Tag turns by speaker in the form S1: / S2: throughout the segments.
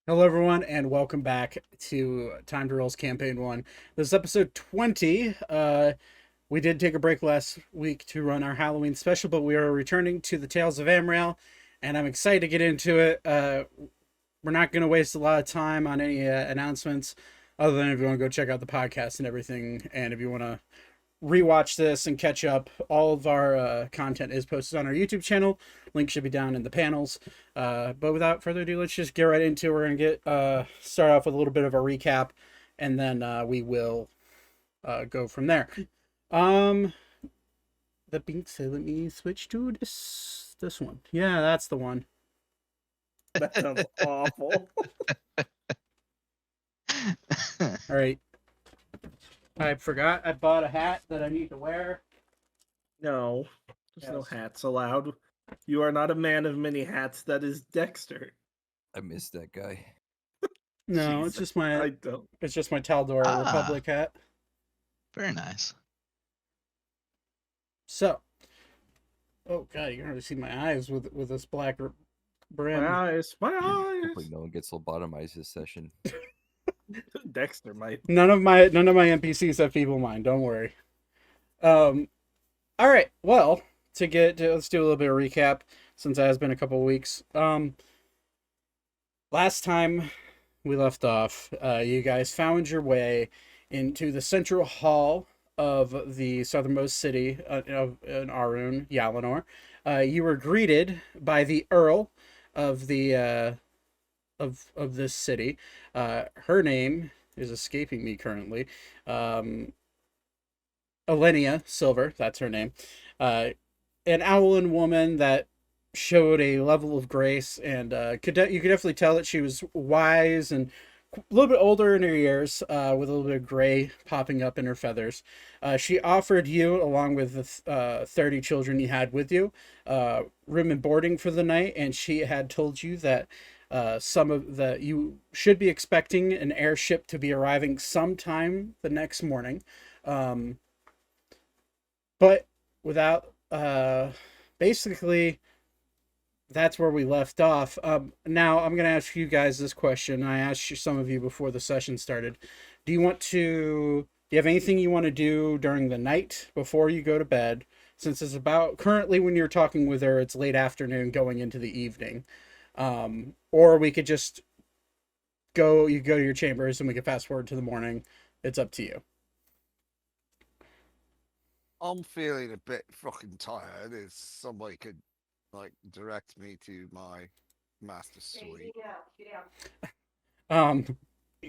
S1: Hello, everyone, and welcome back to TimeToRole's Campaign 1. This is episode 20. We did take a break last week to run our Halloween special, but we are returning to the Tales of Ammriel, and I'm excited to get into it. We're not going to waste a lot of time on any announcements, other than if you want to go check out the podcast and everything, and if you want to rewatch this and catch up. All of our content is posted on our YouTube channel. Link should be down in the panels. But without further ado, let's just get right into it. We're going to get start off with a little bit of a recap, and then we will go from there. That being said, let me switch to this one. Yeah, that's the one.
S2: That sounds awful.
S1: All right. I forgot I bought a hat that I need to wear.
S2: No, there's no
S1: Yes.
S2: hats allowed. You are not a man of many hats. That is Dexter.
S3: I miss that guy.
S1: No, it's
S2: Jesus,
S1: just my
S2: I don't.
S1: it's just my Taldor Republic hat.
S4: Very nice.
S1: So, oh god, you can hardly see my eyes with this black brim.
S2: My eyes, my
S3: Hopefully,
S2: eyes.
S3: no one gets lobotomized this session.
S2: Dexter might.
S1: None of my NPCs have feeble mind. Don't worry. All right. Well, let's do a little bit of recap since it has been a couple of weeks. Last time we left off, you guys found your way into the central hall of the southernmost city of Arune, Yalinor. You were greeted by the Earl of the of this city. Her name is escaping me currently. Elenia Silver, that's her name. An Owlin woman that showed a level of grace, and you could definitely tell that she was wise and a little bit older in her years, with a little bit of gray popping up in her feathers. She offered you, along with the 30 children you had with you, room and boarding for the night, and she had told you that you should be expecting an airship to be arriving sometime the next morning. But without basically that's where we left off. Now I'm going to ask you guys this question. I asked some of you before the session started. Do you have anything you want to do during the night before you go to bed? Since it's about currently when you're talking with her, it's late afternoon going into the evening. Or we could just you go to your chambers and we could fast forward to the morning. It's up to you.
S5: I'm feeling a bit fucking tired. If somebody could direct me to my master suite.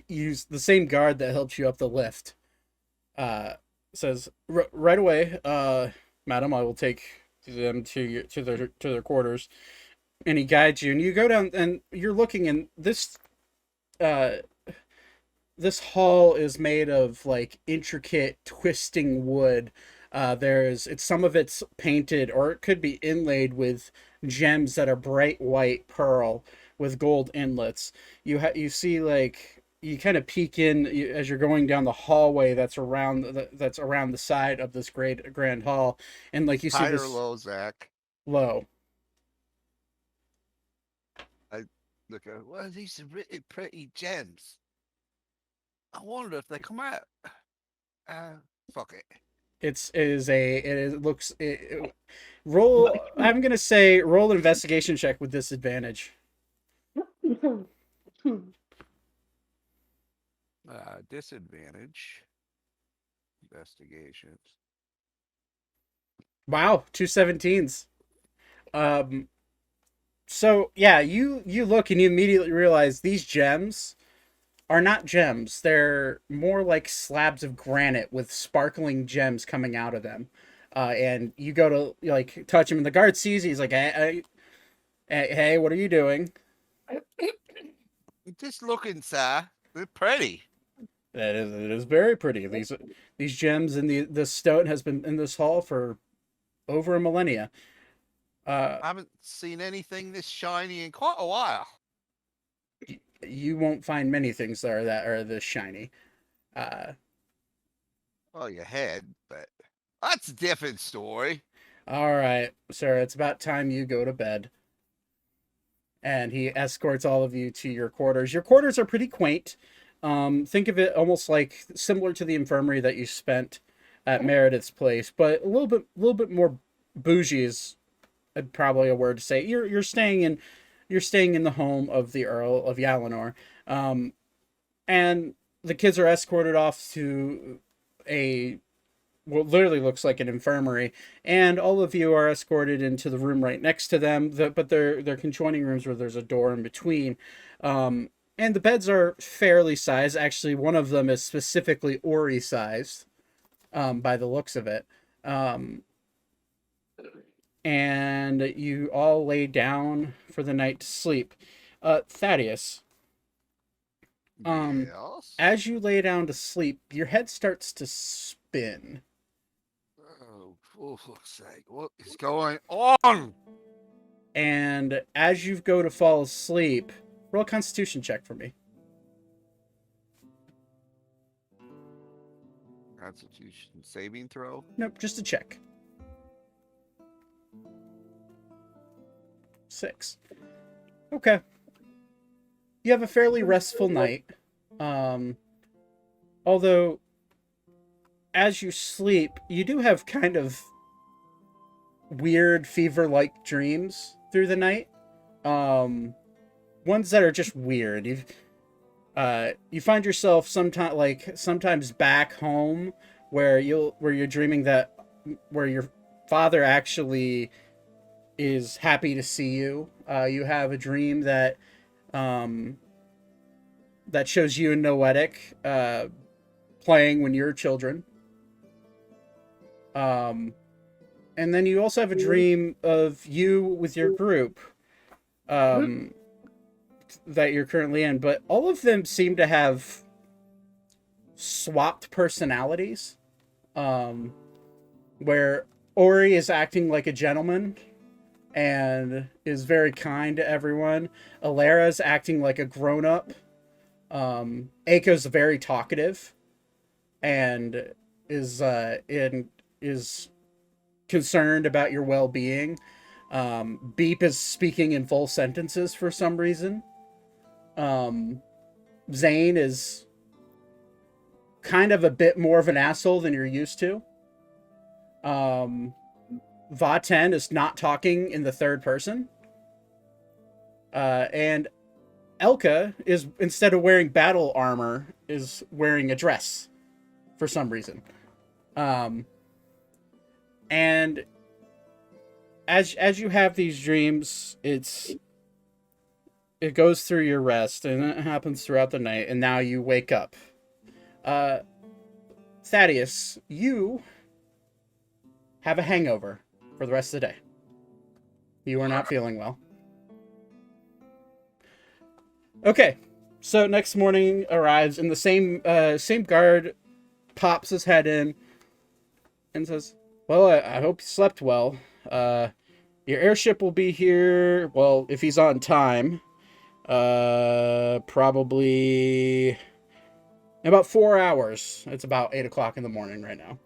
S1: Use the same guard that helped you up the lift. Says right away, madam, I will take them to their quarters. And he guides you, and you go down, and you're looking, and uh, this hall is made of like intricate twisting wood. Some of it's painted, or it could be inlaid with gems that are bright white pearl with gold inlets. You see, like, you kind of peek in as you're going down the hallway that's around the side of this great grand hall, and like you see
S5: High or
S1: this
S5: low, Zach?
S1: low.
S5: Look at well, these are really pretty gems. I wonder if they come out. Fuck it.
S1: Roll. I'm gonna say roll an investigation check with disadvantage.
S5: Disadvantage. Investigations.
S1: Wow, 2 17s. So yeah, you look and you immediately realize these gems are not gems. They're more like slabs of granite with sparkling gems coming out of them. And you go to like touch him, and the guard sees you. He's like, hey, what are you doing?"
S5: Just looking, sir. They're pretty.
S1: It is very pretty. These gems and the stone has been in this hall for over a millennia.
S5: I haven't seen anything this shiny in quite a while.
S1: You won't find many things that are this shiny.
S5: Well, your head, but that's a different story.
S1: All right, sir. It's about time you go to bed. and he escorts all of you to your quarters. Your quarters are pretty quaint. Think of it almost like similar to the infirmary that you spent at Meredith's place, but a little bit more bougie is probably a word to say. You're staying in the home of the Earl of Yalinor, and the kids are escorted off to a what literally looks like an infirmary, and all of you are escorted into the room right next to them. But they're conjoining rooms where there's a door in between. And the beds are fairly sized. Actually, one of them is specifically Ori sized, by the looks of it. And you all lay down for the night to sleep. Thaddeus,
S5: Yes?
S1: as you lay down to sleep, your head starts to spin.
S5: Oh, for fuck's sake. What is going on?
S1: And as you go to fall asleep, roll a Constitution check for me.
S5: Constitution saving throw?
S1: Nope, just a check. 6. Okay. You have a fairly restful night. Although, as you sleep, you do have kind of weird fever-like dreams through the night. Ones that are just weird. You find yourself sometimes back home where you're dreaming where your father actually is happy to see you. You have a dream that shows you and Noetic playing when you're children. And then you also have a dream of you with your group that you're currently in, but all of them seem to have swapped personalities, where Ori is acting like a gentleman and is very kind to everyone. Alara's acting like a grown-up. Aiko's very talkative and is concerned about your well-being. Beep is speaking in full sentences for some reason. Zane is kind of a bit more of an asshole than you're used to. Vaten is not talking in the third person. And Elka is, instead of wearing battle armor, is wearing a dress for some reason. And as you have these dreams, it goes through your rest, and it happens throughout the night, and now you wake up. Thaddeus, you have a hangover for the rest of the day. You are not feeling well. Okay, so next morning arrives, and the same guard pops his head in and says, "Well, I hope you slept well. Your airship will be here, well, if he's on time, probably in about 4 hours. It's about 8 o'clock in the morning right now.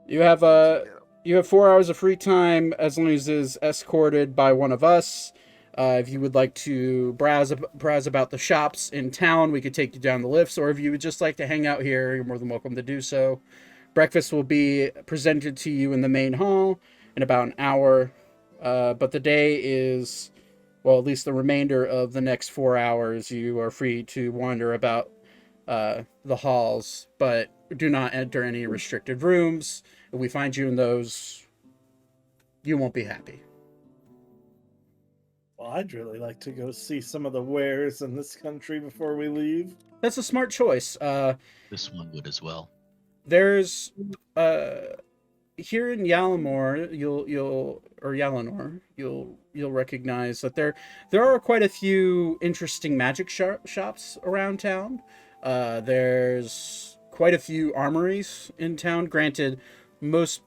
S1: You have 4 hours of free time as long as it is escorted by one of us. If you would like to browse about the shops in town, we could take you down the lifts, or if you would just like to hang out here, you're more than welcome to do so. Breakfast will be presented to you in the main hall in about an hour, but the day is, well, at least the remainder of the next 4 hours, you are free to wander about the halls, but do not enter any restricted rooms. If we find you in those, you won't be happy."
S2: Well, I'd really like to go see some of the wares in this country before we leave.
S1: That's a smart choice.
S4: This one would as well.
S1: There's here in Yalimor, you'll recognize that there are quite a few interesting magic shops around town. There's quite a few armories in town. Granted, most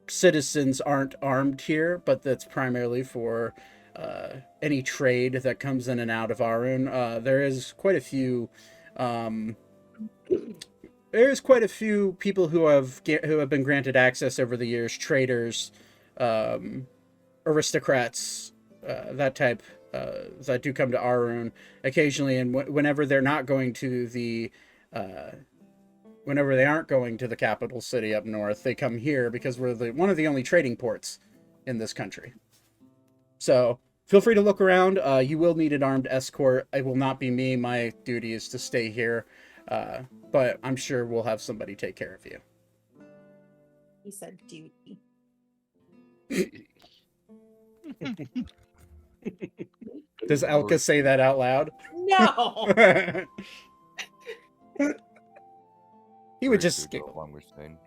S1: citizens aren't armed here, but that's primarily for any trade that comes in and out of Arune. There is quite a few. There's quite a few people who have been granted access over the years, traders, aristocrats, that do come to Arune occasionally, and whenever they're not going to the whenever they aren't going to the capital city up north, they come here because we're one of the only trading ports in this country. So feel free to look around. You will need an armed escort. It will not be me. My duty is to stay here, but I'm sure we'll have somebody take care of you.
S6: He said duty.
S1: Does Elka say that out loud?
S6: No.
S1: He would just giggle.
S3: Along with Shane.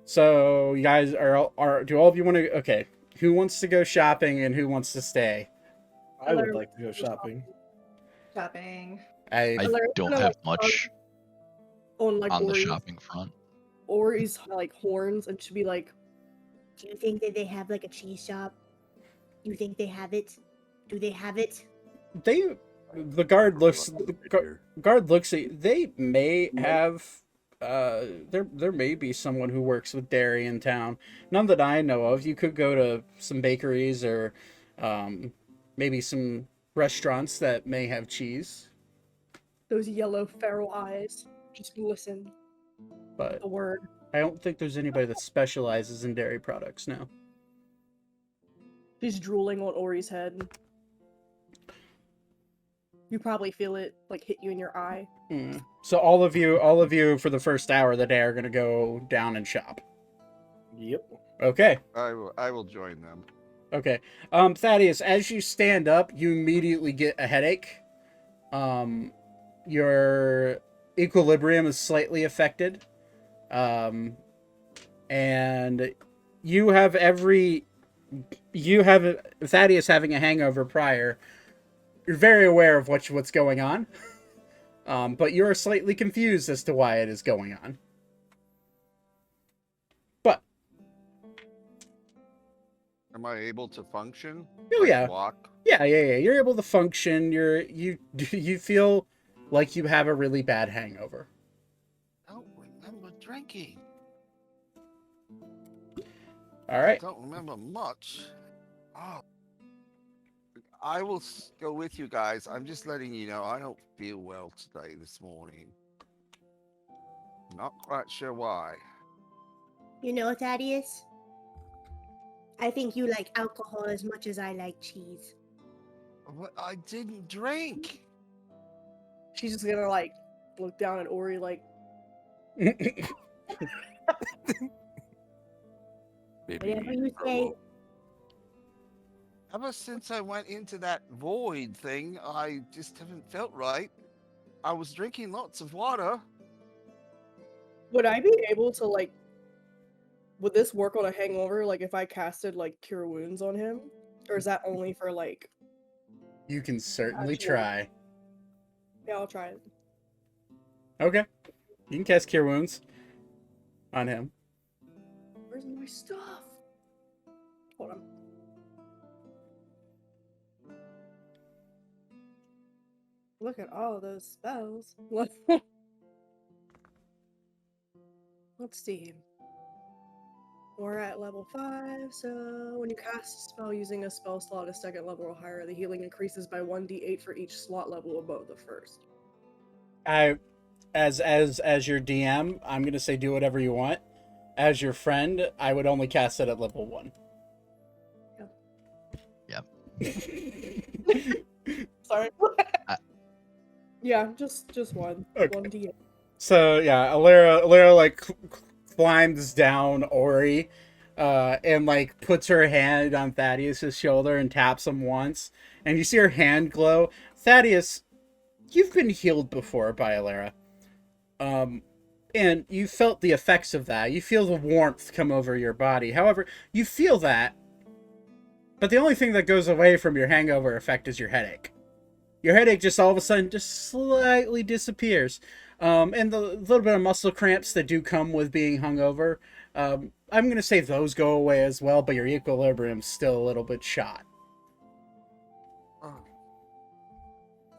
S1: So you guys are do all of you want to? Okay, who wants to go shopping and who wants to stay?
S2: I would like to go shopping.
S6: Shopping.
S1: I
S4: I don't
S7: kinda
S4: have
S7: like
S4: much
S7: on like
S4: on the
S7: Ori's,
S4: shopping front.
S7: Ori's like horns, and should be like,
S8: Do you think that they have like a cheese shop? You think they have it? Do they have it?
S1: the guard looks guard looks at they may have there may be someone who works with dairy in town. None that I know of. You could go to some bakeries or maybe some restaurants that may have cheese,
S7: those yellow feral eyes just listen.
S1: but
S7: The word.
S1: I don't think there's anybody that specializes in dairy products now.
S7: She's drooling on Ori's head. You probably feel it like hit you in your eye.
S1: So all of you for the first hour of the day are going to go down and shop.
S2: Yep.
S1: Okay.
S5: I will join them.
S1: Okay. Thaddeus, as you stand up, you immediately get a headache. Your equilibrium is slightly affected. And you have Thaddeus having a hangover prior. You're very aware of what's going on. But you're slightly confused as to why it is going on. But
S5: Am I able to function?
S1: Oh,
S5: Like,
S1: yeah.
S5: Walk?
S1: yeah. You're able to function. You feel like you have a really bad hangover.
S5: I don't remember drinking.
S1: All right.
S5: Don't remember much. Oh. I will go with you guys. I'm just letting you know I don't feel well today, this morning. Not quite sure why.
S8: You know, Thaddeus? I think you like alcohol as much as I like cheese.
S5: But I didn't drink.
S7: She's just gonna like look down at Ori like,
S8: Whatever you say.
S5: Ever since I went into that void thing, I just haven't felt right. I was drinking lots of water.
S7: would I be able to like, would this work on a hangover? Like if I casted like Cure Wounds on him? Or is that only for like,
S1: You can certainly
S7: Actually-
S1: try.
S7: yeah, I'll try it.
S1: Okay. You can cast Cure Wounds on him.
S7: Where's my stuff? Hold on. Look at all those spells. Let's see. We're at level 5, so when you cast a spell using a spell slot a second level or higher, the healing increases by 1d8 for each slot level above the first.
S1: As your DM, I'm gonna say do whatever you want. As your friend, I would only cast it at level 1.
S7: Sorry. Yeah, just one.
S1: Okay.
S7: 1d8.
S1: So yeah, Alera like climbs down Ori, and like puts her hand on Thaddeus's shoulder and taps him once, and you see her hand glow. Thaddeus, you've been healed before by Alera, and you felt the effects of that. You feel the warmth come over your body. However, you feel that, but the only thing that goes away from your hangover effect is your headache. Your headache just all of a sudden just slightly disappears. And the little bit of muscle cramps that do come with being hungover, I'm going to say those go away as well, but your equilibrium's still a little bit shot.
S5: Oh.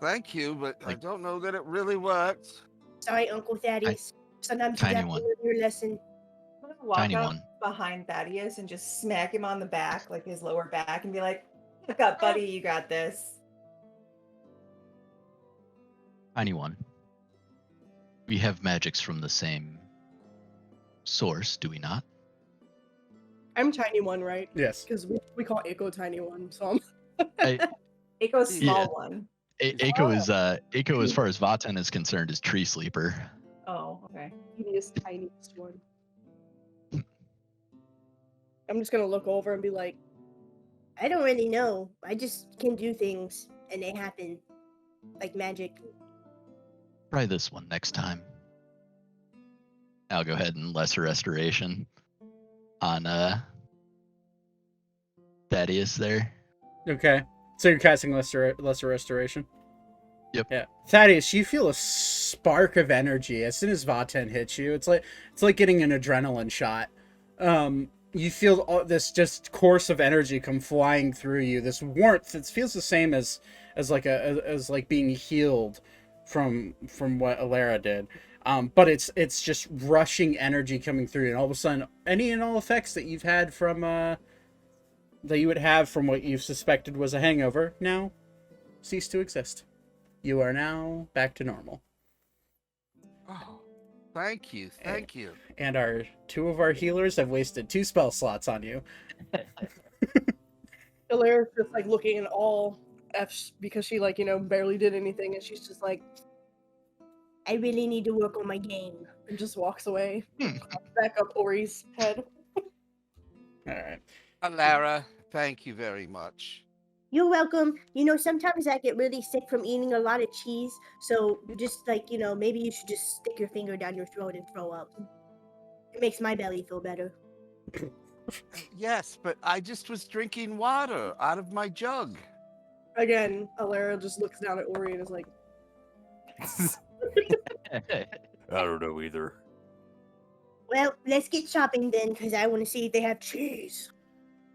S5: Thank you, but I
S4: Like-
S5: don't know that it really worked.
S8: Sorry, Uncle Thaddeus. Sometimes you
S4: Tiny
S8: have to
S4: one.
S8: learn your lesson.
S6: I'm gonna walk
S4: Tiny
S6: up
S4: one.
S6: behind Thaddeus and just smack him on the back, like his lower back, and be like, "Look up, buddy, you got this."
S4: Tiny one. We have magics from the same source, do we not?
S7: I'm Tiny One, right?
S1: Yes.
S7: Because we call Echo Tiny One, so I'm
S6: Eiko's small
S4: Yeah.
S6: one.
S4: Aiko, as far as Vaten is concerned, is tree sleeper.
S6: Oh, okay.
S7: the tiniest one. I'm just gonna look over and be like,
S8: I don't really know. I just can do things and they happen like magic.
S4: Try this one next time. I'll go ahead and lesser restoration on Thaddeus there.
S1: Okay. So you're casting lesser restoration?
S4: Yep.
S1: Yeah. Thaddeus, you feel a spark of energy as soon as Vaten hits you. It's like getting an adrenaline shot. You feel this just course of energy come flying through you. This warmth. It feels the same as like being healed from what Alara did. But it's just rushing energy coming through, and all of a sudden, any and all effects that you've had from that you would have from what you've suspected was a hangover now cease to exist. You are now back to normal.
S5: Oh, thank you. Thank you.
S1: And two of our healers have wasted 2 spell slots on you.
S7: Alara's just like looking in all F's because she barely did anything, and she's just like,
S8: I really need to work on my game.
S7: and just walks away. Back up Ori's head.
S1: All right.
S5: Alara, thank you very much.
S8: You're welcome. Sometimes I get really sick from eating a lot of cheese, so just maybe you should just stick your finger down your throat and throw up. It makes my belly feel better.
S5: Yes, but I just was drinking water out of my jug.
S7: Again, Alara just looks down at Ori and is like,
S3: I don't know either.
S8: Well, let's get shopping then, because I want to see if they have cheese.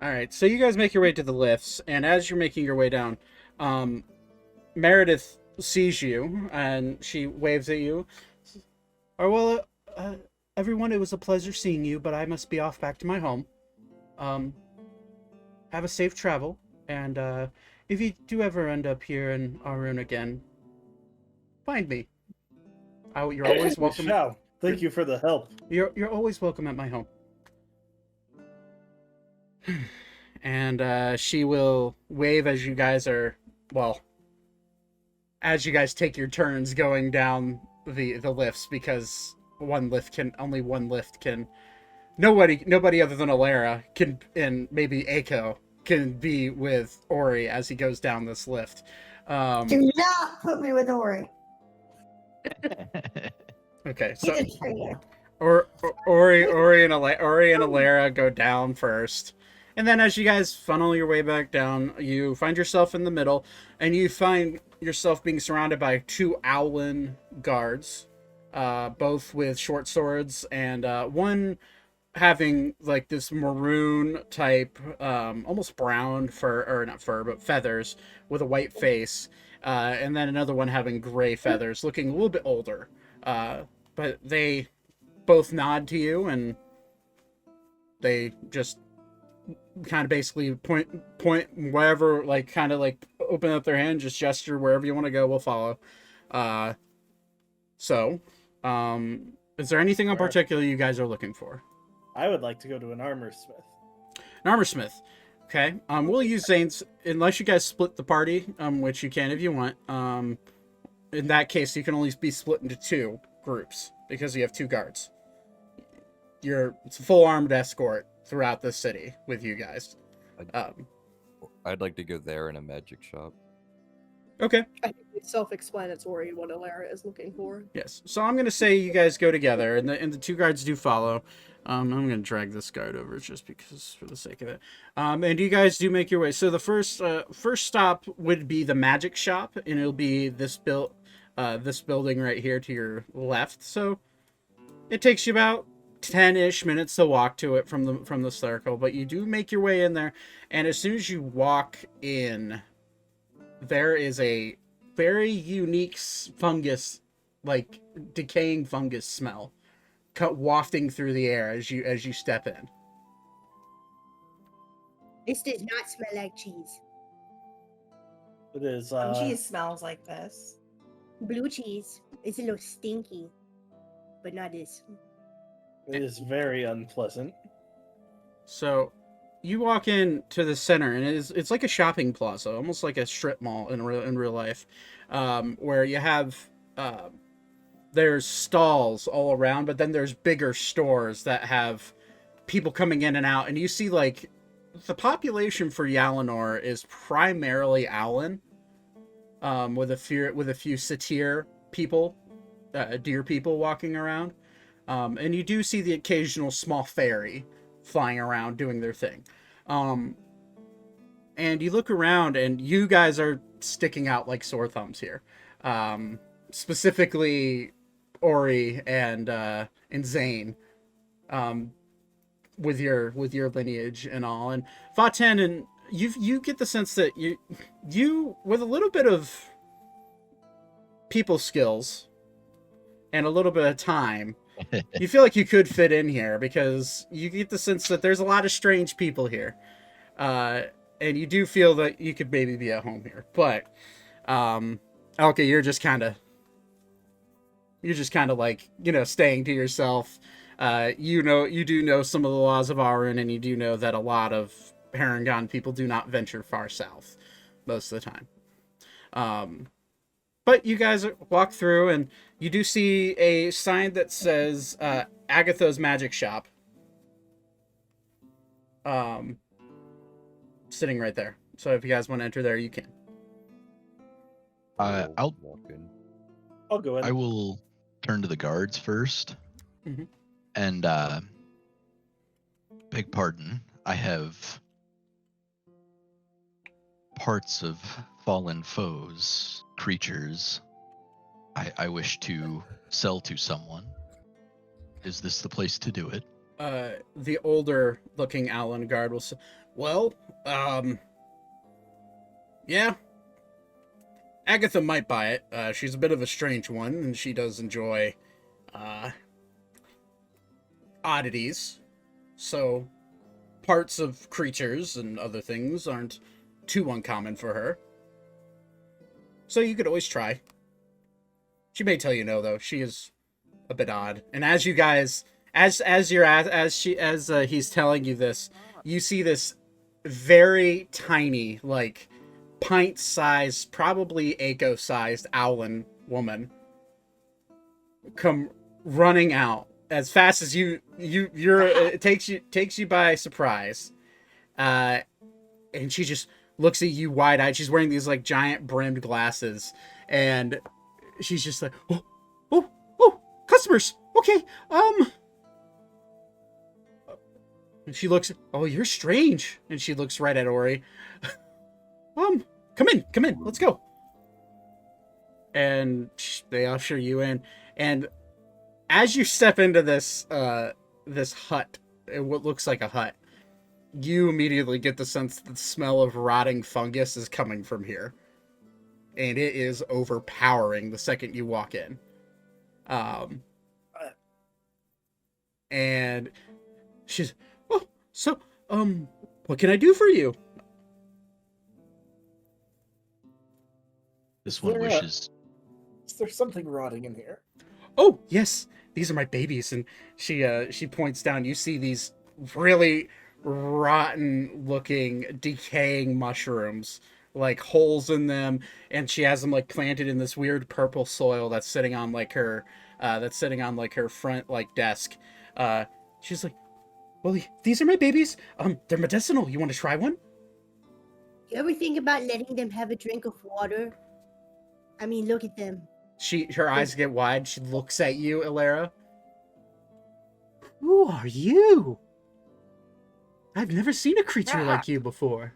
S1: All right. So you guys make your way to the lifts, and as you're making your way down, Meredith sees you and she waves at you. Oh, well, everyone, it was a pleasure seeing you, but I must be off back to my home. Have a safe travel, and if you do ever end up here in Arune again, find me. You're always welcome.
S2: Shao, thank you for the help.
S1: You're always welcome at my home. And she will wave as you guys take your turns going down the lifts, because only one lift can. Nobody other than Alara can, and maybe Aiko can be with Ori as he goes down this lift.
S8: Do not put me with Ori.
S1: Okay,
S8: He's
S1: so
S8: a traitor.
S1: Ori and Alara go down first. And then as you guys funnel your way back down, you find yourself in the middle, and you find yourself being surrounded by 2 Owlin guards, both with short swords, and one having like this maroon type, almost brown fur, or not fur, but feathers, with a white face, and then another one having gray feathers, looking a little bit older. But they both nod to you, and they just kind of basically point wherever, like kind of like open up their hand, just gesture wherever you want to go, we'll follow. So is there anything in particular you guys are looking for?
S2: I would like to go to an armor smith.
S1: An armor smith. Okay. We'll use Zane's, unless you guys split the party, which you can if you want. In that case, you can only be split into 2 groups because you have 2 guards. It's a full armed escort throughout the city with you guys.
S3: I'd like to go there in a magic shop.
S1: Okay.
S7: I think it's self-explanatory what Alara is looking for.
S1: Yes. So I'm gonna say you guys go together, and the 2 guards do follow. I'm gonna drag this guard over just because, for the sake of it. And you guys do make your way. So the first stop would be the magic shop, and it'll be this building right here to your left. So it takes you about 10-ish minutes to walk to it from the circle, but you do make your way in there, and as soon as you walk in, there is a very unique fungus, like decaying fungus smell, wafting through the air as you step in.
S8: This does not smell like cheese.
S2: It is.
S6: Some cheese smells like this.
S8: Blue cheese. It's a little stinky, but not this.
S2: It is very unpleasant.
S1: So, you walk in to the center, and it's like a shopping plaza, almost like a strip mall in real life, where you have there's stalls all around, but then there's bigger stores that have people coming in and out, and you see like the population for Yalinor is primarily Owlin, with a few satyr people, deer people walking around, and you do see the occasional small fairy flying around doing their thing. And you look around and you guys are sticking out like sore thumbs here. Specifically Ori and Zane, with your lineage and all. And Vaten, and you get the sense that you with a little bit of people skills and a little bit of time, you feel like you could fit in here, because you get the sense that there's a lot of strange people here. And you do feel that you could maybe be at home here. But, okay, you're just kind of like, staying to yourself. You do know some of the laws of Arune, and you do know that a lot of Harengon people do not venture far south most of the time. But you guys walk through, and you do see a sign that says Agatha's Magic Shop. Sitting right there. So if you guys want to enter there, you can.
S3: I'll walk in.
S2: I'll go in.
S4: I will turn to the guards first.
S1: Mhm.
S4: And, beg pardon, I have parts of fallen foes, creatures, I wish to sell to someone. Is this the place to do it?
S1: The older looking Allen guard will say, well, yeah, Agatha might buy it. She's a bit of a strange one, and she does enjoy, oddities. So, parts of creatures and other things aren't too uncommon for her. So you could always try. She may tell you no, though. She is a bit odd. And as you guys, as he's telling you this, you see this very tiny, like pint-sized, probably Aiko-sized Owlin woman come running out as fast as you're. It takes you by surprise, and she just looks at you wide-eyed. She's wearing these like giant brimmed glasses, and she's just like, oh, customers. Okay, and she looks, oh, you're strange. And she looks right at Ori. Come in, let's go. And they usher you in. And as you step into this hut, what looks like a hut, you immediately get the sense that the smell of rotting fungus is coming from here. And it is overpowering the second you walk in. And she's, oh, so, what can I do for you?
S4: This one wishes.
S2: Is there something rotting in here?
S1: Oh, yes, these are my babies. And she points down. You see these really rotten looking, decaying mushrooms, like holes in them, and she has them like planted in this weird purple soil that's sitting on like her front like desk. She's like, well, these are my babies. They're medicinal. You want to try one?
S8: You ever think about letting them have a drink of water? I mean, look at them.
S1: Her eyes get wide. She looks at you, Ilera. Who are you? I've never seen a creature like you before.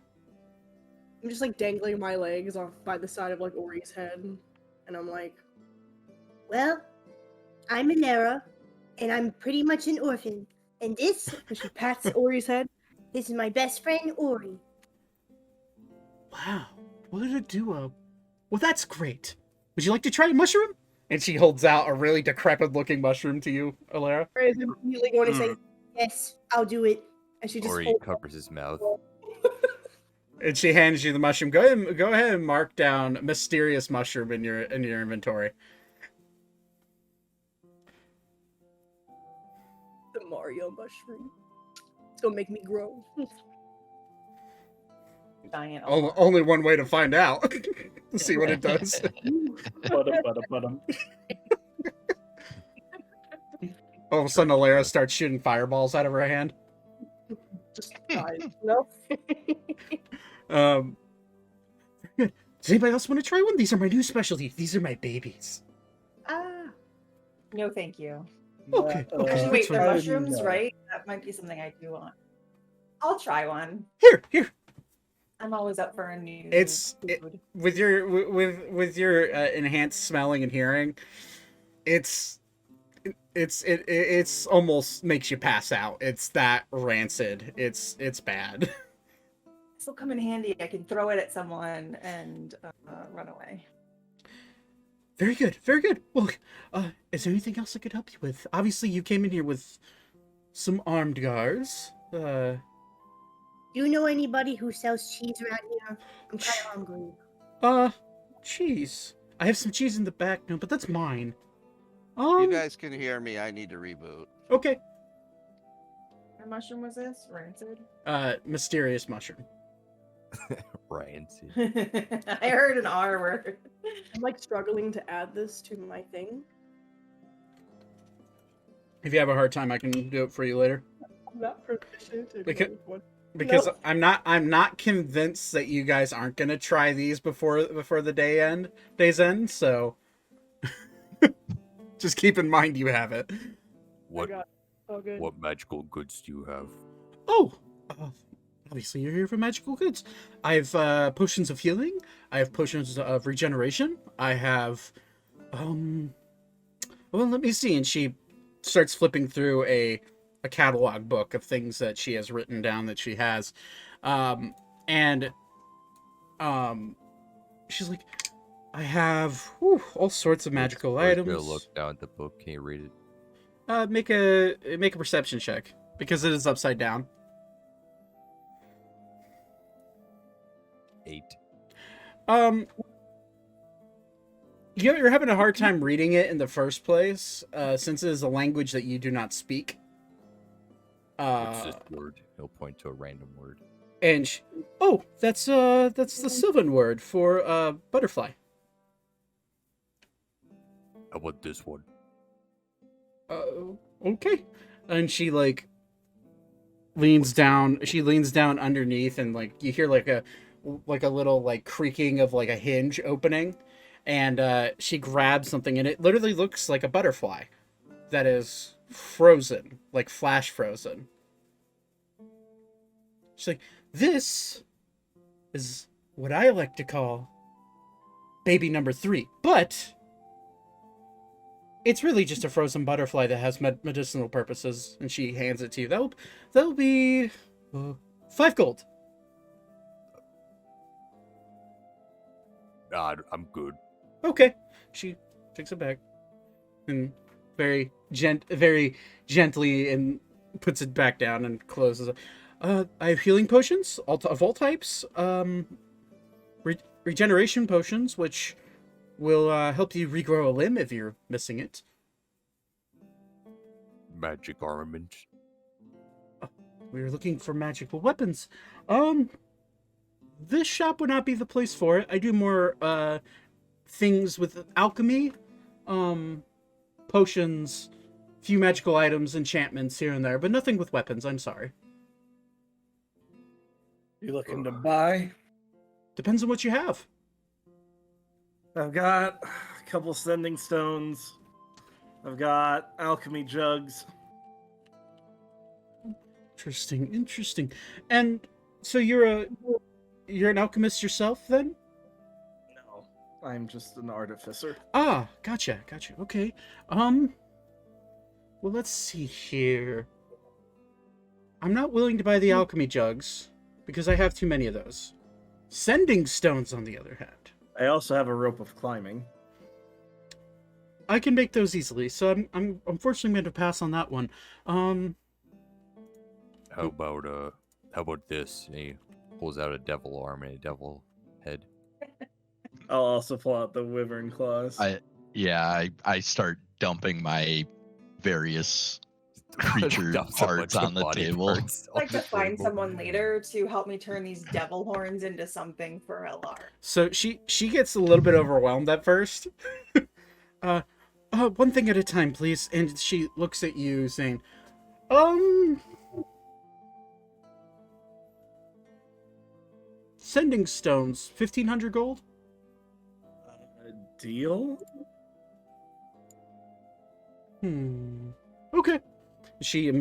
S7: I'm just like dangling my legs off by the side of like Ori's head, and I'm like,
S8: well, I'm Ilera, and I'm pretty much an orphan. And this,
S7: and she pats Ori's head.
S8: This is my best friend, Ori.
S1: Wow, what a duo. Well, that's great. Would you like to try a mushroom? And she holds out a really decrepit-looking mushroom to you, Ilera.
S7: Ori is immediately going to say,
S8: Yes, I'll do it.
S7: and she just
S3: Or he
S7: holds
S3: covers his mouth.
S1: And she hands you the mushroom. Go ahead and mark down mysterious mushroom in your inventory.
S7: The Mario mushroom. It's gonna make me grow.
S6: Giant.
S1: Only one way to find out. See what it does.
S2: Ba-dum.
S1: All of a sudden, Alara starts shooting fireballs out of her hand.
S7: Just dies. No.
S1: Good. Does anybody else want to try one? These are my new specialty. These are my babies.
S6: No, thank you.
S1: Okay.
S2: Uh,
S1: Okay.
S6: Actually, wait,
S1: that's
S6: they're
S1: fine.
S6: mushrooms,
S2: no.
S6: right? That might be something I do want. I'll try one.
S1: Here.
S6: I'm always up for a new food.
S1: With your enhanced smelling and hearing, it's almost makes you pass out. It's that rancid. It's bad.
S6: This will come in handy. I can throw it at someone and run away.
S1: Very good. Very good. Well, is there anything else I could help you with? Obviously, you came in here with some armed guards.
S8: Do you know anybody who sells cheese around here? I'm kind of hungry.
S1: Cheese. I have some cheese in the back now, but that's mine.
S5: You guys can hear me. I need to reboot.
S1: Okay.
S6: What mushroom was this? Rancid?
S1: Mysterious mushroom.
S3: Rancid.
S6: I heard an R word.
S7: I'm like struggling to add this to my thing.
S1: If you have a hard time, I can do it for you later.
S7: I'm not proficient in
S1: Because-
S7: one.
S1: Because
S7: Nope.
S1: I'm not convinced that you guys aren't gonna try these before the day's end. So just keep in mind you have it.
S7: I
S9: What
S7: got it. All good.
S9: what magical goods do you have?
S1: Oh, obviously you're here for magical goods. I have potions of healing. I have potions of regeneration. I have, well, let me see. And she starts flipping through a catalog book of things that she has written down that she has, she's like, I have all sorts of magical items.
S3: Go look down at the book. Can you read it?
S1: Make a perception check because it is upside down.
S3: 8.
S1: You're having a hard time reading it in the first place, since it is a language that you do not speak.
S3: What's this word? He'll point to a random word.
S1: And that's the Sylvan word for butterfly.
S9: How about this one?
S1: Okay. And she like leans down. She leans down underneath, and like you hear like a little like creaking of like a hinge opening, and she grabs something, and it literally looks like a butterfly that is frozen, like flash frozen. She's like, this is what I like to call baby number 3, but it's really just a frozen butterfly that has medicinal purposes. And she hands it to you. That'll be 5 gold.
S9: I'm good.
S1: Okay. She takes it back and very gently and puts it back down and closes it. I have healing potions of all types. Regeneration potions, which will help you regrow a limb if you're missing it.
S9: Magic armament.
S1: We were looking for magical weapons. This shop would not be the place for it. I do more things with alchemy, potions, few magical items, enchantments here and there, but nothing with weapons. I'm sorry.
S2: You looking to buy?
S1: Depends on what you have.
S2: I've got a couple sending stones. I've got alchemy jugs.
S1: Interesting. And so you're an alchemist yourself, then?
S2: No, I'm just an artificer.
S1: Ah, gotcha. Okay. Well, let's see here. I'm not willing to buy the alchemy jugs because I have too many of those. Sending stones, on the other hand,
S2: I also have a rope of climbing.
S1: I can make those easily. So I'm unfortunately going to pass on that one.
S9: How about this? And he Pulls out a devil arm and a devil head.
S2: I'll also pull out the wyvern claws.
S4: I start dumping my various creature
S9: Dumps a
S4: parts
S9: bunch of
S4: on the
S9: body
S4: table.
S9: parts
S6: I'd like
S9: on
S6: to
S9: the
S6: find
S9: table.
S6: someone later to help me turn these devil horns into something for LR.
S1: So she gets a little bit overwhelmed at first. One thing at a time, please. And she looks at you saying, sending stones, 1,500 gold?
S2: Deal?
S1: Okay. She's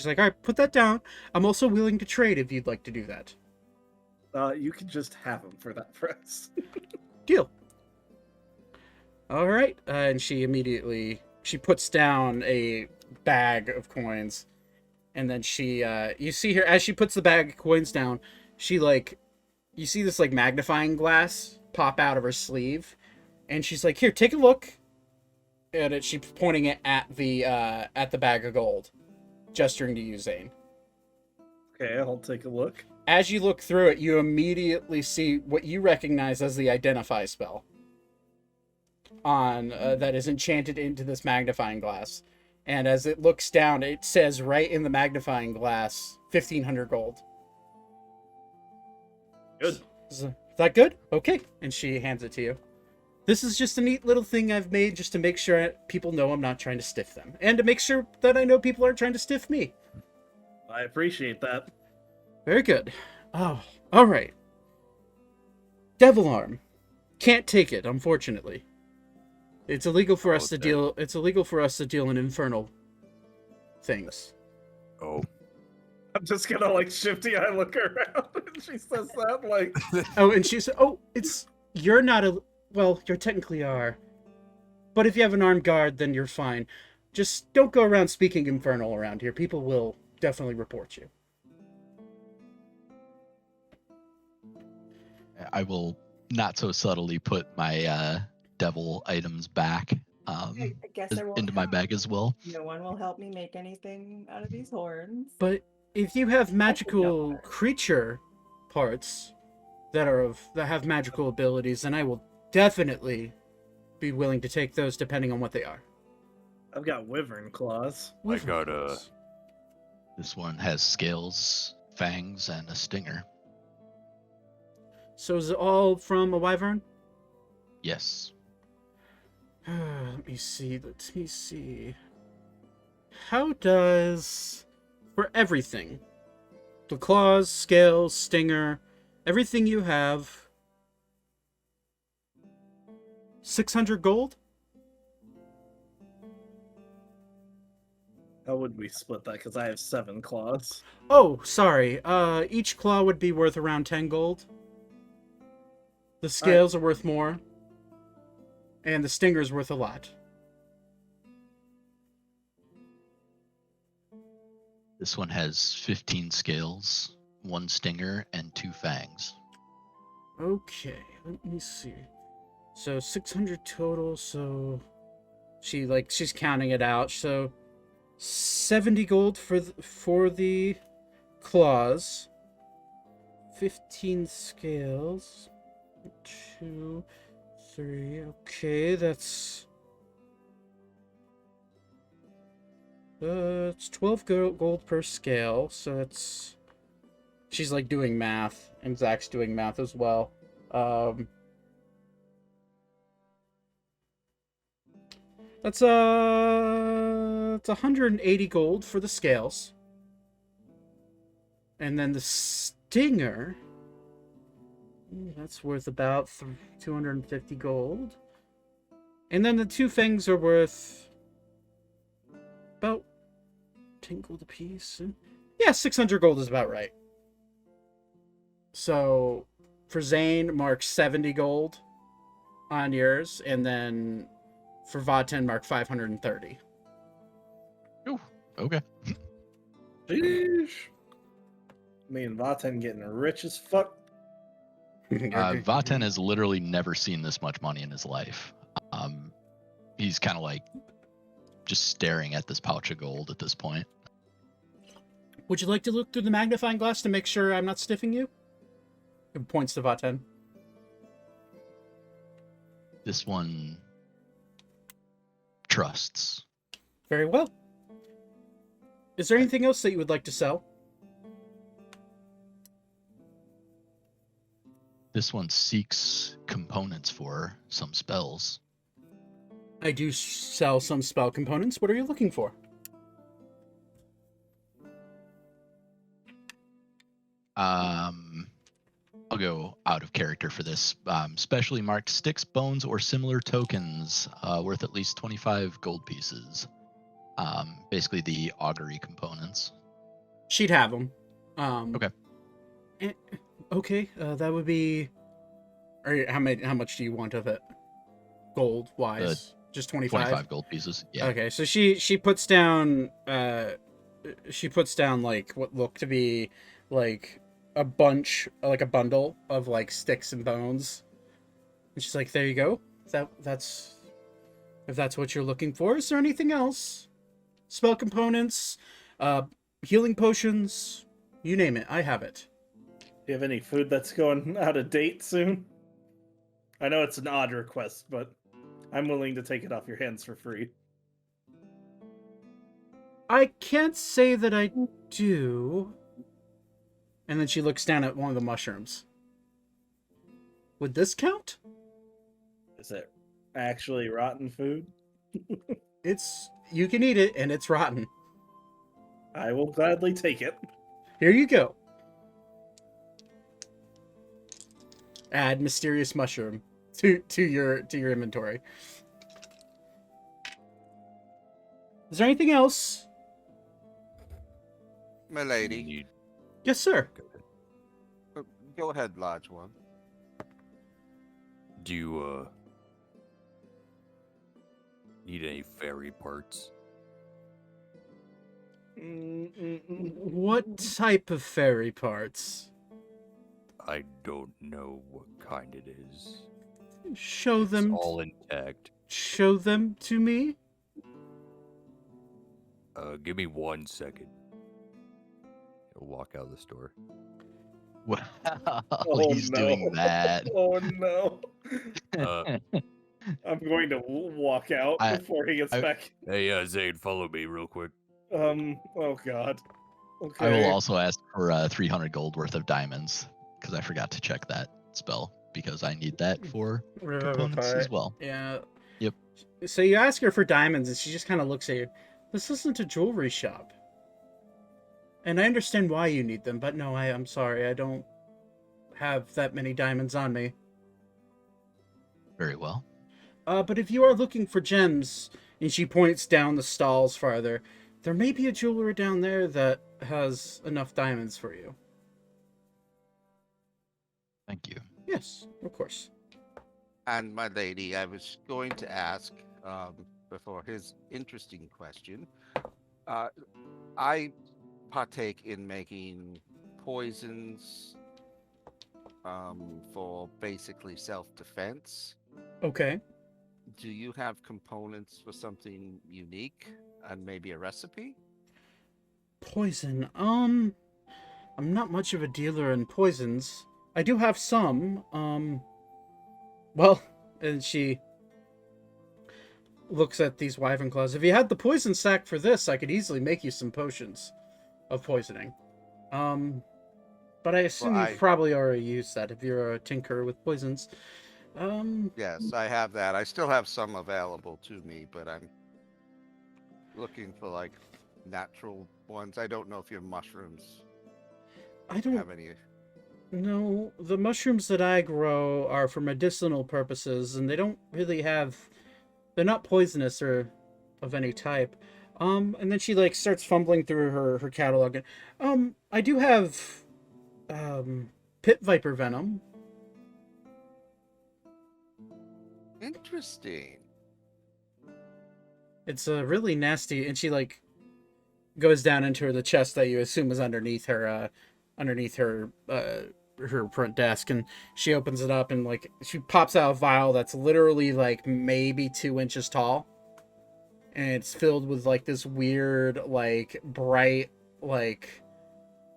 S1: like, all right, put that down. I'm also willing to trade if you'd like to do that.
S2: You can just have them for that price.
S1: Deal. All right. And she puts down a bag of coins. And then you see her, as she puts the bag of coins down, you see this, magnifying glass pop out of her sleeve. And she's like, here, take a look. And she's pointing it at the bag of gold, gesturing to you, Zane.
S2: Okay, I'll take a look.
S1: As you look through it, you immediately see what you recognize as the identify spell that is enchanted into this magnifying glass. And as it looks down, it says right in the magnifying glass, 1,500 gold.
S2: Good.
S1: Is that good? Okay. And she hands it to you. This is just a neat little thing I've made just to make sure people know I'm not trying to stiff them. And to make sure that I know people aren't trying to stiff me.
S2: I appreciate that.
S1: Very good. Oh, all right. Devil arm. Can't take it, unfortunately. It's illegal for us to deal. It's illegal for us to deal in infernal things.
S9: Oh.
S2: I'm just gonna shifty eye look around and she says that
S1: Oh, and she said, "Oh, you're not a. Well, you technically are. But if you have an armed guard, then you're fine. Just don't go around speaking infernal around here. People will definitely report you."
S4: I will not so subtly put my devil items back
S6: I guess I won't
S4: into my bag as well.
S6: No one will help me make anything out of these horns.
S1: But if you have magical creature parts that have magical abilities, then I will definitely be willing to take those depending on what they are.
S2: I've got wyvern claws.
S9: I got a.
S4: This one has scales, fangs, and a stinger.
S1: So is it all from a wyvern?
S4: Yes.
S1: Let me see. How does... For everything. The claws, scales, stinger, everything you have... 600 gold?
S2: How would we split that? Because I have 7 claws.
S1: Oh, sorry. Each claw would be worth around 10 gold. The scales are worth more. And the stinger's worth a lot.
S4: This one has 15 scales, 1 stinger, and 2 fangs.
S1: Okay, let me see. So 600 total, so she's counting it out. So 70 gold for the claws. 15 scales. 2, 3. Okay, that's 12 gold per scale. So that's she's doing math, and Zach's doing math as well. That's it's 180 gold for the scales. And then the stinger, that's worth about 250 gold. And then the 2 fangs are worth about 10 gold apiece. Yeah, 600 gold is about right. So for Zane, mark 70 gold on yours, and then for Vaten, mark 530.
S4: Ooh, okay.
S2: Sheesh. Me and Vaten getting rich as fuck.
S4: Vaten has literally never seen this much money in his life. He's kind of just staring at this pouch of gold at this point.
S1: Would you like to look through the magnifying glass to make sure I'm not stiffing you? It points to Vaten.
S4: This one trusts.
S1: Very well. Is there anything else that you would like to sell?
S4: This one seeks components for some spells.
S1: I do sell some spell components. What are you looking for?
S4: I'll go out of character for this. Specially marked sticks, bones, or similar tokens worth at least 25 gold pieces. Basically the augury components.
S1: She'd have them.
S4: Okay.
S1: Okay, that would be. How much do you want of it? Gold wise, just 25.
S4: 25 gold pieces. Yeah.
S1: Okay, so she puts down like what look to be like a bundle of like sticks and bones, and she's like, "There you go. That's if that's what you're looking for. Is there anything else? Spell components, healing potions, you name it. I have it."
S2: Do you have any food that's going out of date soon? I know it's an odd request, but I'm willing to take it off your hands for free.
S1: I can't say that I do. And then she looks down at one of the mushrooms. Would this count?
S2: Is it actually rotten food?
S1: You can eat it, and it's rotten.
S2: I will gladly take it.
S1: Here you go. Add mysterious mushroom to your inventory. Is there anything else?
S5: My lady.
S9: Need-
S1: Yes, sir.
S5: Go ahead, large one.
S9: Do you need any fairy parts?
S1: What type of fairy parts?
S9: I don't know what kind it is.
S1: Show
S9: It's
S1: them.
S9: all intact.
S1: Show them to me.
S9: Give me 1 second. He'll walk out of the store.
S4: Wow,
S2: Oh,
S4: he's
S2: no.
S4: doing that.
S2: Oh no!
S9: Uh,
S2: I'm going to walk out
S4: I-
S2: before he gets
S4: I-
S2: back.
S9: hey, Zane, follow me real quick.
S2: Oh god. Okay.
S4: I will also ask for 300 gold worth of diamonds because I forgot to check that spell because I need that for components as well.
S1: Yeah.
S4: Yep.
S1: So you ask her for diamonds, and she just kind of looks at you. This isn't a jewelry shop. And I understand why you need them, but no, I'm sorry. I don't have that many diamonds on me.
S4: Very well.
S1: But if you are looking for gems, and she points down the stalls farther, there may be a jeweler down there that has enough diamonds for you.
S4: Thank you.
S1: Yes, of course.
S5: And my lady, I was going to ask before his interesting question. I partake in making poisons for basically self-defense.
S1: Okay.
S5: Do you have components for something unique and maybe a recipe?
S1: Poison. I'm not much of a dealer in poisons. I do have some. Well, and she looks at these wyvern claws. If you had the poison sack for this, I could easily make you some potions of poisoning. But I assume
S5: Well,
S1: you've probably already used that if you're a tinker with poisons.
S5: Yes, I have that. I still have some available to me, but I'm looking for like natural ones. I don't know if your mushrooms
S1: I don't
S5: have any.
S1: know. The mushrooms that I grow are for medicinal purposes, and they don't really have. They're not poisonous or of any type. And then she like starts fumbling through her catalog. And, I do have, pit viper venom.
S5: Interesting.
S1: It's a really nasty, and she like goes down into the chest that you assume is underneath her front desk, and she opens it up and like she pops out a vial that's literally like maybe 2 inches tall, and it's filled with like this weird like bright like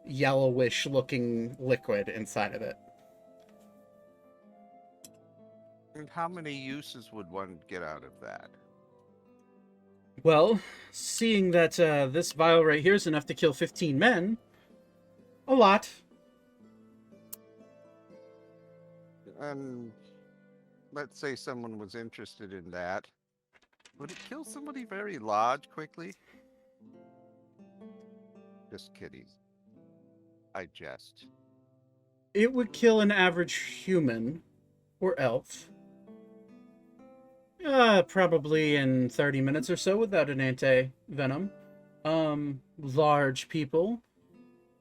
S1: yellowish looking liquid inside of it.
S5: And how many uses would one get out of that?
S1: Well, seeing that this vial right here is enough to kill 15 men, a lot.
S5: And let's say someone was interested in that. Would it kill somebody very large quickly? Just kidding. I jest.
S1: It would kill an average human or elf. Probably in 30 minutes or so without an anti-venom. Large people,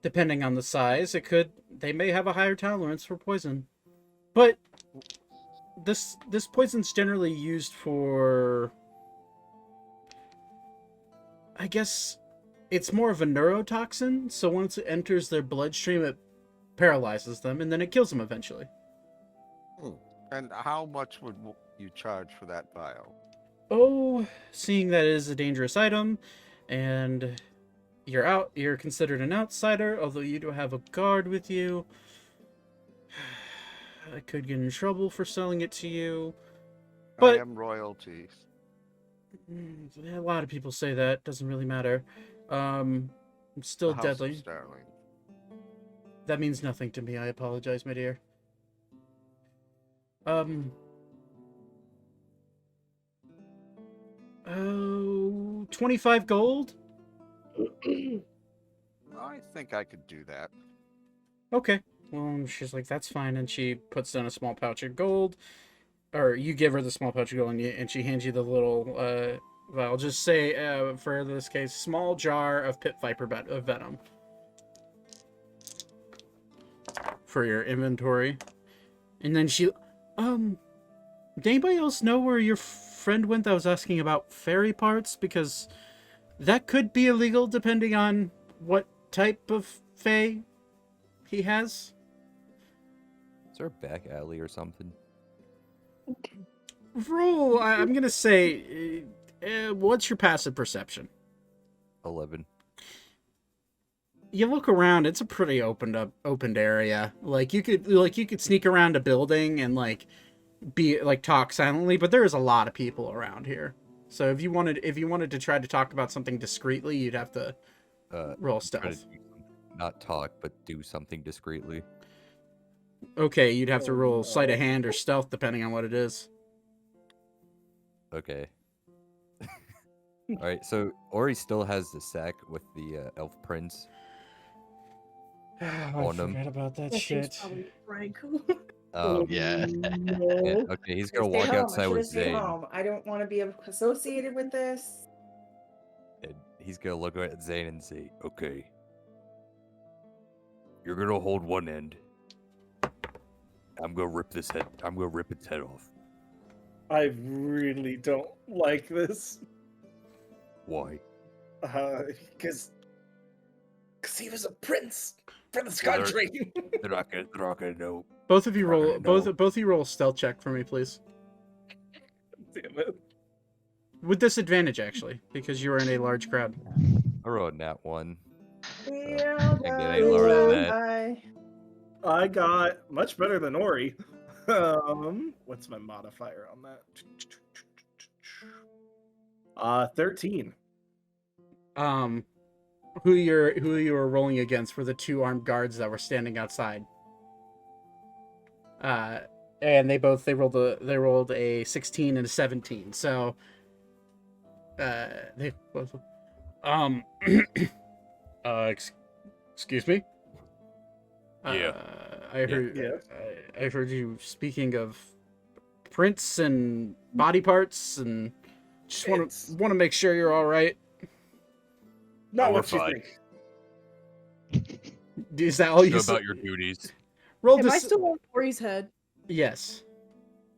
S1: depending on the size, they may have a higher tolerance for poison. But this poison's generally used for, I guess it's more of a neurotoxin, so once it enters their bloodstream it paralyzes them and then it kills them eventually.
S5: And how much would you charge for that vial?
S1: Oh, seeing that it is a dangerous item, and you're considered an outsider, although you do have a guard with you. I could get in trouble for selling it to you. But
S5: I am royalty.
S1: A lot of people say that. Doesn't really matter. It's still
S5: The House of
S1: deadly.
S5: Starling.
S1: That means nothing to me. I apologize, my dear. 25 gold?
S5: I think I could do that.
S1: Okay. Well, she's like, that's fine. And she puts down a small pouch of gold. Or you give her the small pouch of gold and she hands you the little, I'll just say, for this case, small jar of pit viper venom. For your inventory. And then she, did anybody else know where your friend went that was asking about fairy parts? Because that could be illegal depending on what type of fae he has.
S3: Is there a back alley or something?
S1: Roll, I'm gonna say, what's your passive perception?
S3: 11.
S1: You look around, it's a pretty opened area. Like you could sneak around a building and talk silently, but there is a lot of people around here. So if you wanted to try to talk about something discreetly, you'd have to roll
S3: try to
S1: stealth.
S3: not talk, but do something discreetly.
S1: Okay, you'd have to roll
S2: no.
S1: sleight of hand or stealth depending on what it is.
S3: Okay. Alright, so Ori still has the sack with the elf prince.
S1: I
S3: On him.
S1: forgot about that
S7: That
S1: shit.
S7: thing's probably Frank.
S4: Yeah.
S3: Yeah, okay, he's gonna
S6: Stay
S3: walk
S6: home.
S3: outside
S6: I
S3: with
S6: should stay
S3: Zane.
S6: home. I don't want to be associated with this.
S3: And he's gonna look at Zane and say, okay. You're gonna hold one end. I'm gonna rip its head off.
S2: I really don't like this.
S3: Why?
S2: Because he was a prince for this
S3: Well,
S2: country.
S3: They're not gonna know.
S1: Both of you roll
S3: Alright, no.
S1: both of you roll a stealth check for me, please.
S2: Damn it.
S1: With disadvantage, actually, because you are in a large crowd.
S3: I rolled a nat 1.
S6: Yeah,
S3: Can't get any lower than that.
S6: bye.
S2: I got much better than Ori. What's my modifier on that? 13.
S1: Who you were rolling against were the two armed guards that were standing outside. And they rolled a 16 and a 17. So they both excuse me.
S9: Yeah.
S1: I heard.
S2: Yeah.
S1: I heard you speaking of prints and body parts, and just want to make sure you're all right.
S2: Not
S9: we're
S2: what you
S9: fine.
S2: think.
S1: Is that all you
S9: Go
S1: said?
S9: about your duties.
S1: Roll
S7: Am I
S1: this.
S7: still on Corey's head?
S1: Yes.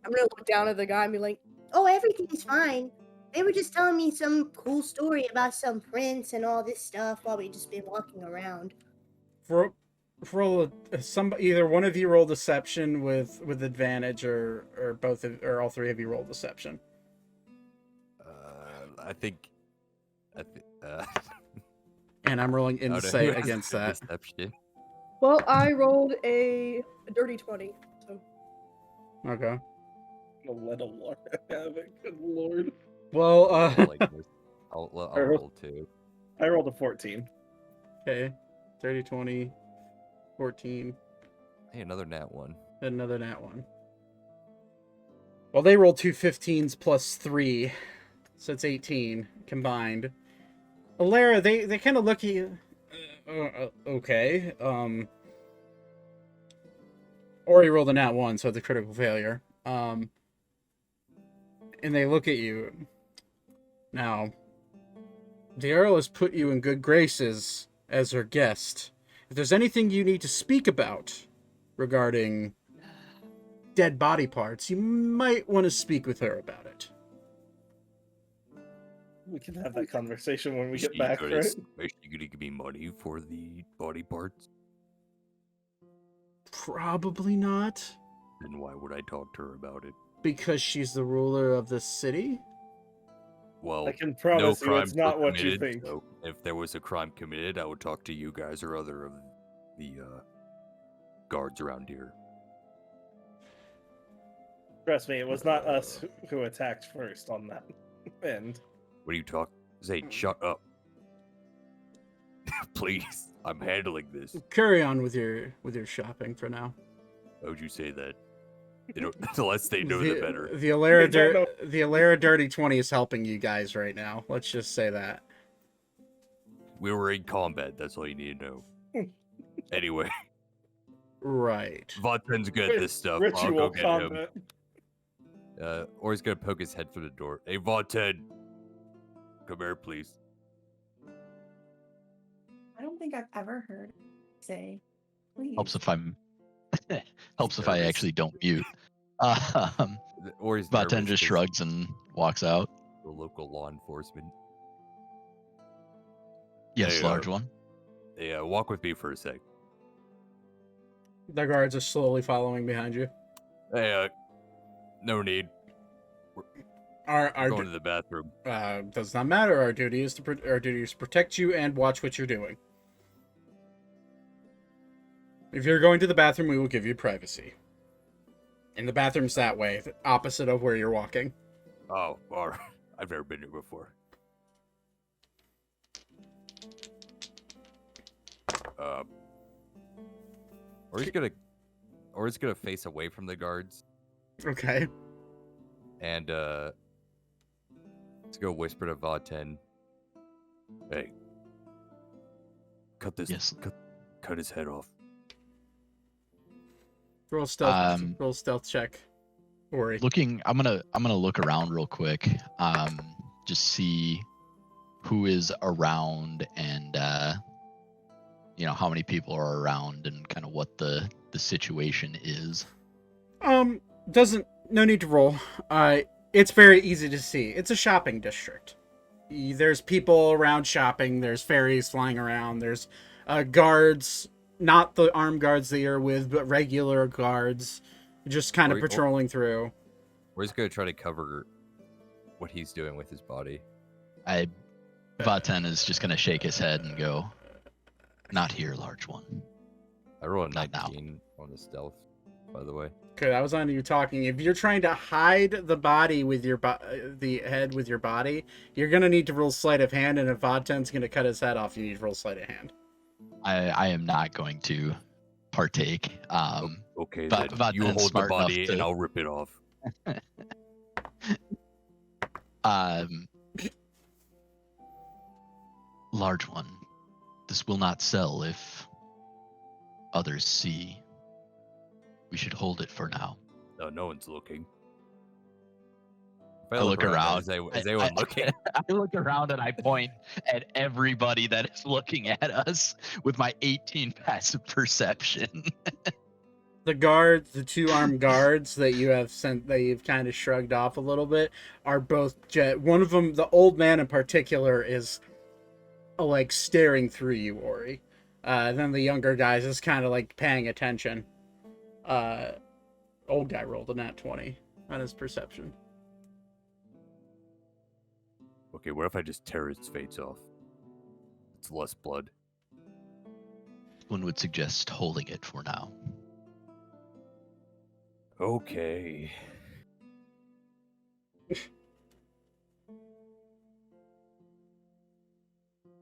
S7: I'm gonna look down at the guy and be like,
S8: Oh, everything's fine. They were just telling me some cool story about some prince and all this stuff while we just been walking around.
S1: Roll either one of you roll deception with advantage, or both of, or all three of you roll deception.
S3: I think.
S1: And I'm rolling
S3: I don't know
S1: insight
S3: who has
S1: against
S3: the
S1: that.
S3: Deception.
S7: well, I rolled a dirty 20. So
S1: Okay.
S2: Let a Laura have it. Good lord.
S1: Well,
S9: I like this. I'll
S2: Or-
S9: roll 2.
S2: I rolled a 14.
S1: okay. 30, 20, 14,
S9: Hey, another nat 1.
S1: and another nat 1. Well, they rolled 2 15s plus 3, so it's 18 combined. Alara, they kind of look at you. Okay. Ori rolled a nat 1, so it's a critical failure. And they look at you. Now, the Earl has put you in good graces as her guest. If there's anything you need to speak about regarding dead body parts, you might want to speak with her about it.
S2: We can have that conversation when we
S9: Is
S2: get
S9: she
S2: back,
S9: gonna-
S2: right?
S9: Is she gonna give me money for the body parts?
S1: Probably not,
S9: Then why would I talk to her about it?
S1: because she's the ruler of the city.
S9: Well,
S2: I can
S9: no
S2: promise you
S9: crimes
S2: it's not
S9: were
S2: what you
S9: committed,
S2: think.
S9: so if there was a crime committed, I would talk to you guys or other of the guards around here.
S2: Trust me, it was not us who attacked first on that end.
S9: What are you talking? Zay, shut up. Please, I'm handling this.
S1: Carry on with your shopping for now.
S9: Why would you say that? They don't, the less they know, the better.
S1: The Alara,
S2: They don't
S1: the Alara Dirty 20 is helping you guys right now. Let's just say that.
S9: We were in combat. That's all you need to know. Anyway,
S1: Right.
S9: Vodten's good at this stuff. I'll
S2: Ritual
S9: go get him.
S2: combat.
S9: Or he's gonna poke his head through the door. Hey, Vodten, come here, please.
S6: I don't think I've ever heard say, please.
S4: Helps if I'm helps if I
S9: nervous.
S4: actually don't mute.
S9: Or he's
S4: Vaten
S9: nervous
S4: just
S9: 'cause
S4: shrugs and walks out.
S9: the local law enforcement.
S4: Yes,
S9: Hey,
S4: large one.
S9: Hey, walk with me for a sec.
S1: The guards are slowly following behind you.
S9: Hey, no need.
S1: Our
S9: I'm going to the bathroom.
S1: does not matter. Our duty is to protect you and watch what you're doing. If you're going to the bathroom, we will give you privacy. And the bathroom's that way, opposite of where you're walking.
S9: Oh, all right. I've never been here before. Or he's gonna face away from the guards
S1: Okay.
S9: and let's go whisper to Vaten. Hey, cut this.
S4: Yes.
S9: Cut his head off.
S1: Roll stealth.
S4: Um,
S1: Roll stealth check. Ori.
S4: I'm gonna look around real quick. Just see who is around and how many people are around and kind of what the situation is.
S1: No need to roll. It's very easy to see. It's a shopping district. There's people around shopping. There's fairies flying around. There's guards, not the armed guards that you're with, but regular guards, just kind of patrolling through.
S9: Or he's gonna try to cover what he's doing with his body.
S4: Vaten is just gonna shake his head and go, "Not here, large one."
S9: I rolled a
S4: Not now.
S9: 19 on the stealth, by the way.
S1: Okay, that was on you talking. If you're trying to hide the body with your the head with your body, you're gonna need to roll sleight of hand, and if Vodten's gonna cut his head off, you need to roll sleight of hand.
S4: I am not going to partake.
S9: Okay,
S4: but
S9: then you
S4: Vaten's
S9: hold the
S4: smart enough
S9: body
S4: to-
S9: and I'll rip it off.
S4: Large one. This will not sell if others see. We should hold it for now.
S9: No, no one's looking. If
S4: I look around.
S9: Is anyone looking?
S4: I look around and I point at everybody that is looking at us with my 18 passive perception.
S1: The guards, the two armed guards that you have sent, that you've kind of shrugged off a little bit, are both one of them, the old man in particular, is like staring through you, Ori. Then the younger guys is kind of like paying attention. Old guy rolled a nat 20 on his perception.
S9: Okay, what if I just tear his face off? It's less blood.
S4: One would suggest holding it for now.
S9: Okay.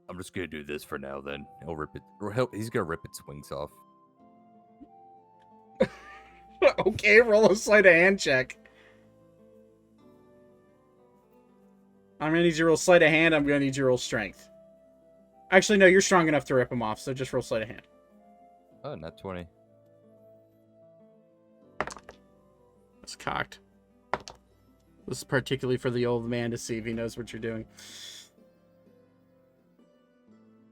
S9: I'm just gonna do this for now. Then he'll rip it. He's gonna rip its wings off.
S1: Okay, roll a sleight of hand check. I'm gonna need you to roll sleight of hand. I'm gonna need you to roll strength. Actually, no, you're strong enough to rip them off, so just roll sleight of hand.
S9: Oh, not 20.
S1: It's cocked. This is particularly for the old man to see if he knows what you're doing.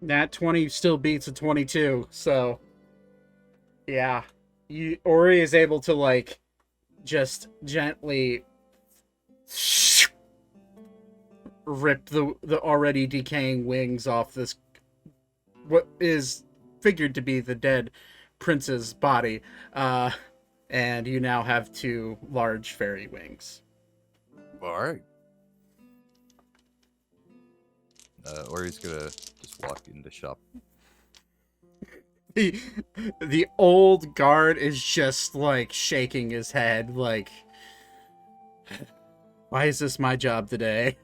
S1: That 20 still beats a 22, so yeah. Ori is able to, like, just gently rip the already decaying wings off this, what is figured to be the dead prince's body, and you now have 2 large fairy wings.
S9: All right. Ori's gonna just walk in the shop.
S1: The old guard is just, like, shaking his head, like, why is this my job today?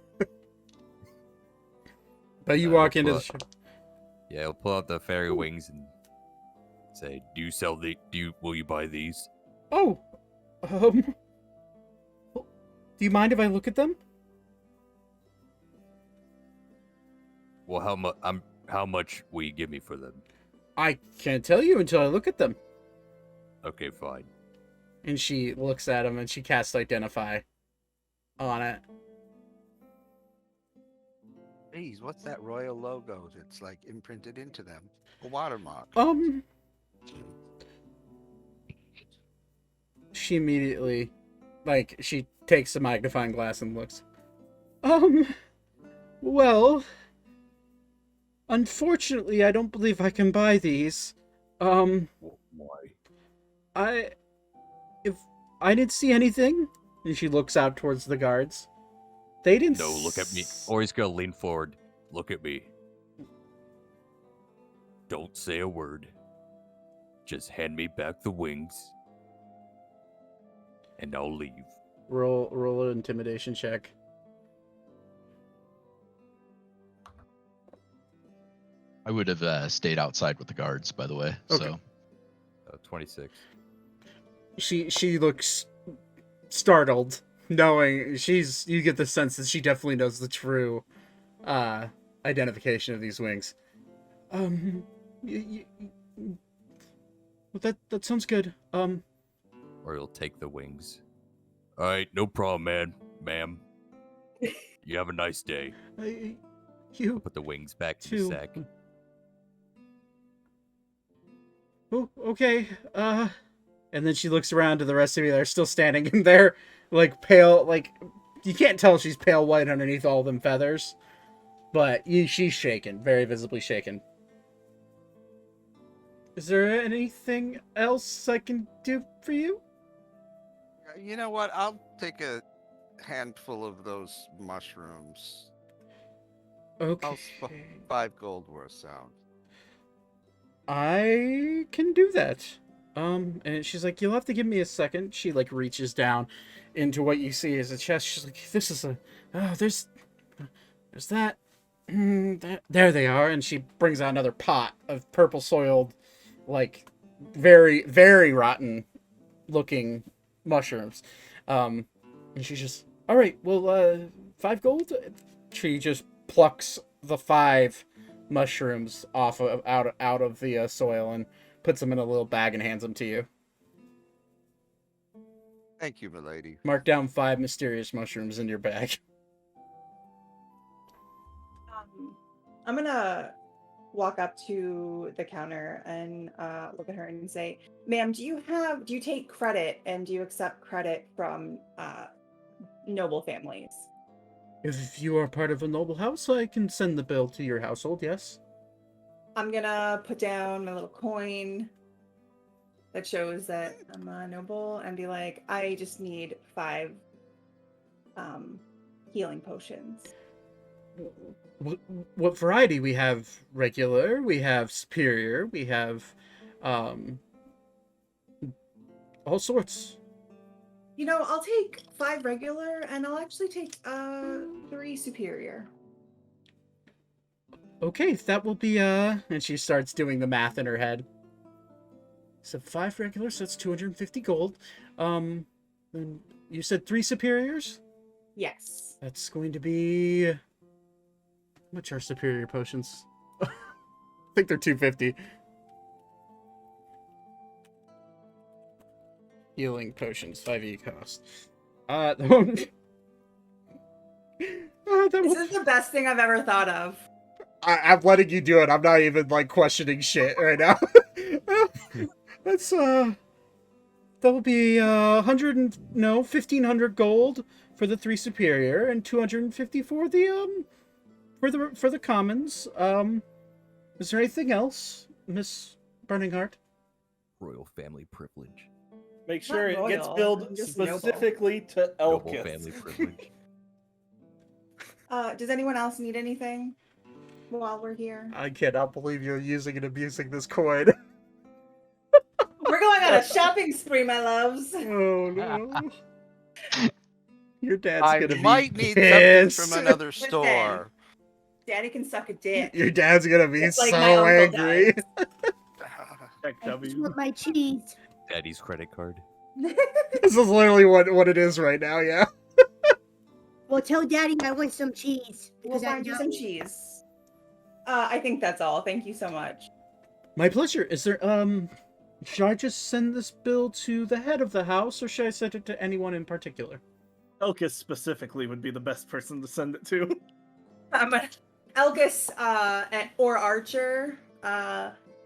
S1: But you walk into the shop.
S9: Yeah, he'll pull out the fairy wings and say, will you buy these?
S1: Oh, do you mind if I look at them?
S9: Well, how much will you give me for them?
S1: I can't tell you until I look at them.
S9: Okay, fine.
S1: And she looks at him and she casts Identify on it.
S5: Geez, what's that royal logo that's like imprinted into them? A watermark.
S1: She immediately, like, she takes the magnifying glass and looks. Well, unfortunately, I don't believe I can buy these.
S9: Why?
S1: If I didn't see anything, and she looks out towards the guards. They didn't.
S9: No, look at me. Or he's gonna lean forward. Look at me. Don't say a word. Just hand me back the wings, and I'll leave.
S1: Roll an intimidation check.
S4: I would have stayed outside with the guards, by the way.
S1: Okay.
S4: So
S9: 26.
S1: She looks startled, knowing you get the sense that she definitely knows the true identification of these wings. That sounds good.
S9: Or he'll take the wings. All right, no problem, ma'am. You have a nice day.
S1: You
S9: Put the wings back in
S1: too.
S9: the sack.
S1: Oh, okay. And then she looks around to the rest of you that are still standing in there, like, pale, like, you can't tell she's pale white underneath all them feathers, but she's shaken, very visibly shaken. Is there anything else I can do for you?
S5: You know what? I'll take a handful of those mushrooms.
S1: Okay.
S5: 5 gold worth sound.
S1: I can do that. And she's like, you'll have to give me a second. She, like, reaches down into what you see as a chest. She's like, this is there's that. There they are. And she brings out another pot of purple soiled, like, very, very rotten looking mushrooms. And she's just, all right, well, 5 gold. She just plucks the 5 mushrooms off of out of the soil and puts them in a little bag and hands them to you.
S5: Thank you, milady.
S1: Mark down 5 mysterious mushrooms in your bag.
S6: I'm gonna walk up to the counter and look at her and say, ma'am, do you take credit, and do you accept credit from noble families?
S1: If you are part of a noble house, I can send the bill to your household, yes.
S6: I'm gonna put down my little coin that shows that I'm a noble and be like, I just need 5 healing potions.
S1: What variety? We have regular, we have superior, we have all sorts.
S6: I'll take 5 regular, and I'll actually take 3 superior.
S1: Okay, that will be and she starts doing the math in her head. So 5 regulars, so that's 250 gold. Then you said 3 superiors?
S6: Yes.
S1: That's going to be... How much are superior potions? I think they're 250. Healing potions, 5e cost. That
S6: This
S1: will...
S6: is the best thing I've ever thought of.
S1: I'm letting you do it. I'm not even, like, questioning shit right now. That's, that will be, 1,500 gold for the 3 superior, and 250 for the, for the commons. Is there anything else, Miss Burning Heart?
S3: Royal family privilege.
S2: Make sure it gets
S6: royal,
S2: billed
S6: just noble.
S2: specifically to
S3: Noble
S2: Elkis.
S3: family privilege.
S6: Does anyone else need anything while we're here?
S1: I cannot believe you're using and abusing this coin.
S6: We're going on a shopping spree, my loves.
S1: Oh, no. Your dad's
S5: I
S1: gonna
S5: might
S1: be
S5: need
S1: pissed.
S5: something from another store.
S6: Daddy can suck a dick.
S1: Your dad's gonna be
S6: Just like
S1: so
S6: my uncle
S1: angry.
S2: Check
S8: I just
S2: W.
S8: want my cheese.
S3: Daddy's credit card.
S1: This is literally what it is right now, yeah.
S8: Well, tell Daddy I want some cheese.
S6: We'll
S8: Because I
S6: find you
S8: know.
S6: some cheese. I think that's all. Thank you so much.
S1: My pleasure. Is there, should I just send this bill to the head of the house, or should I send it to anyone in particular?
S2: Elkis specifically would be the best person to send it to.
S6: Elkis, or Archer,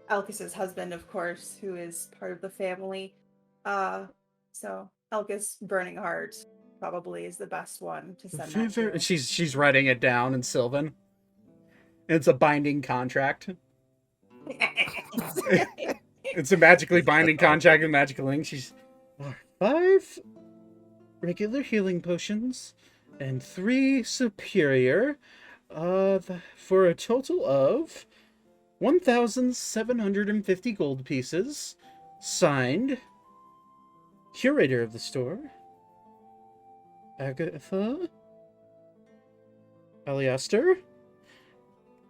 S6: Elkis's husband, of course, who is part of the family. So Elkis Burning Heart probably is the best one to send that to.
S1: She's writing it down in Sylvan. It's a binding contract. It's a magically binding contract with magical ink. She's 5 regular healing potions and 3 superior, for a total of 1,750 gold pieces. Signed, curator of the store, Agatha Aliaster,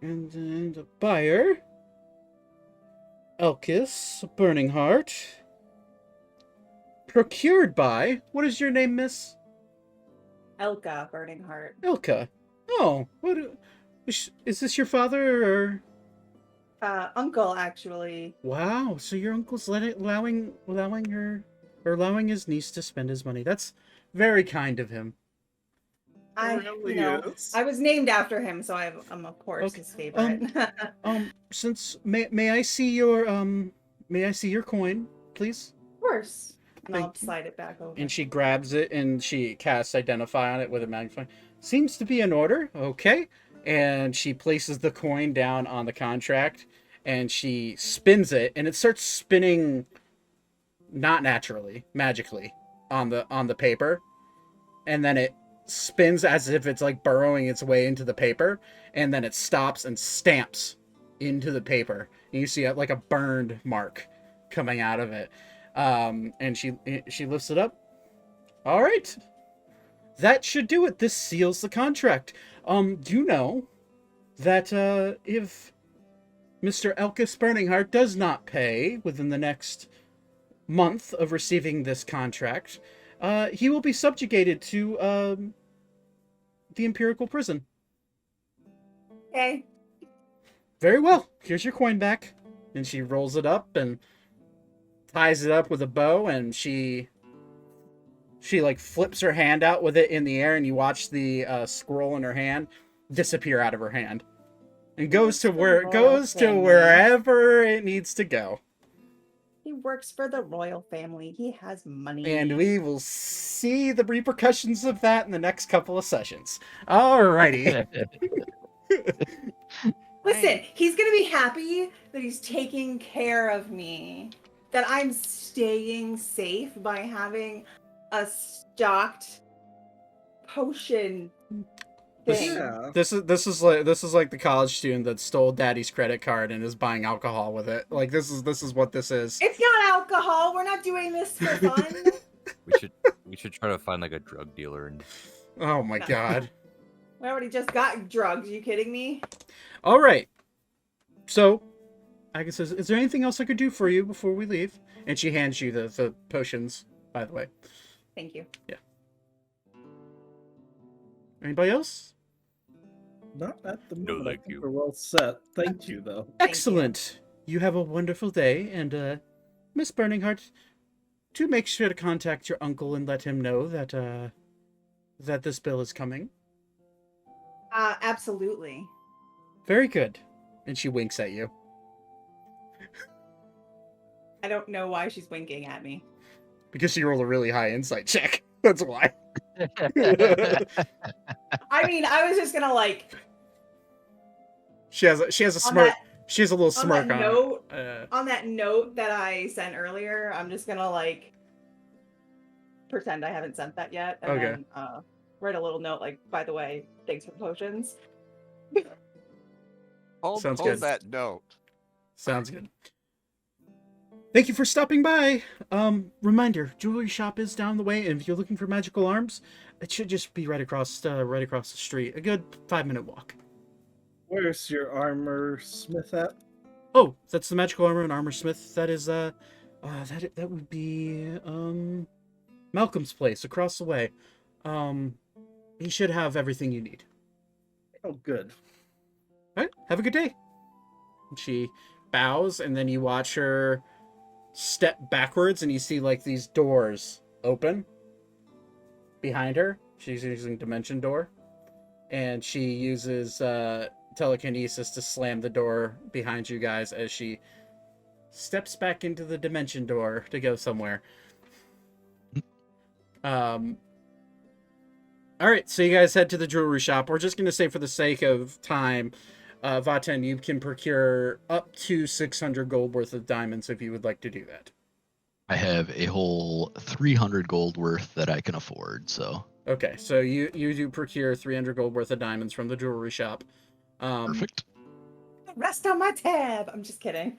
S1: and then the buyer, Elkis Burning Heart. Procured by... What is your name, miss?
S6: Elka Burning Heart.
S1: Ilka. Oh, what... Is this your father, or...
S6: Uncle, actually.
S1: Wow, so your uncle's allowing his niece to spend his money. That's very kind of him.
S2: Really is.
S6: I was named after him, so I'm of course
S1: Okay.
S6: his favorite.
S1: Since... May I see your coin, please?
S6: Of course. And I'll
S1: Thank you.
S6: slide it back over.
S1: And she grabs it and she casts Identify on it with a magnifying. Seems to be in order. Okay. And she places the coin down on the contract and she spins it, and it starts spinning not naturally, magically on the paper. And then it spins as if it's like burrowing its way into the paper, and then it stops and stamps into the paper. And you see like a burned mark coming out of it. And she lifts it up. All right, that should do it. This seals the contract. You know that if Mr. Elkis Burning Heart does not pay within the next month of receiving this contract, he will be subjugated to the Empirical Prison.
S6: Okay.
S1: Very well. Here's your coin back. And she rolls it up and ties it up with a bow, and she like flips her hand out with it in the air, and you watch the scroll in her hand disappear out of her hand and goes to wherever it needs to go.
S6: He works for the royal family. He has money.
S1: And we will see the repercussions of that in the next couple of sessions. Alrighty.
S6: Listen, he's gonna be happy that he's taking care of me. That I'm staying safe by having a stocked potion thing.
S2: Yeah.
S1: This is like the college student that stole daddy's credit card and is buying alcohol with it. Like this is what this is.
S6: It's not alcohol. We're not doing this for fun.
S3: We We should try to find like a drug dealer and
S1: Oh my
S6: No.
S1: god.
S6: We already just got drugs. Are you kidding me?
S1: All right. So, Aga says, "Is there anything else I could do for you before we leave?" And she hands you the potions, by the way.
S6: Thank you.
S1: Anybody else?
S2: Not at the
S3: No,
S2: moment. I
S3: thank
S2: think
S3: you.
S2: we're well set. Thank you, though.
S1: Excellent. You have a wonderful day, and Miss Burningheart, do make sure to contact your uncle and let him know that that this bill is coming.
S6: Absolutely.
S1: Very good. And she winks at you.
S6: I don't know why she's winking at me.
S1: Because she rolled a really high insight check. That's why.
S6: I mean, I was just gonna like
S1: She has a
S6: on
S1: smirk.
S6: that
S1: She has a little
S6: on
S1: smirk
S6: that
S1: on.
S6: note
S1: It.
S6: on that note that I sent earlier. I'm just gonna like pretend I haven't sent that yet, and
S1: Okay.
S6: then write a little note like, by the way, thanks for the potions.
S5: Hold,
S1: Sounds
S5: hold
S1: good.
S5: that note.
S1: Sounds good. Thank you for stopping by. Reminder: jewelry shop is down the way, and if you're looking for magical arms, it should just be right across the street. A good 5-minute walk.
S2: Where's your armor smith at?
S1: Oh, that's the magical armor and armor smith. That is that would be Malcolm's place across the way. He should have everything you need.
S2: Oh, good.
S1: All right, have a good day. And she bows, and then you watch her step backwards, and you see like these doors open behind her. She's using dimension door, and she uses telekinesis to slam the door behind you guys as she steps back into the dimension door to go somewhere. All right, so you guys head to the jewelry shop. We're just going to say, for the sake of time, Vaten, you can procure up to 600 gold worth of diamonds if you would like to do that.
S4: I have a whole 300 gold worth that I can afford, so
S1: Okay, so you do procure 300 gold worth of diamonds from the jewelry shop.
S4: perfect.
S6: Rest on my tab. I'm just kidding.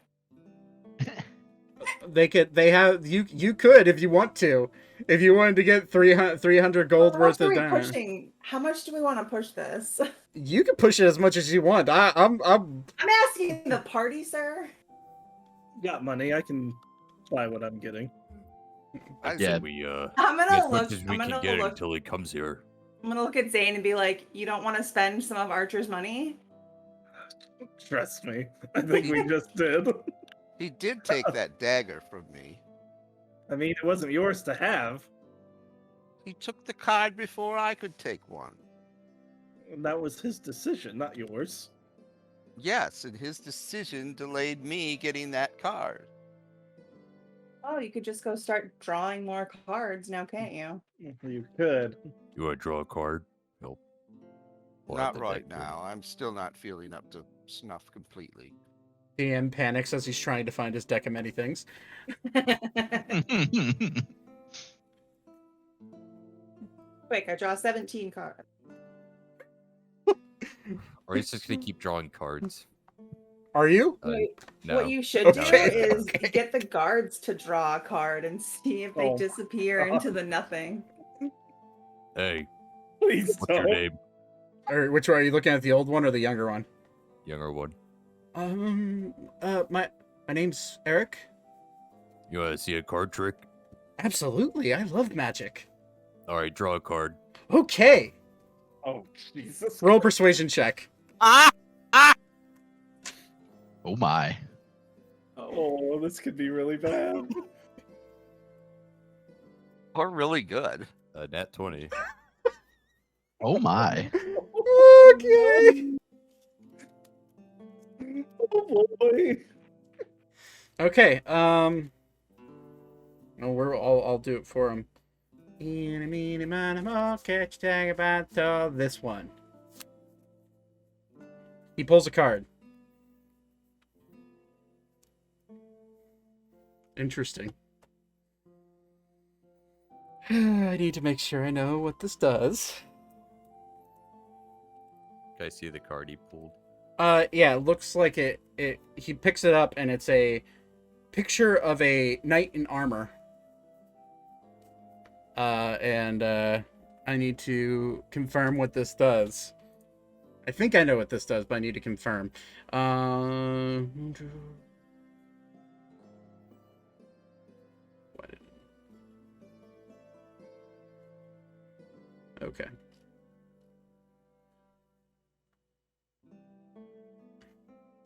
S1: You could if you want to. If you wanted to get 300 gold
S6: How much
S1: worth
S6: are
S1: of
S6: we
S1: diamonds.
S6: pushing? How much do we want to push this?
S1: You can push it as much as you want. I'm
S6: I'm asking the party, sir.
S2: Got money. I can buy what I'm getting.
S5: I
S3: I
S4: Yeah.
S3: say we
S6: I'm
S3: get
S6: gonna
S3: as much
S6: look.
S3: as
S6: I'm
S3: we can
S6: gonna
S3: get
S6: look.
S3: until he comes here.
S6: I'm gonna look at Zane and be like, "You don't want to spend some of Archer's money?"
S2: Trust me. I think we just did.
S5: He did take that dagger from me.
S2: I mean, it wasn't yours to have.
S5: He took the card before I could take one.
S2: And that was his decision, not yours.
S5: Yes, and his decision delayed me getting that card.
S6: Oh, you could just go start drawing more cards now, can't you?
S2: You could.
S3: You want to draw a card? Nope. We'll have
S5: Not
S3: the
S5: right
S3: deck
S5: now. I'm still not feeling up to snuff completely.
S1: DM panics as he's trying to find his deck of many things.
S6: Quick, I draw 17 cards.
S3: Or he's just gonna keep drawing cards.
S1: Are you?
S6: Wait,
S3: No.
S6: what you should do
S1: Okay,
S6: is
S1: okay.
S6: get the guards to draw a card and see if they
S2: Oh,
S6: disappear into the nothing.
S3: Hey,
S2: Please
S3: what's your
S2: don't.
S3: name?
S1: Or which one are you looking at? The old one or the younger one?
S3: Younger one.
S1: My name's Eric.
S3: You want to see a card trick?
S1: Absolutely, I love magic.
S3: All right, draw a card.
S1: Okay,
S2: Oh, Jesus.
S1: roll persuasion check.
S4: Oh my.
S2: Oh, this could be really bad.
S5: Or really good.
S3: Nat 20.
S4: Oh my.
S1: Okay.
S2: Oh, boy.
S1: Okay. No, I'll do it for him. This one. He pulls a card. Interesting. I need to make sure I know what this does.
S3: Can I see the card he pulled?
S1: Yeah, it looks like it. He picks it up, and it's a picture of a knight in armor. and I need to confirm what this does. I think I know what this does, but I need to confirm. What? Okay.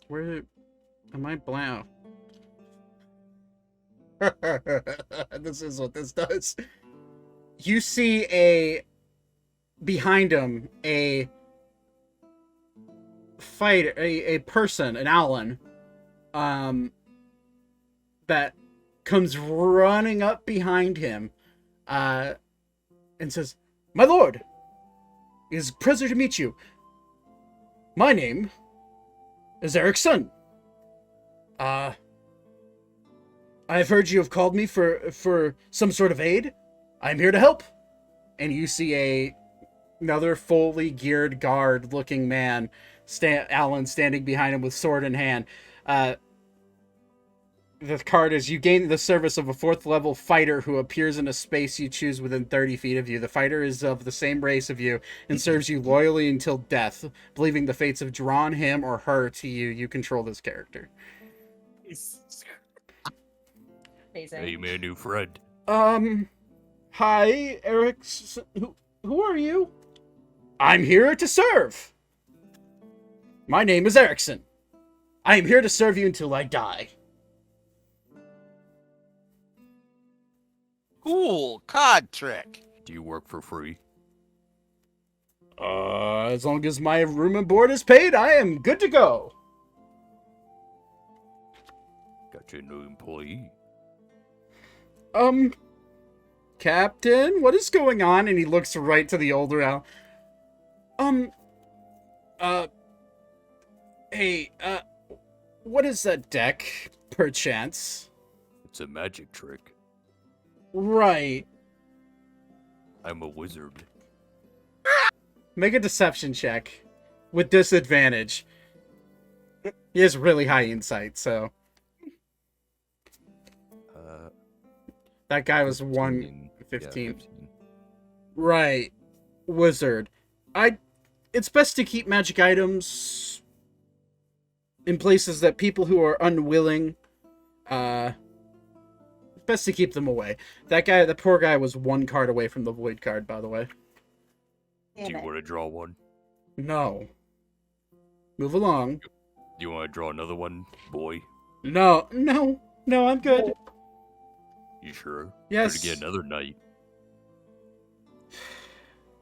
S1: Where am I blank? This is what this does. You see behind him a fighter, a person, an Alan, that comes running up behind him, and says, "My lord, it is a pleasure to meet you. My name is Erickson. I have heard you have called me for some sort of aid. I'm here to help." And you see another fully geared guard-looking man, Alan, standing behind him with sword in hand. The card is, you gain the service of a 4th level fighter who appears in a space you choose within 30 feet of you. The fighter is of the same race of you and serves you loyally until death. Believing the fates have drawn him or her to you, you control this character.
S6: Amazing.
S9: Hey, my new friend.
S1: Hi, Eric. Who are you? I'm here to serve. My name is Erickson. I am here to serve you until I die.
S5: Cool card trick.
S9: Do you work for free?
S1: As long as my room and board is paid, I am good to go.
S9: Got you a new employee.
S1: Captain, what is going on? And he looks right to the older Al. Hey, what is that deck, perchance?
S9: It's a magic trick.
S1: Right.
S9: I'm a wizard.
S1: Make a deception check with disadvantage. He has really high insight, so. That guy was 115.
S9: Yeah, 15.
S1: Right. Wizard. It's best to keep magic items in places that people who are unwilling, best to keep them away. That guy, the poor guy, was 1 card away from the void card, by the way.
S9: Do you want to draw one?
S1: No. Move along.
S9: Do you want to draw another one, boy?
S1: No, I'm good.
S9: You sure?
S1: Yes.
S9: Could get another night.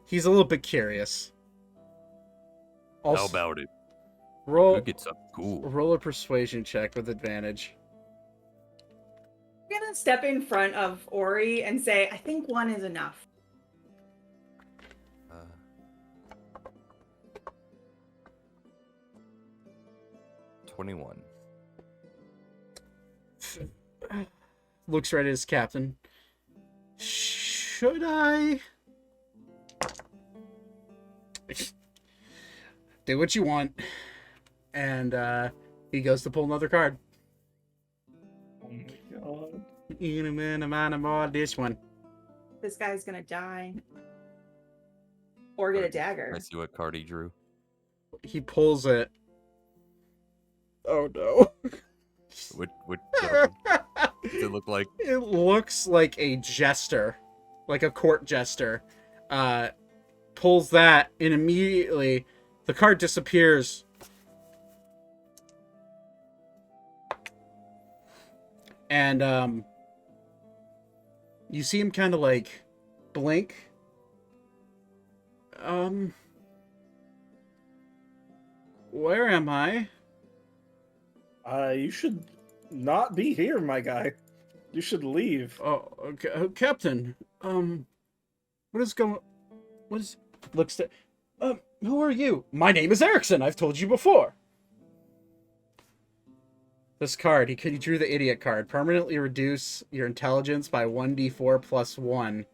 S1: He's a little bit curious.
S9: How about it?
S1: Roll
S9: Could get something cool.
S1: Roll a persuasion check with advantage.
S6: I'm gonna step in front of Ori and say, I think 1 is enough.
S9: 21.
S1: Looks right at his captain. Should I? Do what you want. And he goes to pull another card.
S2: Oh my god.
S1: This one.
S6: This guy's gonna die. Or get a dagger.
S9: I see what card he drew.
S1: He pulls it. Oh no.
S9: What does it look like?
S1: It looks like a jester. Like a court jester. Pulls that, and immediately the card disappears. And you see him kind of like blink. Where am I?
S2: You should not be here, my guy. You should leave.
S1: Oh, okay. Captain. What is going? What is? Looks at. Who are you? My name is Erickson. I've told you before. This card, he drew the idiot card. Permanently reduce your intelligence by 1d4 plus 1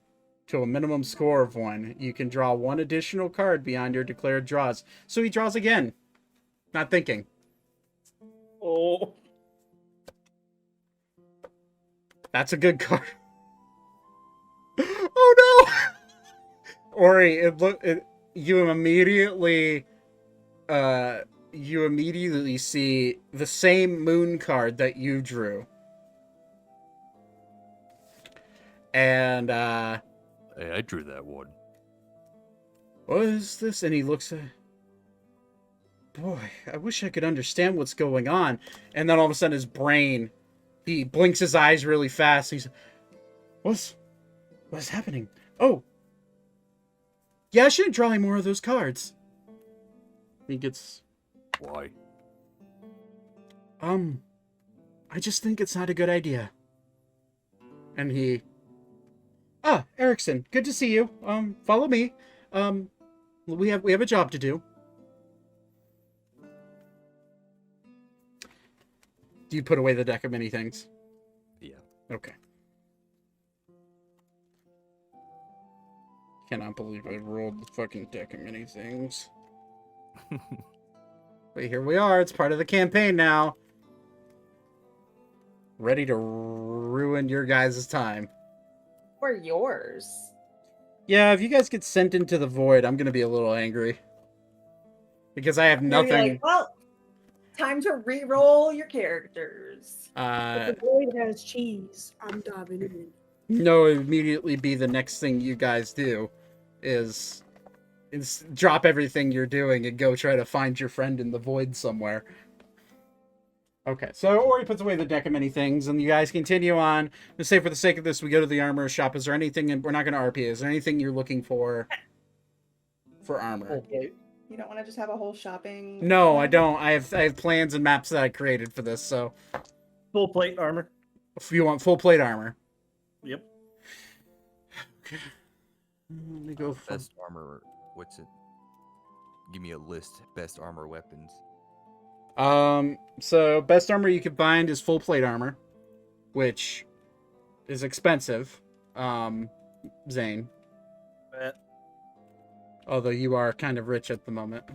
S1: to a minimum score of 1. You can draw 1 additional card beyond your declared draws. So he draws again. Not thinking.
S2: Oh.
S1: That's a good card. Oh no! Ori, you immediately see the same moon card that you drew. And
S9: Hey, I drew that one.
S1: what is this? And he looks at, boy, I wish I could understand what's going on. And then all of a sudden his brain, he blinks his eyes really fast. He's, what's happening? Oh, yeah, I shouldn't draw any more of those cards. He gets,
S9: Why?
S1: I just think it's not a good idea. And he, Erickson, good to see you. Follow me. We have a job to do. Do you put away the deck of many things?
S9: Yeah.
S1: Okay. Cannot believe I rolled the fucking deck of many things. But here we are. It's part of the campaign now. Ready to ruin your guys' time.
S6: Or yours.
S1: Yeah, if you guys get sent into the void, I'm gonna be a little angry. Because I have
S6: You're gonna be
S1: nothing.
S6: like, well, time to re-roll your characters.
S7: If the void has cheese, I'm diving in.
S1: No, it'd immediately be the next thing you guys do is drop everything you're doing and go try to find your friend in the void somewhere. Okay, so Ori puts away the deck of many things, and you guys continue on. Let's say for the sake of this, we go to the armor shop. Is there anything, and we're not going to RP, is there anything you're looking for armor?
S2: Okay.
S6: You don't want to just have a whole shopping...
S1: No, I don't. I have plans and maps that I created for this, so
S2: Full plate armor.
S1: if you want full plate armor.
S2: Yep.
S1: Okay. Let me go for...
S3: Best armor. What's it? Give me a list. Best armor weapons.
S1: So best armor you could find is full plate armor, which is expensive. Zane.
S2: Bet.
S1: Although you are kind of rich at the moment.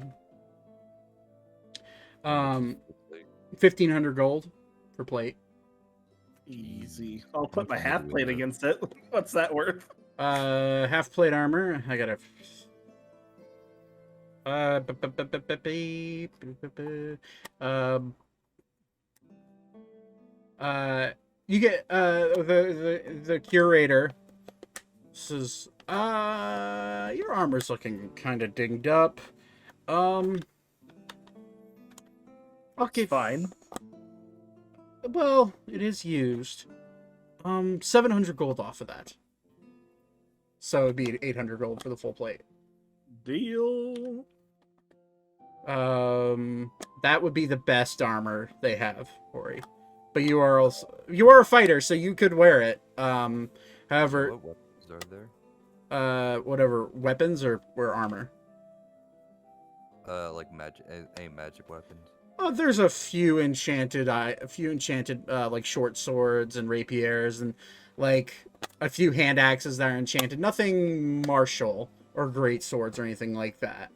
S1: 1,500 gold for plate.
S2: Easy. I'll put my half plate against it. What's that worth?
S1: Half plate armor. I gotta. You get the curator says, your armor's looking kind of dinged up. Okay,
S2: Fine.
S1: Well, it is used. 700 gold off of that. So it'd be 800 gold for the full plate.
S2: Deal.
S1: That would be the best armor they have, Ori. But you are a fighter, so you could wear it. However,
S3: What weapons are there?
S1: whatever weapons or armor.
S3: Like magic, any magic weapons.
S1: Oh, there's a few enchanted, like short swords and rapiers, and like a few hand axes that are enchanted. Nothing martial or great swords or anything like that.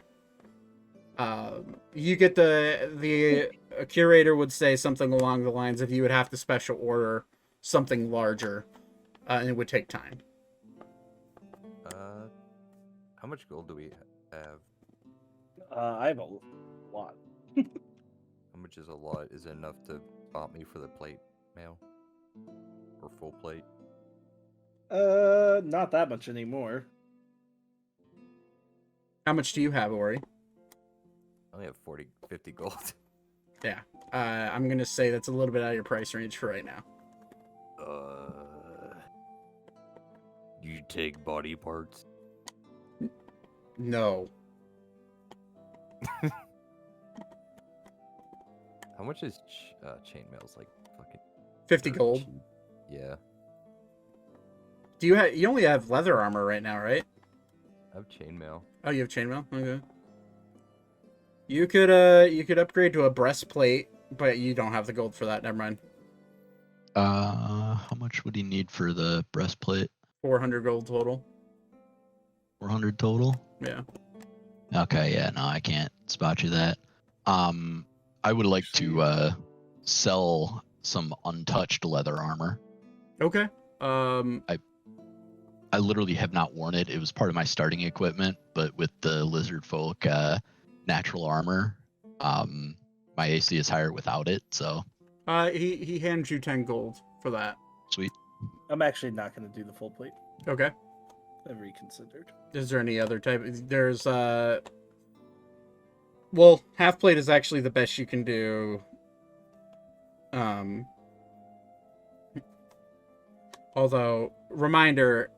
S1: You get the curator would say something along the lines of you would have to special order something larger, and it would take time.
S3: How much gold do we have?
S2: I have a lot.
S3: How much is a lot? Is it enough to bump me for the plate mail? Or full plate?
S2: Not that much anymore.
S1: How much do you have, Ori?
S3: I only have 50 gold.
S1: Yeah. I'm gonna say that's a little bit out of your price range for right now.
S3: You take body parts?
S1: No.
S3: How much is chainmail's like fucking
S1: 50 gold.
S3: cheap? Yeah.
S1: You only have leather armor right now, right?
S3: I have chainmail.
S1: Oh, you have chainmail? Okay. You could upgrade to a breastplate, but you don't have the gold for that. Never mind.
S4: How much would he need for the breastplate?
S1: 400 gold total.
S4: 400 total?
S1: Yeah.
S4: Okay, yeah, no, I can't spot you that. I would like to sell some untouched leather armor.
S1: Okay.
S4: I I literally have not worn it. It was part of my starting equipment, but with the lizard folk natural armor, my AC is higher without it. So
S1: He hands you 10 gold for that.
S4: sweet.
S2: I'm actually not going to do the full plate.
S1: Okay.
S2: I've reconsidered.
S1: Is there any other type? There's well, half plate is actually the best you can do. Although, reminder,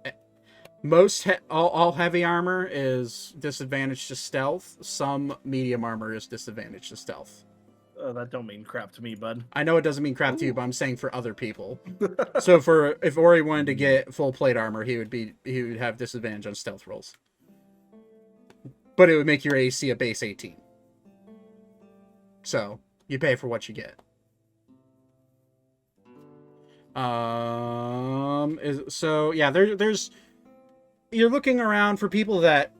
S1: all heavy armor is disadvantage to stealth. Some medium armor is disadvantage to stealth.
S2: Oh, that don't mean crap to me, bud.
S1: I know it doesn't mean crap to you, but I'm saying for other people. So if Ori wanted to get full plate armor, he would have disadvantage on stealth rolls. But it would make your AC a base 18. So you pay for what you get. So yeah, there's you're looking around for people that,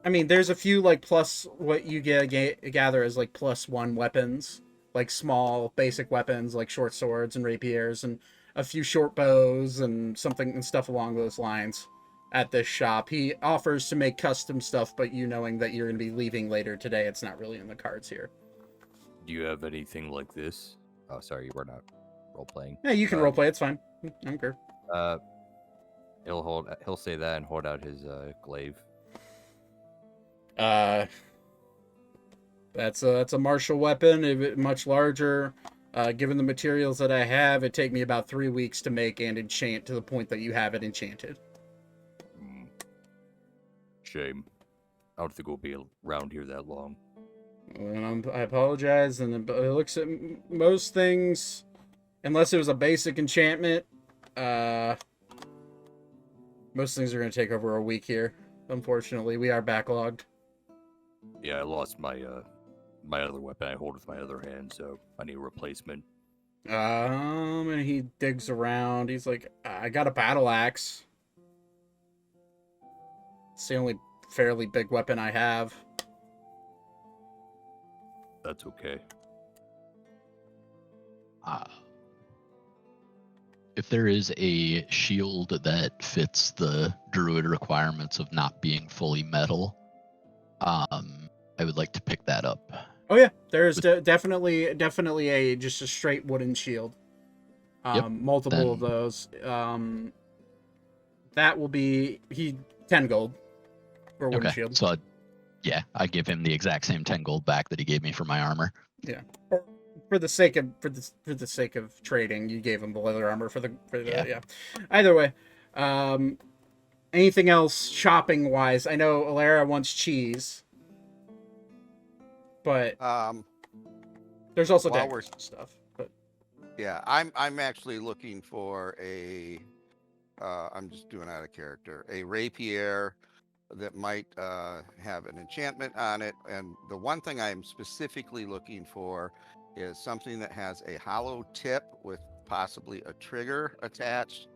S1: I mean, there's a few like plus what you gather as like +1 weapons, like small basic weapons like short swords and rapiers, and a few short bows and something and stuff along those lines at this shop. He offers to make custom stuff, but you knowing that you're going to be leaving later today, it's not really in the cards here.
S9: Do you have anything like this?
S3: Oh, sorry, we're not role playing.
S1: Yeah, you can roleplay. It's fine. I don't care.
S3: He'll say that and hold out his glaive.
S1: That's a martial weapon, much larger. Given the materials that I have, it'd take me about 3 weeks to make and enchant to the point that you have it enchanted.
S9: Shame. I don't think we'll be around here that long.
S1: And I apologize, and it looks at most things, unless it was a basic enchantment, most things are going to take over a week here. Unfortunately, we are backlogged.
S9: Yeah, I lost my my other weapon I hold with my other hand, so I need a replacement.
S1: And he digs around. He's like, I got a battle axe. It's the only fairly big weapon I have.
S9: That's okay.
S4: If there is a shield that fits the druid requirements of not being fully metal, I would like to pick that up.
S1: Oh yeah, there's definitely a just a straight wooden shield. Multiple of those. That will be 10 gold for a wooden shield.
S4: So I give him the exact same 10 gold back that he gave me for my armor.
S1: Yeah. For the sake of trading, you gave him the leather armor for the yeah. Either way, anything else shopping wise? I know Alara wants cheese, but there's also daggers and stuff. But
S5: yeah, I'm actually looking for a. I'm just doing out of character. A rapier that might have an enchantment on it, and the one thing I'm specifically looking for is something that has a hollow tip with possibly a trigger attached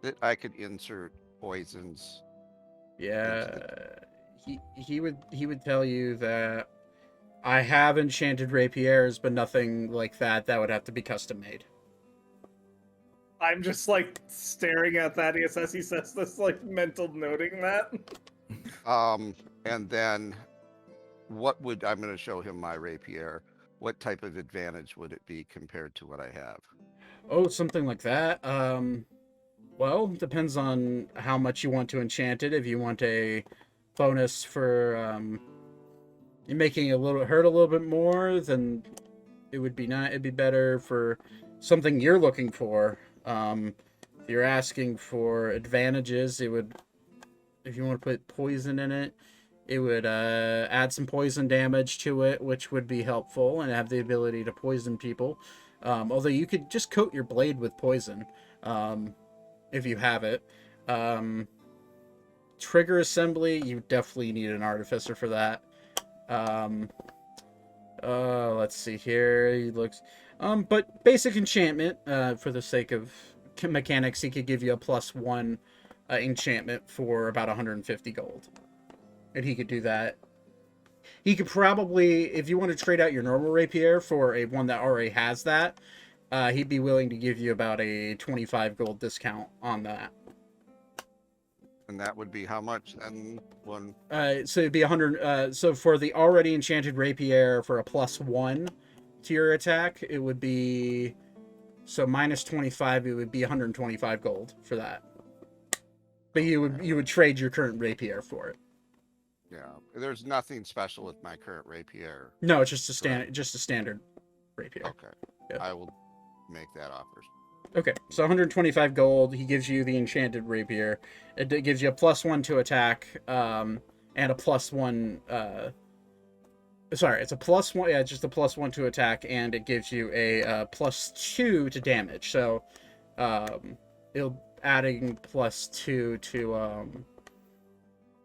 S5: that I could insert poisons.
S1: Yeah, he would tell you that I have enchanted rapiers, but nothing like that. That would have to be custom made.
S2: I'm just like staring at Thaddeus as he says this, like mental noting that.
S5: And then I'm going to show him my rapier. What type of advantage would it be compared to what I have?
S1: Oh, something like that. Well, depends on how much you want to enchant it. If you want a bonus for making it hurt a little bit more, then it would be it'd be better for something you're looking for. If you're asking for advantages, it would, if you want to put poison in it, it would add some poison damage to it, which would be helpful and have the ability to poison people. Although you could just coat your blade with poison if you have it. Trigger assembly, you definitely need an artificer for that. Let's see here. He looks, but basic enchantment, for the sake of mechanics, he could give you a +1 enchantment for about 150 gold. And he could do that. He could probably, if you want to trade out your normal rapier for a one that already has that, he'd be willing to give you about a 25 gold discount on that.
S5: And that would be how much? And one.
S1: So it'd be 100. So for the already enchanted rapier for a +1 to your attack, it would be so minus 25. It would be 125 gold for that. But you would trade your current rapier for it.
S5: Yeah, there's nothing special with my current rapier.
S1: No, it's just a standard rapier.
S5: Okay,
S1: Yeah.
S5: I will make that offer.
S1: Okay, so 125 gold. He gives you the enchanted rapier. It gives you a +1 to attack, and a +1. Sorry, it's a +1. Yeah, just a +1 to attack, and it gives you a +2 to damage. So, it'll adding +2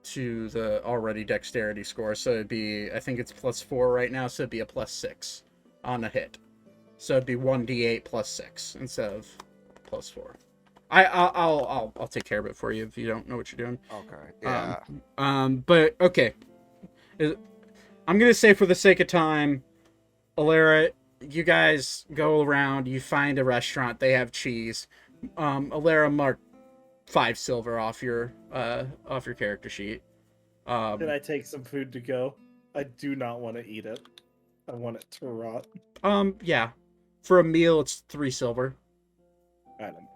S1: to the already dexterity score. So it'd be, I think it's +4 right now. So it'd be a +6 on a hit. So it'd be 1d8 +6 instead of +4. I'll take care of it for you if you don't know what you're doing.
S5: Okay. Yeah.
S1: But okay. I'm gonna say for the sake of time, Alara, you guys go around. You find a restaurant. They have cheese. Alara, mark 5 silver off your character sheet.
S2: Can I take some food to go? I do not want to eat it. I want it to rot.
S1: Yeah. For a meal, it's 3 silver.
S2: I don't know.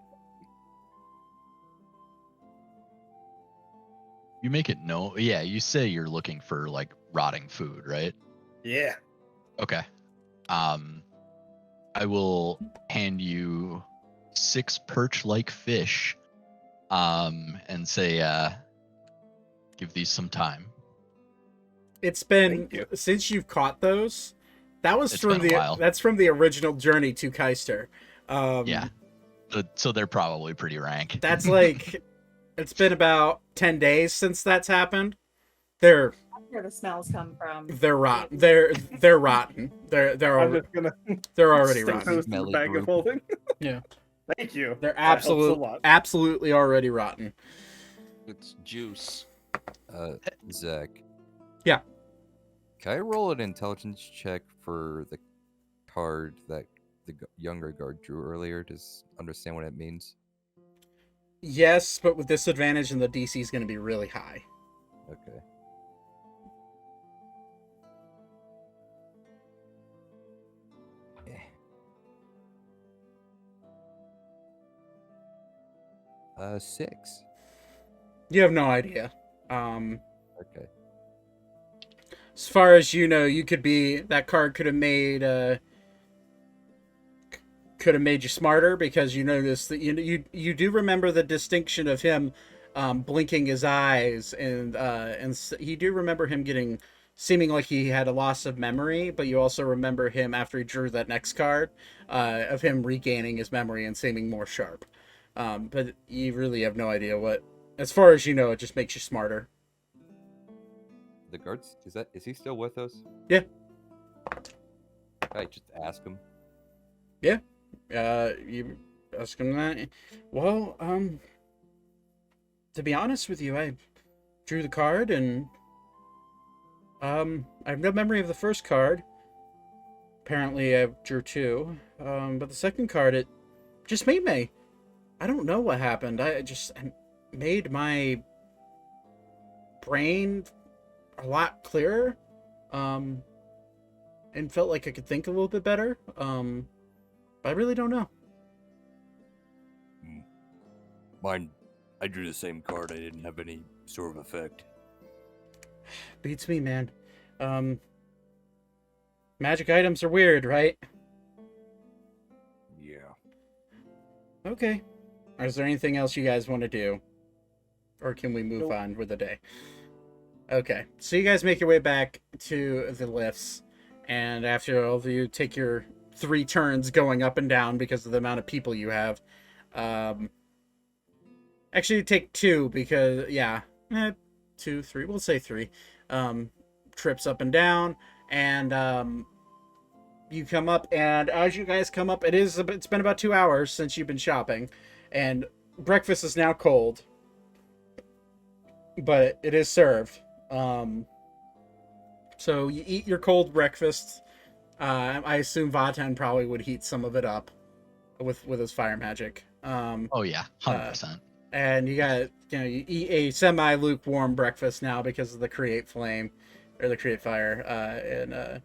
S4: You make it no. Yeah, you say you're looking for like rotting food, right?
S2: Yeah.
S4: Okay. I will hand you 6 perch-like fish, and say, give these some time.
S1: It's been since you've caught those. That was
S4: It's
S1: from
S4: been a while.
S1: that's from the original journey to Keister.
S4: Yeah. So they're probably pretty rank.
S1: That's like it's been about 10 days since that's happened. They're
S6: That's where the smells come from.
S1: rotten. They're rotten. They're
S2: I'm
S1: already,
S2: just gonna
S1: they're already
S2: stick
S1: rotten.
S2: those in the
S3: Smelly
S2: bag of
S3: group.
S2: holding.
S1: Yeah.
S2: Thank you.
S1: They're
S2: That helps a lot.
S1: absolutely already rotten.
S5: It's juice.
S9: Zach.
S1: Yeah.
S9: Can I roll an intelligence check for the card that the younger guard drew earlier to understand what it means?
S1: Yes, but with disadvantage, and the DC is going to be really high.
S9: Okay. Eh. 6.
S1: You have no idea.
S9: Okay.
S1: As far as you know, you could be that card could have made you smarter because you notice that you do remember the distinction of him blinking his eyes and you do remember him seeming like he had a loss of memory, but you also remember him after he drew that next card of him regaining his memory and seeming more sharp. But you really have no idea what. As far as you know, it just makes you smarter.
S9: The guards, is he still with us?
S1: Yeah.
S9: I just ask him.
S1: Yeah. You ask him that. Well, to be honest with you, I drew the card and I have no memory of the first card. Apparently I drew 2. But the second card, it just made me. I don't know what happened. I made my brain a lot clearer. And felt like I could think a little bit better. But I really don't know.
S9: Mine, I drew the same card. I didn't have any sort of effect.
S1: Beats me, man. Magic items are weird, right?
S9: Yeah.
S1: Okay. Is there anything else you guys want to do? Or can we move
S2: Nope.
S1: on with the day? Okay. So you guys make your way back to the lifts. And after all of you take your 3 turns going up and down because of the amount of people you have. Actually, you take 2 because, 2, 3. We'll say 3. Trips up and down. And you come up. And as you guys come up, it's been about 2 hours since you've been shopping. And breakfast is now cold. But it is served. So you eat your cold breakfast. I assume Vatan probably would heat some of it up with his fire magic.
S4: Oh yeah, 100%.
S1: and you eat a semi-lukewarm breakfast now because of the create flame, or the create fire,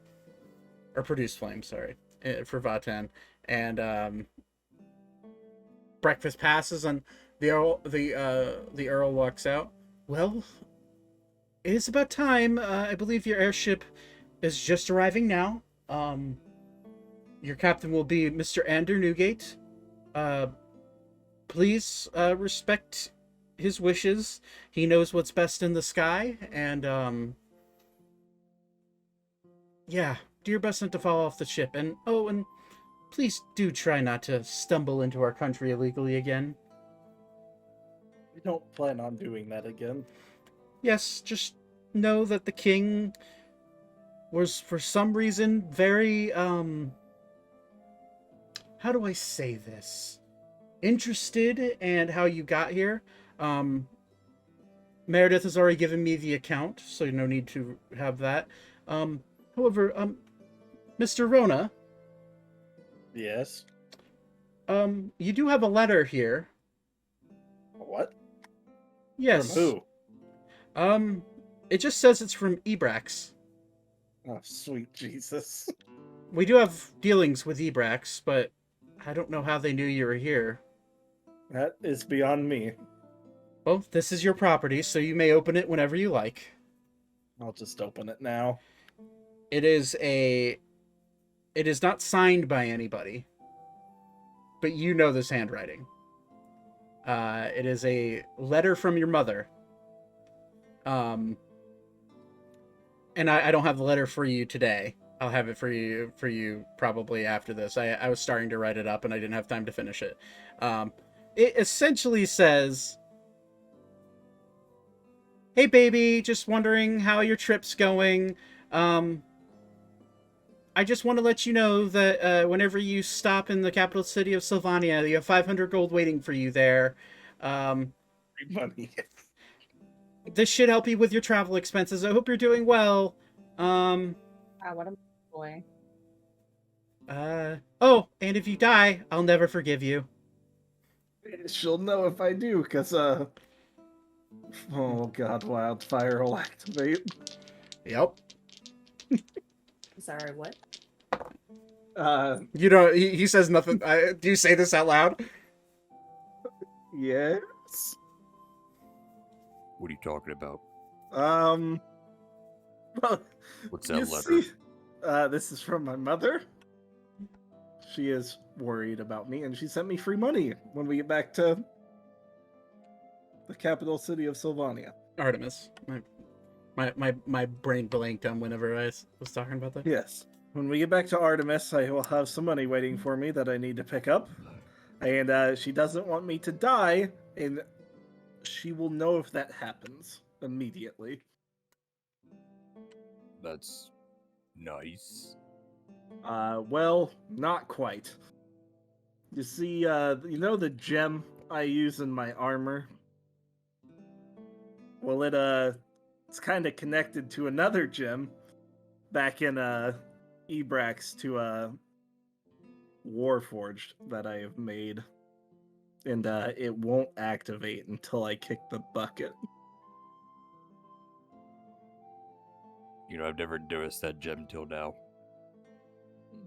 S1: or produce flame, sorry, for Vatan. And breakfast passes, and the Earl walks out. Well, it is about time. I believe your airship is just arriving now. Your captain will be Mr. Ander Newgate. Please respect his wishes. He knows what's best in the sky, and yeah, do your best not to fall off the ship. And please do try not to stumble into our country illegally again.
S2: We don't plan on doing that again.
S1: Yes, just know that the king was, for some reason, very, how do I say this? Interested in how you got here. Meredith has already given me the account, so no need to have that. However, Mr. Rona.
S2: Yes.
S1: You do have a letter here.
S2: What?
S1: Yes.
S2: From who?
S1: It just says it's from Ebrax.
S2: Oh, sweet Jesus.
S1: We do have dealings with Ebrax, but I don't know how they knew you were here.
S2: That is beyond me.
S1: Well, this is your property, so you may open it whenever you like.
S2: I'll just open it now.
S1: It is not signed by anybody, but you know this handwriting. It is a letter from your mother. And I don't have the letter for you today. I'll have it for you probably after this. I was starting to write it up and I didn't have time to finish it. It essentially says, "Hey baby, just wondering how your trip's going. I just want to let you know that whenever you stop in the capital city of Sylvania, you have 500 gold waiting for you there.
S2: Money.
S1: This should help you with your travel expenses. I hope you're doing well.
S6: Wow, what a boy.
S1: Oh, and if you die, I'll never forgive you."
S2: She'll know if I do, because, oh god, wildfire will activate.
S1: Yep.
S6: Sorry, what?
S1: You know, he says nothing. Do you say this out loud?
S2: Yes?
S3: What are you talking about?
S2: Well,
S3: What's
S2: you
S3: that letter?
S2: see, this is from my mother. She is worried about me, and she sent me free money when we get back to the capital city of Sylvania.
S1: Artemis. My brain blanked on whenever I was talking about that.
S2: Yes. When we get back to Artemis, I will have some money waiting for me that I need to pick up. And she doesn't want me to die, and she will know if that happens immediately.
S3: That's nice.
S2: Well, not quite. You see, you know the gem I use in my armor? Well, it's kind of connected to another gem back in Ebrax to Warforged that I have made, and it won't activate until I kick the bucket.
S3: You know, I've never noticed that gem till now.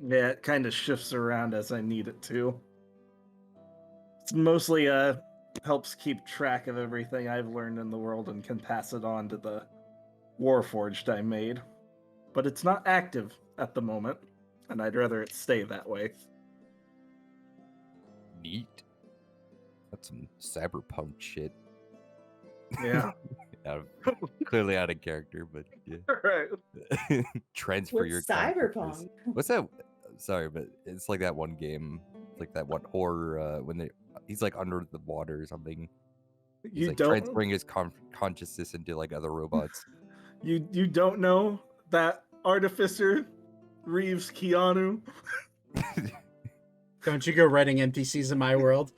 S2: Yeah, it kind of shifts around as I need it to. It's mostly helps keep track of everything I've learned in the world and can pass it on to the Warforged I made. But it's not active at the moment, and I'd rather it stay that way.
S3: Neat. That's some cyberpunk shit.
S2: Yeah.
S3: Clearly out of character, but yeah.
S2: Right.
S3: Transfer
S6: With
S3: your characters.
S6: cyberpunk.
S3: What's that? Sorry, but it's like that one game, like that one horror. When he's like under the water or something. He's
S2: You
S3: like
S2: don't
S3: transferring his consciousness into like other robots.
S2: you don't know that Artificer Reeves Keanu?
S1: Don't you go writing NPCs in my world.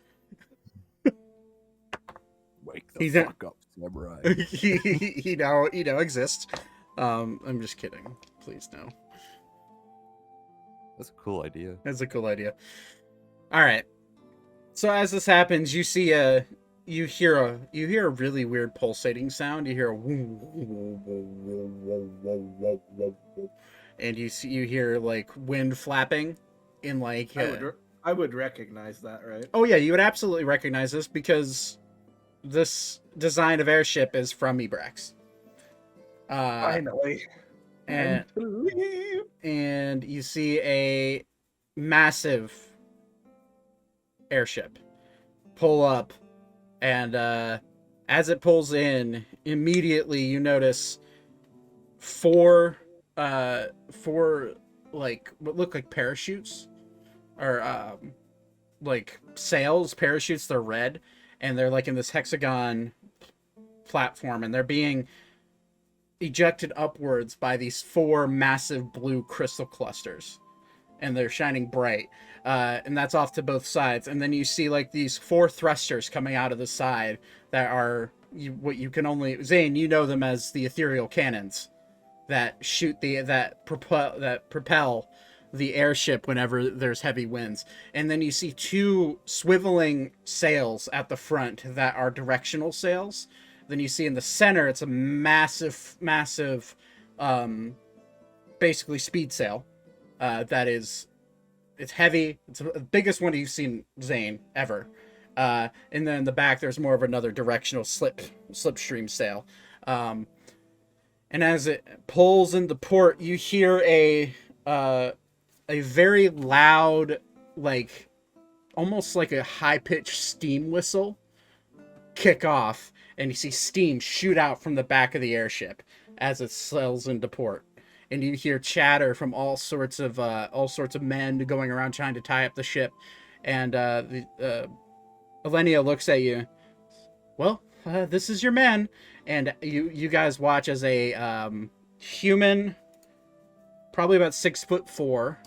S3: Wake the
S1: He's a-
S3: fuck up, samurai.
S1: he now exists. I'm just kidding. Please no.
S3: That's a cool idea.
S1: That's a cool idea. All right. So as this happens, you see you hear a really weird pulsating sound. You hear a and you hear like wind flapping in like
S2: I would recognize that, right?
S1: oh yeah, you would absolutely recognize this because this design of airship is from Ebrax.
S2: Finally.
S1: And and you see a massive airship pull up, and as it pulls in, immediately you notice four like what look like parachutes, or like sails, parachutes. They're red, and they're like in this hexagon platform, and they're being ejected upwards by these four massive blue crystal clusters, and they're shining bright, and that's off to both sides. And then you see like these four thrusters coming out of the side that are what you can only, Zane, you know them as the ethereal cannons that shoot that propel the airship whenever there's heavy winds. And then you see two swiveling sails at the front that are directional sails. Then you see in the center, it's a massive, basically speed sail. It's heavy. It's the biggest one you've seen, Zane, ever. And then in the back, there's more of another directional slipstream sail. And as it pulls into port, you hear a very loud, like almost like a high-pitched steam whistle kick off, and you see steam shoot out from the back of the airship as it sails into port. And you hear chatter from all sorts of men going around trying to tie up the ship. And Elenia looks at you. Well, this is your man. And you guys watch as a human, probably about 6'4",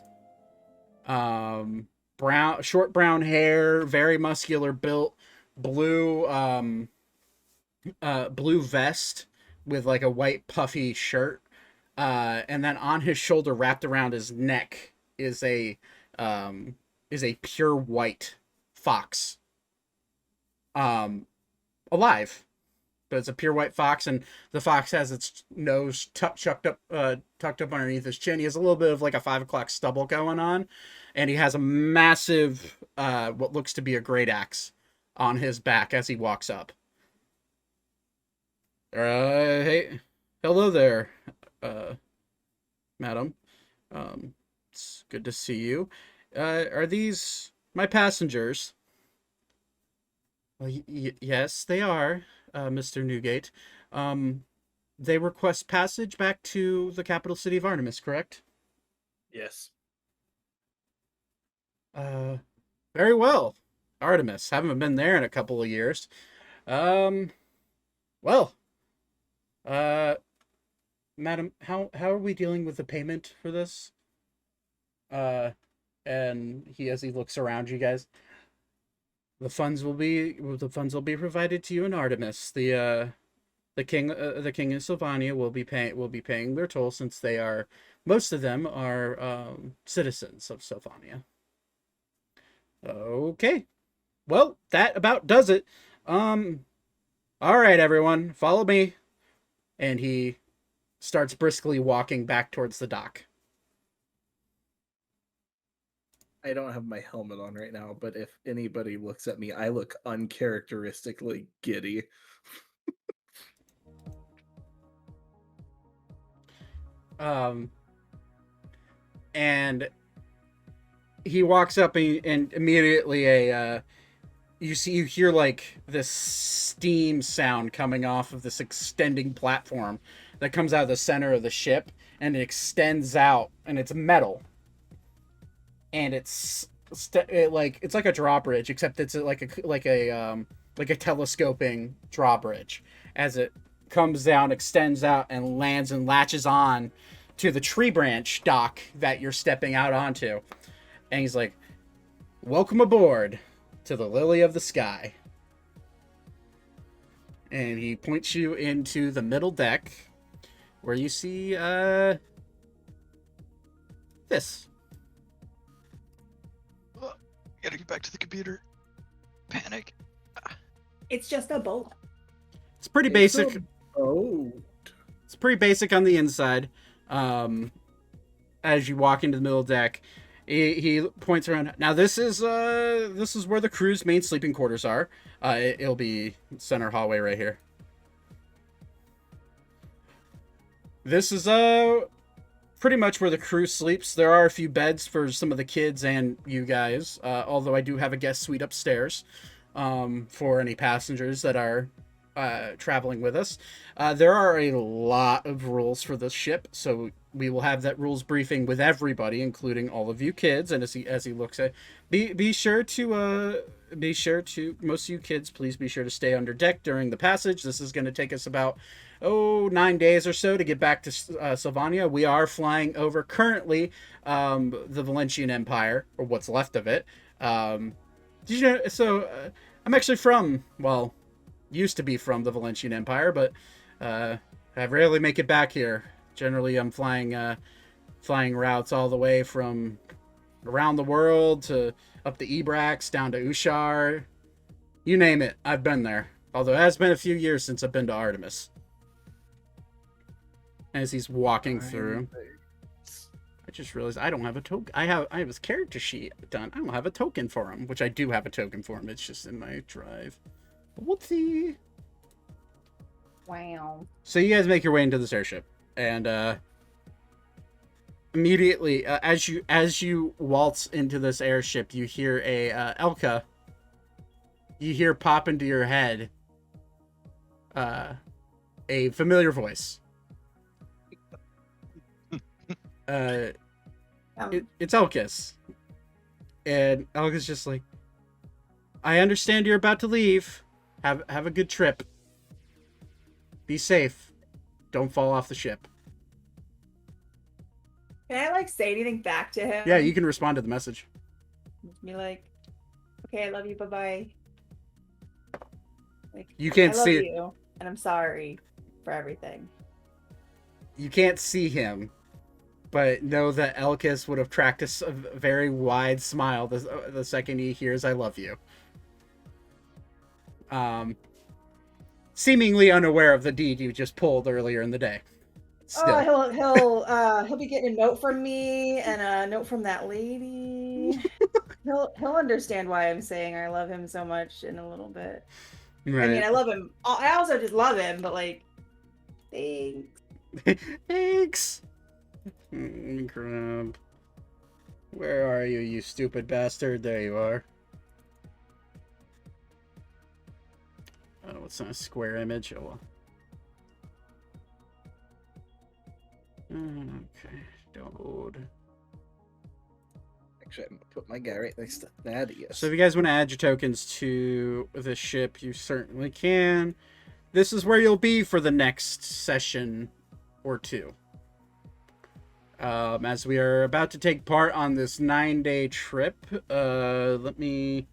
S1: short brown hair, very muscular built, blue vest with like a white puffy shirt, and then on his shoulder, wrapped around his neck, is a pure white fox, alive, but it's a pure white fox, and the fox has its nose tucked up underneath his chin. He has a little bit of like a 5 o'clock stubble going on, and he has a massive what looks to be a great axe on his back as he walks up. Hey, hello there, madam. It's good to see you. Are these my passengers? Well, yes, they are, Mr. Newgate. They request passage back to the capital city of Artemis, correct?
S2: Yes.
S1: Very well. Artemis. Haven't been there in a couple of years. Well, madam, how are we dealing with the payment for this? And as he looks around you guys, the funds will be provided to you in Artemis. The king of Sylvania will be paying their toll, since most of them are citizens of Sylvania. Okay. Well, that about does it. All right, everyone, follow me. And he starts briskly walking back towards the dock.
S2: I don't have my helmet on right now, but if anybody looks at me, I look uncharacteristically giddy.
S1: And he walks up, and immediately you hear like this steam sound coming off of this extending platform that comes out of the center of the ship, and it extends out, and it's metal, and it's like a drawbridge, except it's like a telescoping drawbridge. As it comes down, extends out, and lands and latches on to the tree branch dock that you're stepping out onto. And he's like, "Welcome aboard to the Lily of the Sky." And he points you into the middle deck, where you see this.
S4: Gotta get back to the computer. Panic.
S6: It's just a boat.
S1: It's pretty
S2: It's
S1: basic.
S2: a boat.
S1: It's pretty basic on the inside. As you walk into the middle deck, he points around. Now this is where the crew's main sleeping quarters are. It'll be center hallway right here. This is pretty much where the crew sleeps. There are a few beds for some of the kids and you guys. Although I do have a guest suite upstairs for any passengers that are traveling with us. There are a lot of rules for this ship, so we will have that rules briefing with everybody, including all of you kids. And as he looks at, be sure to most of you kids, please be sure to stay under deck during the passage. This is going to take us about 9 days or so to get back to Sylvania. We are flying over currently the Valentian Empire, or what's left of it. Did you know? So I'm actually from, well, used to be from the Valentian Empire, but I rarely make it back here. Generally, I'm flying routes all the way from around the world to up the Ebrax, down to Ushar. You name it, I've been there. Although it has been a few years since I've been to Artemis. As he's walking through, I just realized I don't have a token. I have his character sheet done. I don't have a token for him, which I do have a token for him. It's just in my drive. Whoopsie.
S6: Wow.
S1: So you guys make your way into this airship, and immediately, as you waltz into this airship, you hear a Elka. You hear pop into your head a familiar voice. It's Elkis, and Elkis just like, I understand you're about to leave. Have a good trip. Be safe. Don't fall off the ship.
S6: Can I say anything back to him?
S1: Yeah, you can respond to the message.
S6: Be like, okay, I love you. Bye bye.
S1: You can't
S6: I love
S1: see
S6: you, and I'm sorry for everything.
S1: You can't see him, but know that Elkis would have tracked a very wide smile the second he hears "I love you." Seemingly unaware of the deed you just pulled earlier in the day. Still.
S6: Oh, he'll be getting a note from me and a note from that lady. he'll understand why I'm saying I love him so much in a little bit.
S1: Right.
S6: I mean, I love him. I also just love him, but thanks.
S1: Thanks. Crap. Where are you, you stupid bastard? There you are. Oh, it's not a square image. Oh well. Okay, don't.
S2: Actually, I'm gonna put my guy right next to Thaddeus.
S1: So if you guys want to add your tokens to the ship, you certainly can. This is where you'll be for the next session or two. As we are about to take part on this 9-day trip, let me...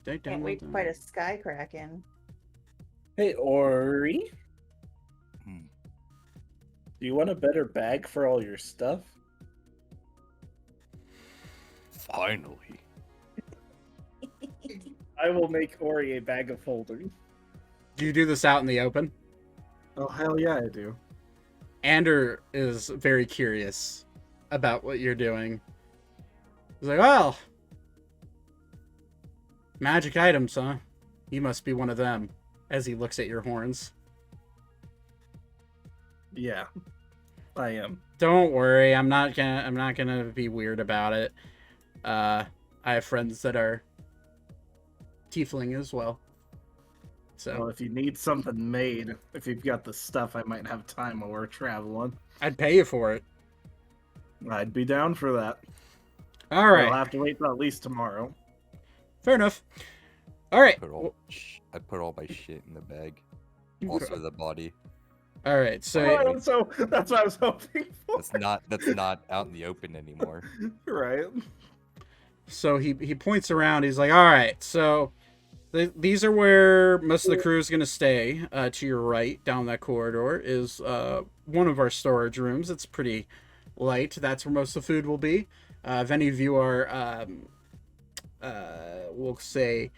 S6: Can't wait to fight a sky kraken.
S2: Hey, Ori. Do you want a better bag for all your stuff?
S3: Finally.
S2: I will make Ori a bag of holding.
S1: Do you do this out in the open?
S2: Oh, hell yeah, I do.
S1: Ander is very curious about what you're doing. He's like, well, magic items, huh? You must be one of them, as he looks at your horns.
S2: Yeah, I am.
S1: Don't worry, I'm not gonna be weird about it. I have friends that are tiefling as well. So
S2: Well, if you need something made, if you've got the stuff, I might have time while we're traveling.
S1: I'd pay you for it.
S2: I'd be down for that.
S1: All right.
S2: I'll have to wait till at least tomorrow.
S1: Fair enough. All right.
S3: I put all my shit in the bag. Also the body.
S1: All right. So
S2: So that's what I was hoping for.
S3: That's not out in the open anymore.
S2: Right.
S1: So he points around. He's like, all right. So these are where most of the crew is going to stay. To your right, down that corridor, is one of our storage rooms. It's pretty light. That's where most of the food will be. If any of you are, we'll say,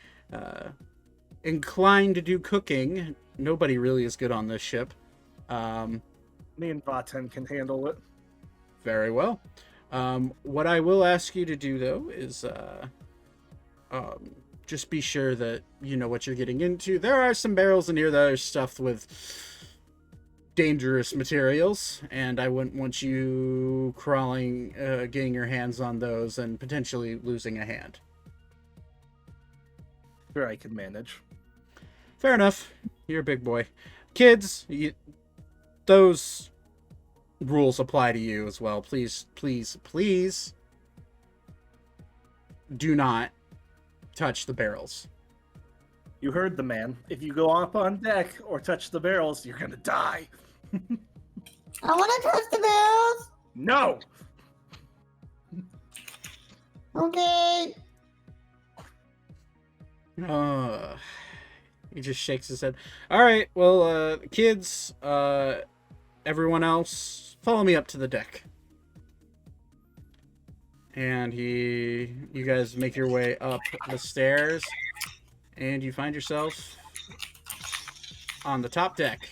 S1: inclined to do cooking, nobody really is good on this ship.
S2: Me and Vaten can handle it.
S1: Very well. What I will ask you to do, though, is just be sure that you know what you're getting into. There are some barrels in here that are stuffed with dangerous materials, and I wouldn't want you getting your hands on those and potentially losing a hand.
S2: Sure, I can manage.
S1: Fair enough. You're a big boy. Kids, those rules apply to you as well. Please, please, please do not touch the barrels.
S2: You heard the man. If you go up on deck or touch the barrels, you're gonna die.
S10: I want to touch the barrels.
S2: No!
S10: Okay.
S1: He just shakes his head. All right, well, kids, everyone else, follow me up to the deck. And you guys make your way up the stairs, and you find yourself on the top deck.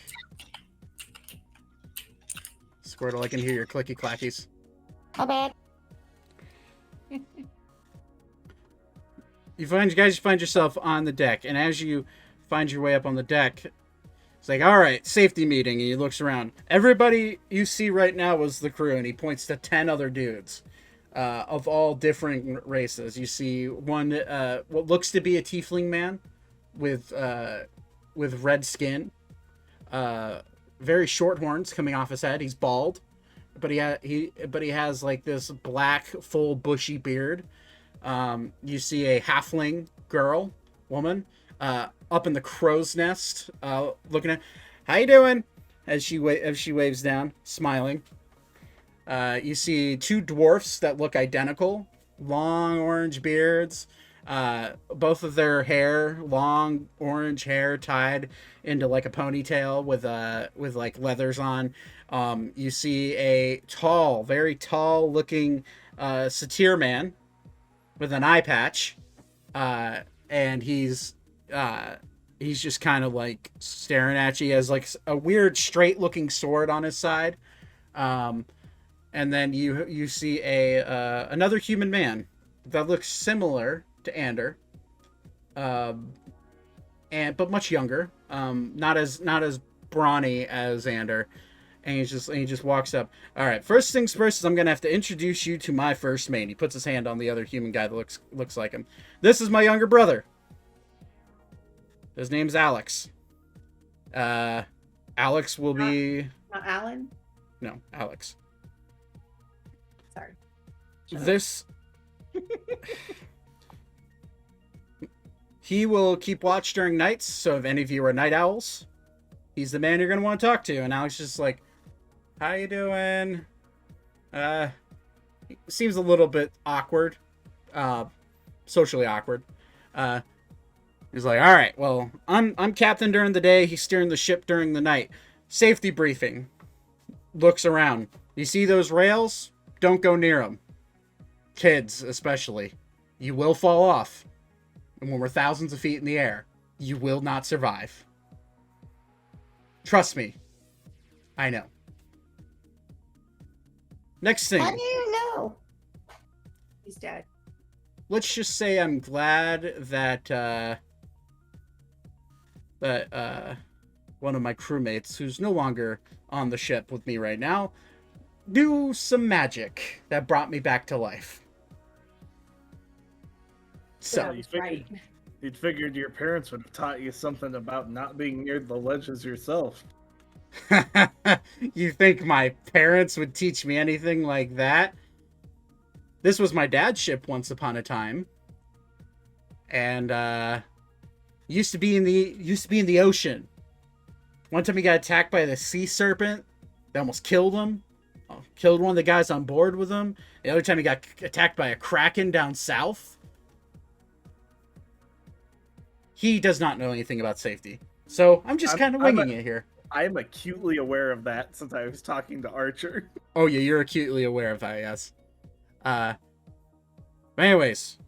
S1: Squirtle, I can hear your clicky clackies.
S10: My bad.
S1: You find yourself on the deck, and as you find your way up on the deck, it's like, all right, safety meeting, and he looks around. Everybody you see right now is the crew, and he points to 10 other dudes of all different races. You see one, what looks to be a tiefling man with red skin, very short horns coming off his head. He's bald, but he has like this black, full, bushy beard. You see a halfling woman, up in the crow's nest, looking at, how you doing? As she waves down, smiling. You see two dwarfs that look identical, long orange beards. Both of their hair, long orange hair tied into like a ponytail with like leathers on. You see a tall, very tall looking satyr man with an eye patch, and he's just kind of like staring at you. He has like a weird straight looking sword on his side. And then you see another human man that looks similar to Ander, but much younger, not as brawny as Ander, and he just walks up. All right, first things first is I'm gonna have to introduce you to my first mate. He puts his hand on the other human guy that looks like him. This is my younger brother. His name's Alex. Alex will be
S6: Not Alan.
S1: no Alex.
S6: Sorry.
S1: This he will keep watch during nights, so if any of you are night owls, he's the man you're gonna want to talk to. And Alex is just like, how you doing? Seems a little bit awkward, socially awkward. He's like, all right, well, I'm captain during the day, he's steering the ship during the night. Safety briefing. Looks around. You see those rails? Don't go near them. Kids, especially. You will fall off. And when we're thousands of feet in the air, you will not survive. Trust me. I know. Next thing.
S10: How do you know?
S6: He's dead.
S1: Let's just say I'm glad that one of my crewmates, who's no longer on the ship with me right now, knew some magic that brought me back to life. So,
S6: Sounds right.
S2: You'd figured your parents would have taught you something about not being near the ledges yourself.
S1: you think my parents would teach me anything like that? This was my dad's ship once upon a time, and used to be in the ocean. One time he got attacked by the sea serpent that almost killed him. Killed one of the guys on board with him. The other time he got attacked by a kraken down south. He does not know anything about safety. So I'm just kind of winging it here.
S2: I am acutely aware of that since I was talking to Archer.
S1: Oh yeah, you're acutely aware of that, yes. But anyways,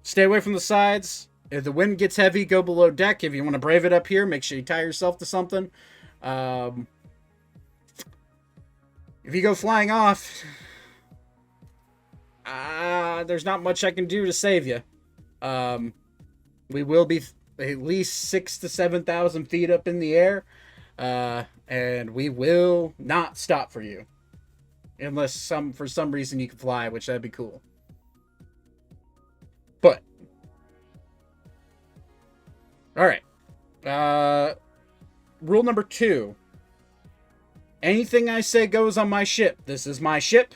S1: stay away from the sides. if the wind gets heavy, go below deck. If you want to brave it up here, make sure you tie yourself to something. If you go flying off, there's not much I can do to save you. We will be at least 6,000 to 7,000 feet up in the air, and we will not stop for you, unless for some reason you can fly, which that'd be cool. But all right, rule number 2. Anything I say goes on my ship. This is my ship.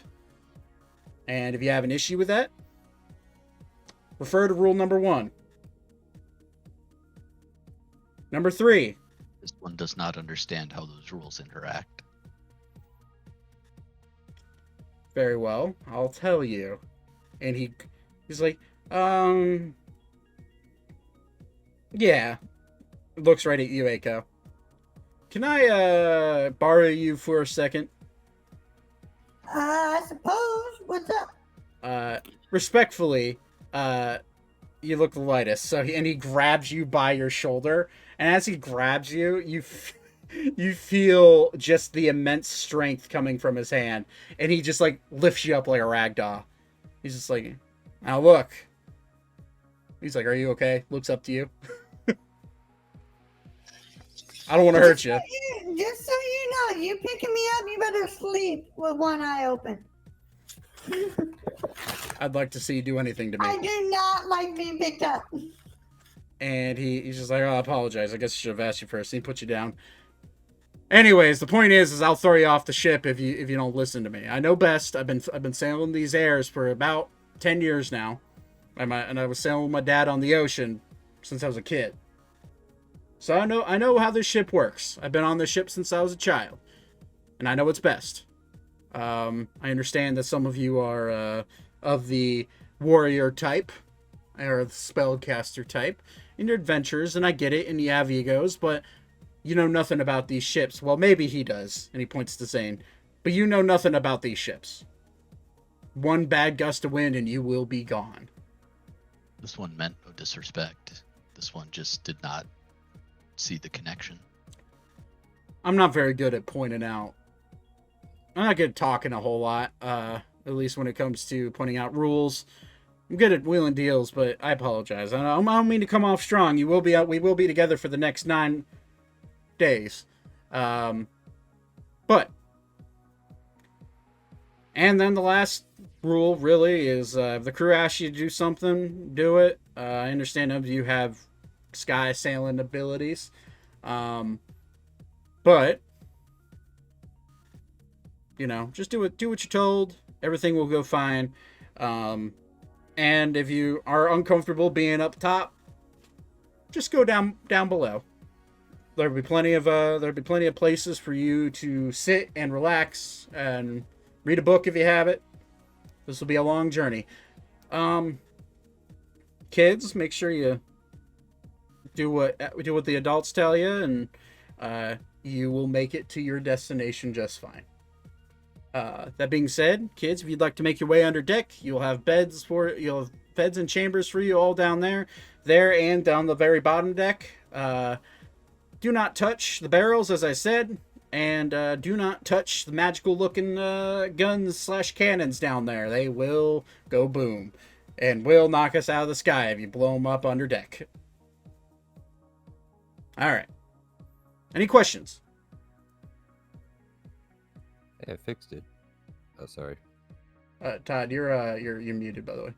S1: And if you have an issue with that, refer to rule number 1. Number 3.
S4: This one does not understand how those rules interact.
S1: Very well. I'll tell you. And he's like, yeah. Looks right at you, Eiko. Can I borrow you for a second?
S10: I suppose. What's up?
S1: Respectfully, you look the lightest. So he grabs you by your shoulder, and as he grabs you, you feel just the immense strength coming from his hand, and he just like lifts you up like a rag doll. He's just like, now look. He's like, are you okay? Looks up to you. I don't want to hurt you.
S10: Just so you know, you picking me up, you better sleep with one eye open.
S1: I'd like to see you do anything to me.
S10: I do not like being picked up.
S1: And he's just like, oh, I apologize. I guess I should have asked you first. And he puts you down. Anyways, the point is I'll throw you off the ship if you don't listen to me. I know best. I've been sailing these airs for about 10 years now. And I was sailing with my dad on the ocean since I was a kid. So I know how this ship works. I've been on this ship since I was a child. And I know what's best. I understand that some of you are of the warrior type. Or the spellcaster type. In your adventures, and I get it, and you have egos, but you know nothing about these ships. Well, maybe he does. And he points to Zane. But you know nothing about these ships. One bad gust of wind and you will be gone.
S4: This one meant no disrespect. This one just did not see the connection.
S1: I'm not very good at pointing out. I'm not good at talking a whole lot, at least when it comes to pointing out rules. I'm good at wheeling deals, but I apologize. I don't mean to come off strong. We will be together for the next 9 days. And then the last rule really is if the crew asks you to do something, do it. I understand none of you have sky sailing abilities. But you know, just do what you're told. Everything will go fine. And if you are uncomfortable being up top, just go down below. There'll be plenty of places for you to sit and relax and read a book if you have it. This will be a long journey. Kids, make sure you do what the adults tell you, and you will make it to your destination just fine. That being said, kids, if you'd like to make your way under deck, you'll have beds and chambers for you all down there and down the very bottom deck. Do not touch the barrels, as I said, and do not touch the magical looking guns/cannons down there. They will go boom and will knock us out of the sky if you blow them up under deck. All right. Any questions?
S9: Yeah, I fixed it. Oh, sorry.
S1: Todd, you're muted, by the way.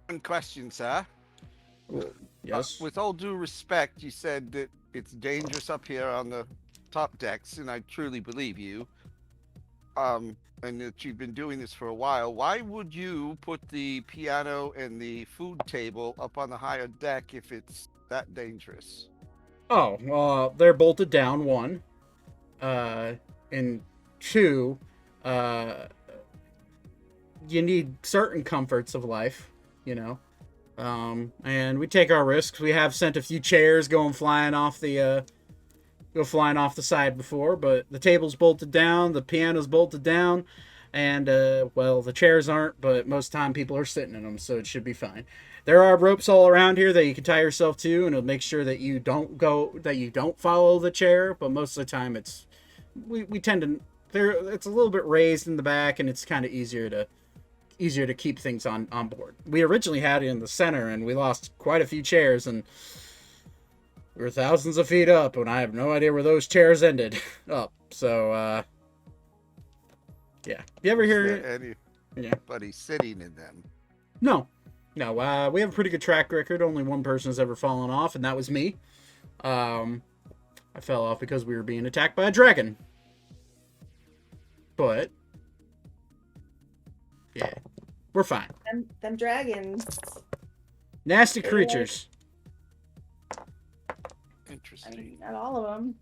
S5: One question, sir.
S1: Yes.
S5: With all due respect, you said that it's dangerous up here on the top decks, and I truly believe you. And that you've been doing this for a while. Why would you put the piano and the food table up on the higher deck if it's that dangerous?
S1: Oh, well, they're bolted down, 1. And 2, you need certain comforts of life, you know. And we take our risks. We have sent a few chairs flying off the side before, but the table's bolted down, the piano's bolted down. And, well, the chairs aren't, but most time people are sitting in them, so it should be fine. There are ropes all around here that you can tie yourself to, and it'll make sure that you don't follow the chair, but most of the time we tend to, it's a little bit raised in the back, and it's kind of easier to keep things on board. We originally had it in the center, and we lost quite a few chairs, and we were thousands of feet up, and I have no idea where those chairs ended up. So, yeah. You ever hear
S5: anybody sitting in them?
S1: No. We have a pretty good track record. Only one person has ever fallen off, and that was me. I fell off because we were being attacked by a dragon. But yeah, we're fine.
S6: Them dragons.
S1: Nasty creatures.
S5: Interesting.
S6: I mean, not all of them.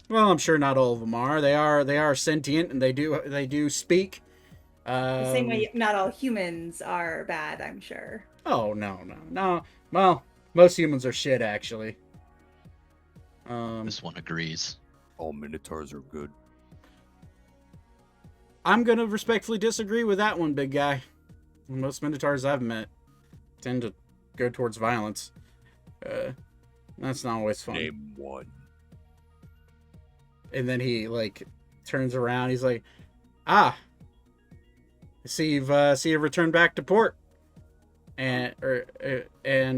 S1: Well, I'm sure not all of them are. They are sentient, and they do speak.
S6: The same way not all humans are bad, I'm sure.
S1: Oh, no. Well, most humans are shit, actually.
S4: This one agrees.
S9: All minotaurs are good.
S1: I'm going to respectfully disagree with that one, big guy. Most minotaurs I've met tend to go towards violence. That's not always fun.
S9: Name one.
S1: And then he, turns around. He's like, I see you've returned back to port. And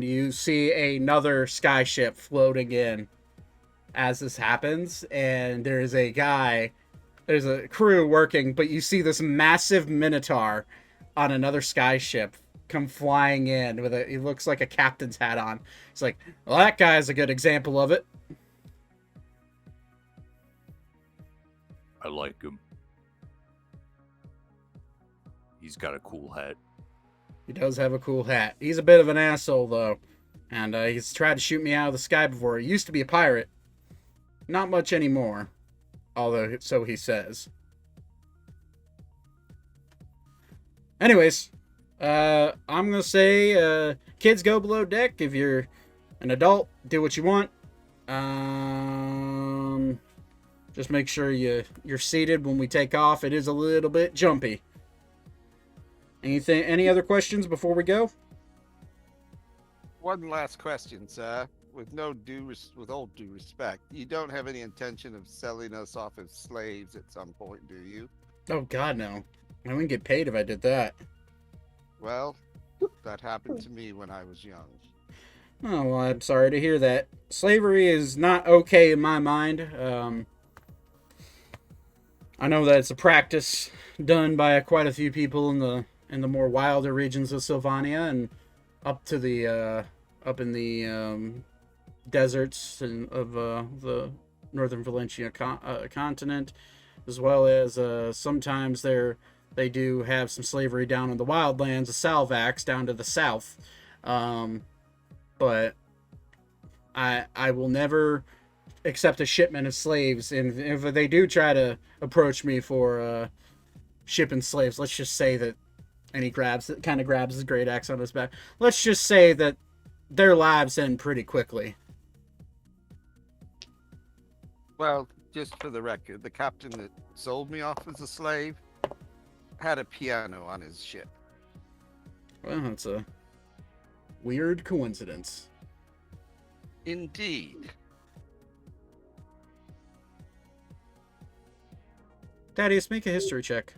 S1: you see another skyship floating in as this happens. And there's a crew working, but you see this massive minotaur on another skyship come flying in he looks like a captain's hat on. It's like, well, that guy's a good example of it.
S9: I like him. He's got a cool hat.
S1: He does have a cool hat. He's a bit of an asshole, though. And he's tried to shoot me out of the sky before. He used to be a pirate. Not much anymore. Although, so he says. Anyways, I'm going to say, kids go below deck. If you're an adult, do what you want. Just make sure you're seated when we take off. It is a little bit jumpy. Any other questions before we go?
S5: One last question, sir. With all due respect, you don't have any intention of selling us off as slaves at some point, do you?
S1: Oh, God, no. I wouldn't get paid if I did that.
S5: Well, that happened to me when I was young.
S1: Oh, well, I'm sorry to hear that. Slavery is not okay in my mind. I know that it's a practice done by quite a few people in the more wilder regions of Sylvania and up in the deserts of the northern Valencia continent, as well as sometimes they do have some slavery down in the wildlands of Salvax down to the south. But I will never accept a shipment of slaves, and if they do try to approach me for shipping slaves, let's just say that, and he grabs his great axe on his back, let's just say that their lives end pretty quickly.
S5: Well, just for the record, the captain that sold me off as a slave had a piano on his ship.
S1: Well, that's a weird coincidence.
S5: Indeed.
S1: Thaddeus, make a history check.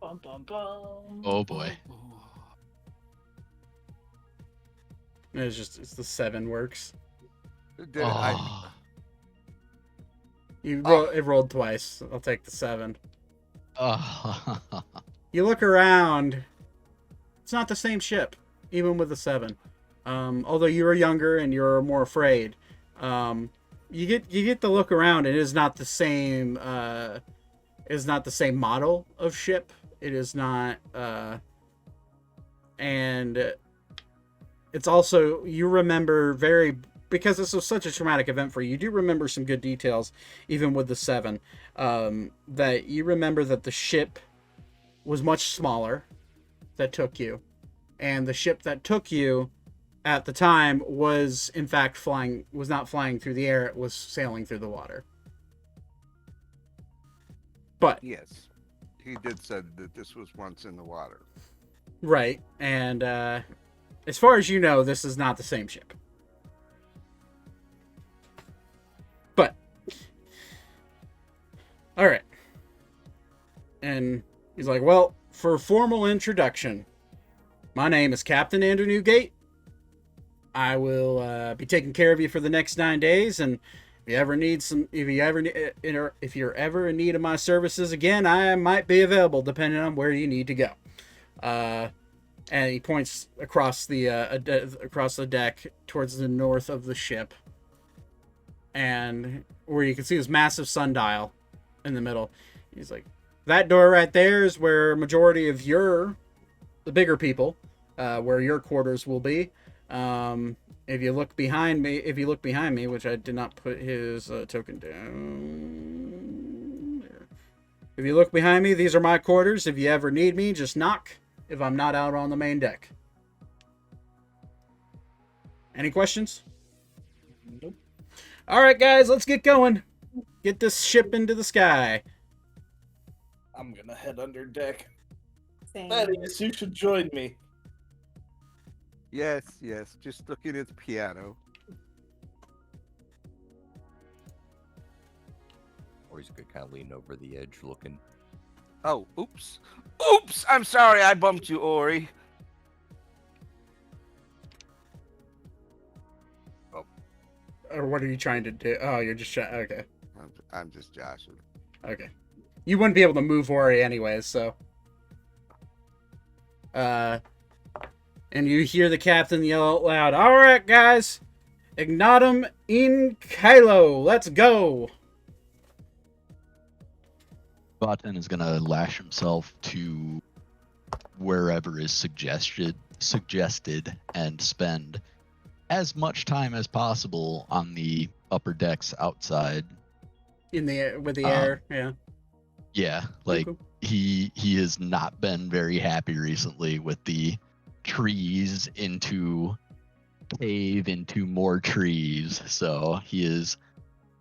S6: Bum, bum, bum.
S4: Oh boy.
S1: It's the 7 works. It rolled twice. I'll take the 7. You look around. It's not the same ship, even with the 7. Although you are younger and you're more afraid. You get to look around. It is not the same. Is not the same model of ship. It is not. And it's also, you remember because this was such a traumatic event for you. You do remember some good details, even with the 7. That you remember that the ship was much smaller that took you, and the ship that took you at the time was in fact not flying through the air, it was sailing through the water. But
S5: Yes, he did said that this was once in the water.
S1: right, and as far as you know, this is not the same ship. But all right, and he's like, "Well, for a formal introduction, my name is Captain Newgate. I will be taking care of you for the next 9 days, and if you're ever in need of my services again, I might be available depending on where you need to go." And he points across the deck towards the north of the ship, and where you can see this massive sundial in the middle. He's like, "That door right there is where a majority of the bigger people, where your quarters will be. If you look behind me, which I did not put his token down. There. If you look behind me, these are my quarters. If you ever need me, just knock if I'm not out on the main deck." Any questions?
S2: Nope.
S1: All right, guys, let's get going. Get this ship into the sky.
S2: I'm gonna head under deck.
S6: Same.
S2: Thaddeus, you should join me.
S5: Yes, just looking at the piano.
S3: Or he's good kind of lean over the edge looking.
S5: Oh, oops. Oops! I'm sorry I bumped you, Ori.
S1: Or what are you trying to do? Oh, you're just trying. Okay.
S5: I'm just joshing.
S1: Okay. You wouldn't be able to move Ori anyways, so. And you hear the captain yell out loud, "All right, guys. Ignotum in Caelo. Let's go."
S4: Botan is gonna lash himself to wherever is suggested and spend as much time as possible on the upper decks outside.
S1: In the air, with the air, yeah.
S4: Yeah, like
S1: Cool.
S4: he has not been very happy recently with the trees into more trees. So he is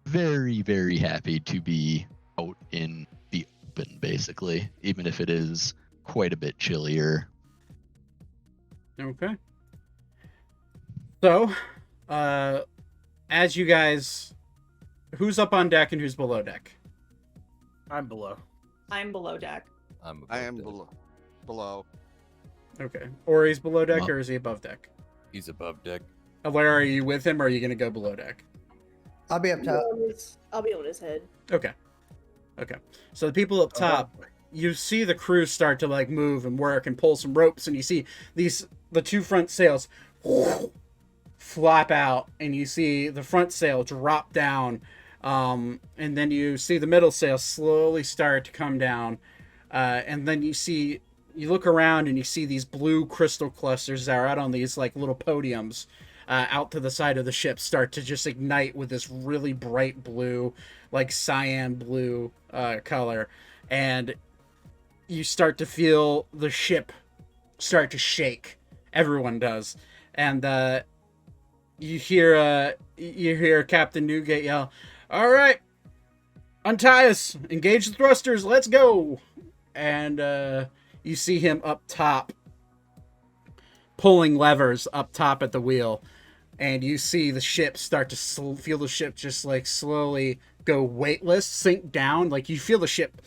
S4: very, very happy to be out in the open, basically, even if it is quite a bit chillier.
S1: Okay. So, as you guys, who's up on deck and who's below deck?
S2: I'm below.
S6: I'm below deck.
S5: I am below.
S1: Okay. Ori's below deck,
S4: Well-
S1: or is he above deck?
S3: He's above deck.
S1: Where are you with him, or are you going to go below deck?
S10: I'll be up top.
S7: I'll be on his head.
S1: Okay. Okay. So the people up top, you see the crew start to like move and work and pull some ropes, and you see the two front sails flop out, and you see the front sail drop down, and then you see the middle sail slowly start to come down, and then you look around and you see these blue crystal clusters that are out on these like little podiums out to the side of the ship start to just ignite with this really bright blue, like cyan blue color, and you start to feel the ship start to shake. Everyone does, and you hear Captain Newgate yell, "All right, untie us, engage the thrusters, let's go!" And you see him up top, pulling levers up top at the wheel, and you see the ship start to feel the ship just like slowly go weightless, sink down. Like you feel the ship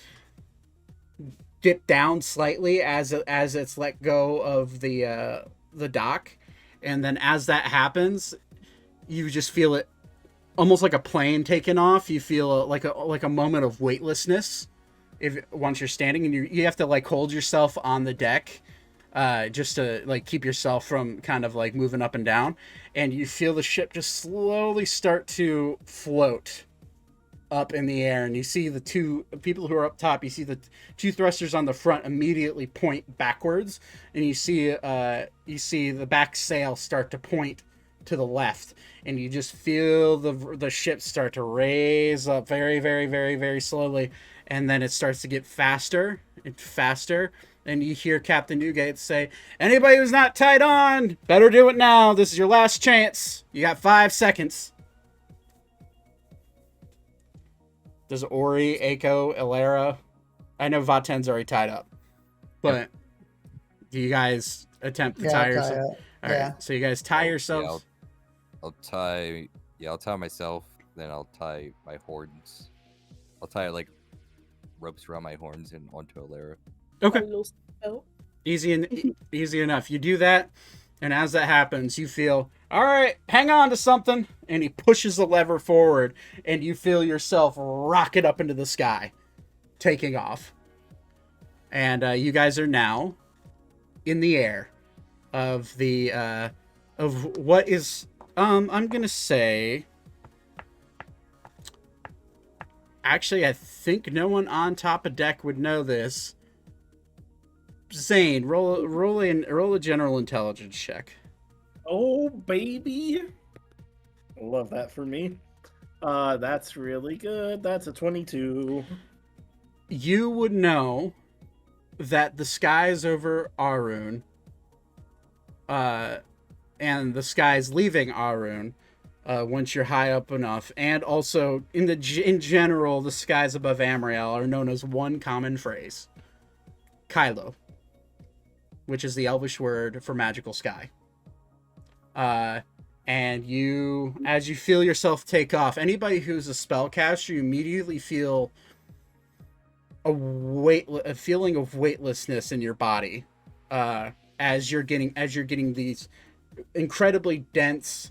S1: dip down slightly as it's let go of the dock, and then as that happens, you just feel it almost like a plane taking off. You feel like a moment of weightlessness once you're standing, and you have to like hold yourself on the deck just to like keep yourself from kind of like moving up and down, and you feel the ship just slowly start to float up in the air, and you see the two people who are up top. You see the two thrusters on the front immediately point backwards, and you see the back sail start to point to the left, and you just feel the ship start to raise up very, very, very, very slowly, and then it starts to get faster and faster, and you hear Captain Newgate say, "Anybody who's not tied on, better do it now. This is your last chance. You got 5 seconds." Does Ori, Aiko, Elara, I know Vaten's already tied up, but do you guys attempt to tie yourself? All right, so you guys tie yourselves.
S3: I'll tie. Yeah, I'll tie myself. Then I'll tie my horns. I'll tie like ropes around my horns and onto Alara.
S1: Okay.
S7: A little spell.
S1: Easy enough. You do that, and as that happens, you feel, all right, hang on to something, and he pushes the lever forward, and you feel yourself rocket up into the sky, taking off. And you guys are now in the air of the of what is I'm gonna say. Actually, I think no one on top of deck would know this. Zane, roll a general intelligence check.
S2: Oh, baby. I love that for me. That's really good. That's a 22.
S1: You would know that the skies over Arune, and the skies leaving Arune, once you're high up enough, and also in general, the skies above Ammriel are known as one common phrase: Caelo, which is the Elvish word for magical sky. And you, as you feel yourself take off, anybody who's a spellcaster, you immediately feel a feeling of weightlessness in your body, as you're getting these incredibly dense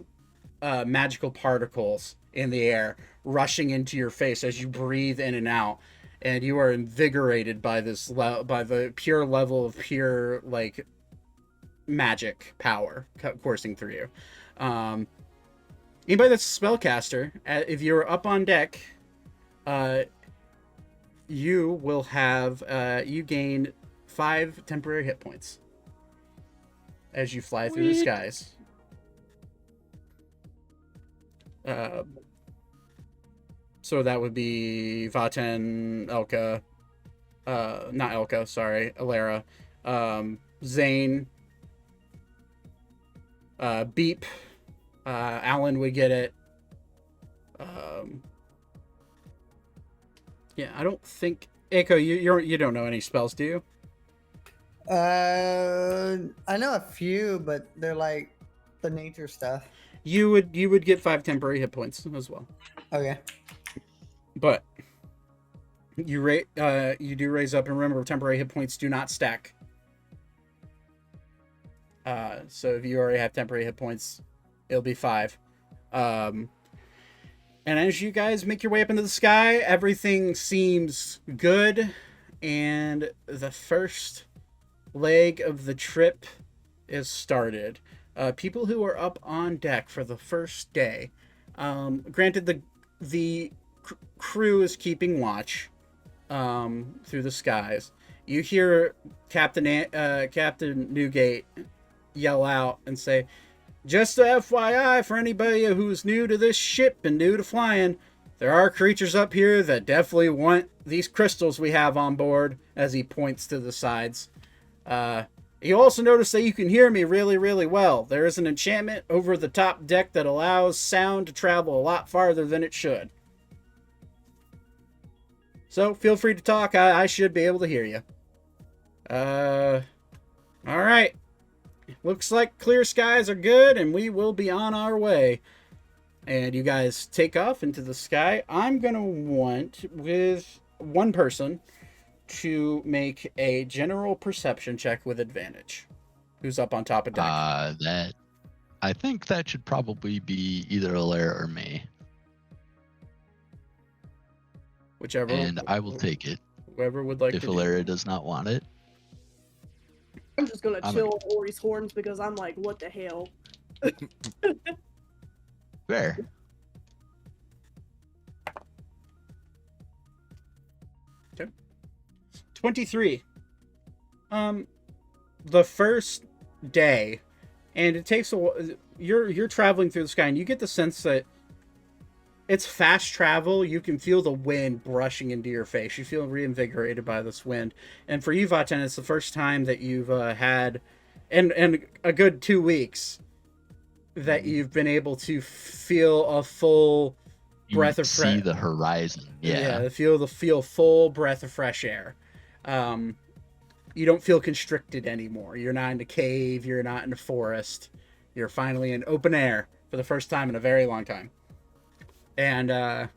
S1: magical particles in the air rushing into your face as you breathe in and out, and you are invigorated by by the pure level of pure like magic power coursing through you. Anybody that's a spellcaster, if you're up on deck, you will have you gain 5 temporary hit points as you fly through the skies. So that would be Vaten, Elka, not Elka, sorry, Alara, Zane, Beep, Alan would get it. Yeah, I don't think Echo, you don't know any spells, do you?
S11: I know a few, but they're like the nature stuff.
S1: You would get 5 temporary hit points as well.
S11: Okay.
S1: But you do raise up, and remember, temporary hit points do not stack. So if you already have temporary hit points, it'll be 5. And as you guys make your way up into the sky, everything seems good, and the first leg of the trip is started. People who are up on deck for the first day, granted the crew is keeping watch through the skies. You hear Captain Newgate yell out and say, "Just a FYI for anybody who's new to this ship and new to flying, there are creatures up here that definitely want these crystals we have on board," as he points to the sides. You also notice that you can hear me really, really well. There is an enchantment over the top deck that allows sound to travel a lot farther than it should. So feel free to talk. I should be able to hear you. Alright. Looks like clear skies are good, and we will be on our way. And you guys take off into the sky. I'm going to want, with one person, to make a general perception check with advantage. Who's up on top of deck?
S4: I think that should probably be either Alara or me.
S1: Whichever.
S4: And I will take it.
S1: Whoever would like
S4: if
S1: to.
S4: If Alara does not want it.
S7: I'm just gonna chill on Ori's horns because I'm like, what the hell?
S4: Fair.
S1: Okay. 23. The first day, and it takes a while. You're traveling through the sky, and you get the sense that it's fast travel. You can feel the wind brushing into your face. You feel reinvigorated by this wind. And for you, Vaten, it's the first time that you've had, and a good 2 weeks, that you've been able to feel a full breath of fresh.
S4: See the horizon. Yeah.
S1: Feel full breath of fresh air. You don't feel constricted anymore. You're not in a cave. You're not in a forest. You're finally in open air for the first time in a very long time. And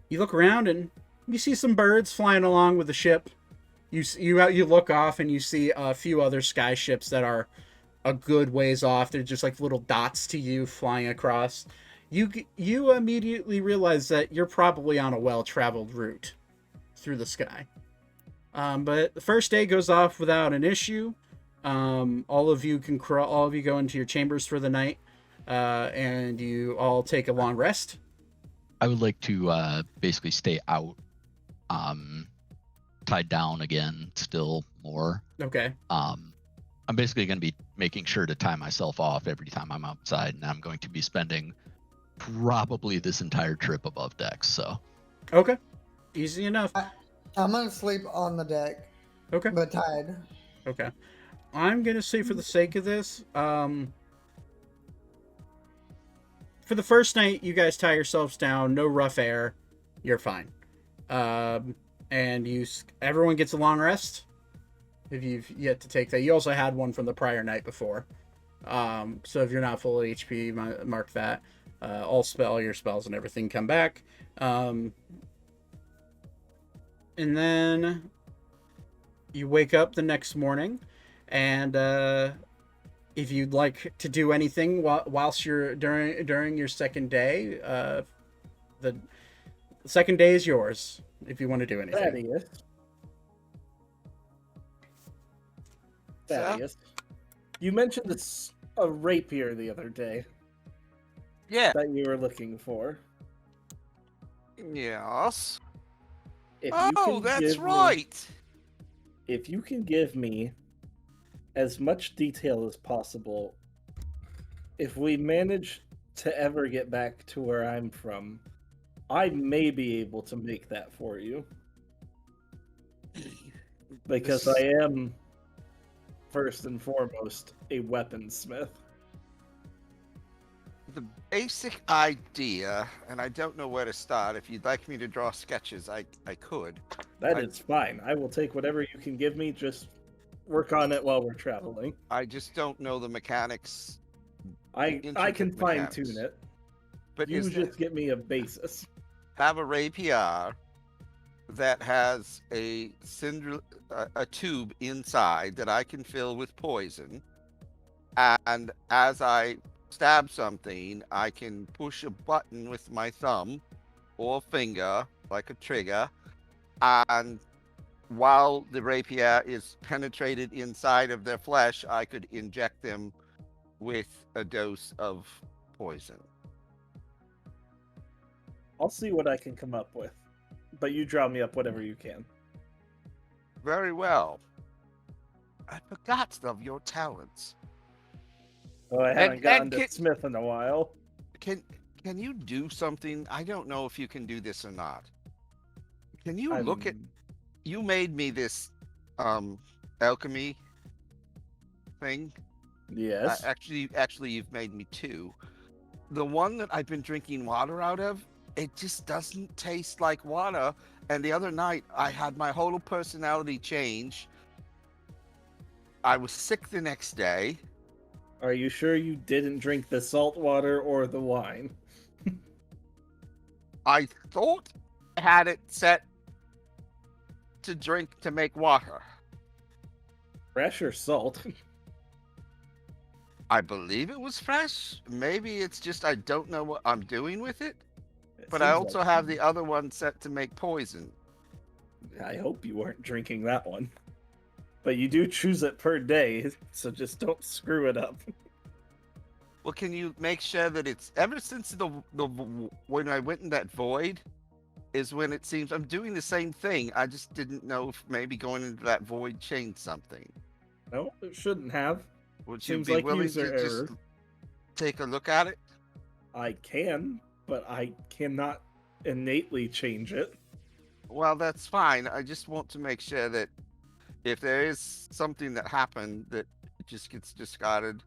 S1: you look around and you see some birds flying along with the ship. You look off and you see a few other sky ships that are a good ways off. They're just like little dots to you flying across. You immediately realize that you're probably on a well-traveled route through the sky. But the first day goes off without an issue. All of you go into your chambers for the night, and you all take a long rest.
S4: I would like to basically stay out, tied down again, still more.
S1: Okay.
S4: I'm basically going to be making sure to tie myself off every time I'm outside, and I'm going to be spending probably this entire trip above decks. So.
S1: Okay. Easy enough.
S11: I'm gonna sleep on the deck.
S1: Okay.
S11: But tied.
S1: Okay. I'm gonna say for the sake of this, for the first night, you guys tie yourselves down. No rough air. You're fine. And everyone gets a long rest. If you've yet to take that, you also had one from the prior night before. So if you're not full HP, mark that. All your spells and everything come back. And then you wake up the next morning, and if you'd like to do anything whilst you're during your second day, the second day is yours if you want to do anything.
S2: Thaddeus, you mentioned it's a rapier the other day.
S5: Yeah.
S2: That you were looking for.
S5: Yes.
S2: If
S5: that's right.
S2: If you can give me as much detail as possible, if we manage to ever get back to where I'm from, I may be able to make that for you. Because I am, first and foremost, a weaponsmith.
S5: The basic idea, and I don't know where to start. If you'd like me to draw sketches, I could.
S2: That is fine. I will take whatever you can give me. Just work on it while we're traveling.
S5: I just don't know the mechanics.
S2: I can fine tune it.
S5: But
S2: you just get me a basis.
S5: Have a rapier that has a tube inside that I can fill with poison, and as I stab something, I can push a button with my thumb or finger, like a trigger, and while the rapier is penetrated inside of their flesh, I could inject them with a dose of poison.
S2: I'll see what I can come up with, but you draw me up whatever you can.
S5: Very well. I forgot of your talents.
S2: Oh, I haven't gotten to Smith in a while.
S5: Can you do something? I don't know if you can do this or not. Can you look at... You made me this alchemy thing.
S2: Yes.
S5: Actually, you've made me two. The one that I've been drinking water out of, it just doesn't taste like water. And the other night, I had my whole personality change. I was sick the next day.
S2: Are you sure you didn't drink the salt water or the wine?
S5: I thought I had it set to drink to make water.
S2: Fresh or salt?
S5: I believe it was fresh. Maybe it's just I don't know what I'm doing with it. But I also have the other one set to make poison.
S2: I hope you weren't drinking that one. But you do choose it per day, so just don't screw it up.
S5: Well, can you make sure that it's... Ever since the when I went in that void, is when it seems I'm doing the same thing. I just didn't know if maybe going into that void changed something.
S2: No, it shouldn't have.
S5: Would you be willing to just take a look at it?
S2: I can, but I cannot innately change it.
S5: Well, that's fine. I just want to make sure that if there is something that happened, that it just gets discarded,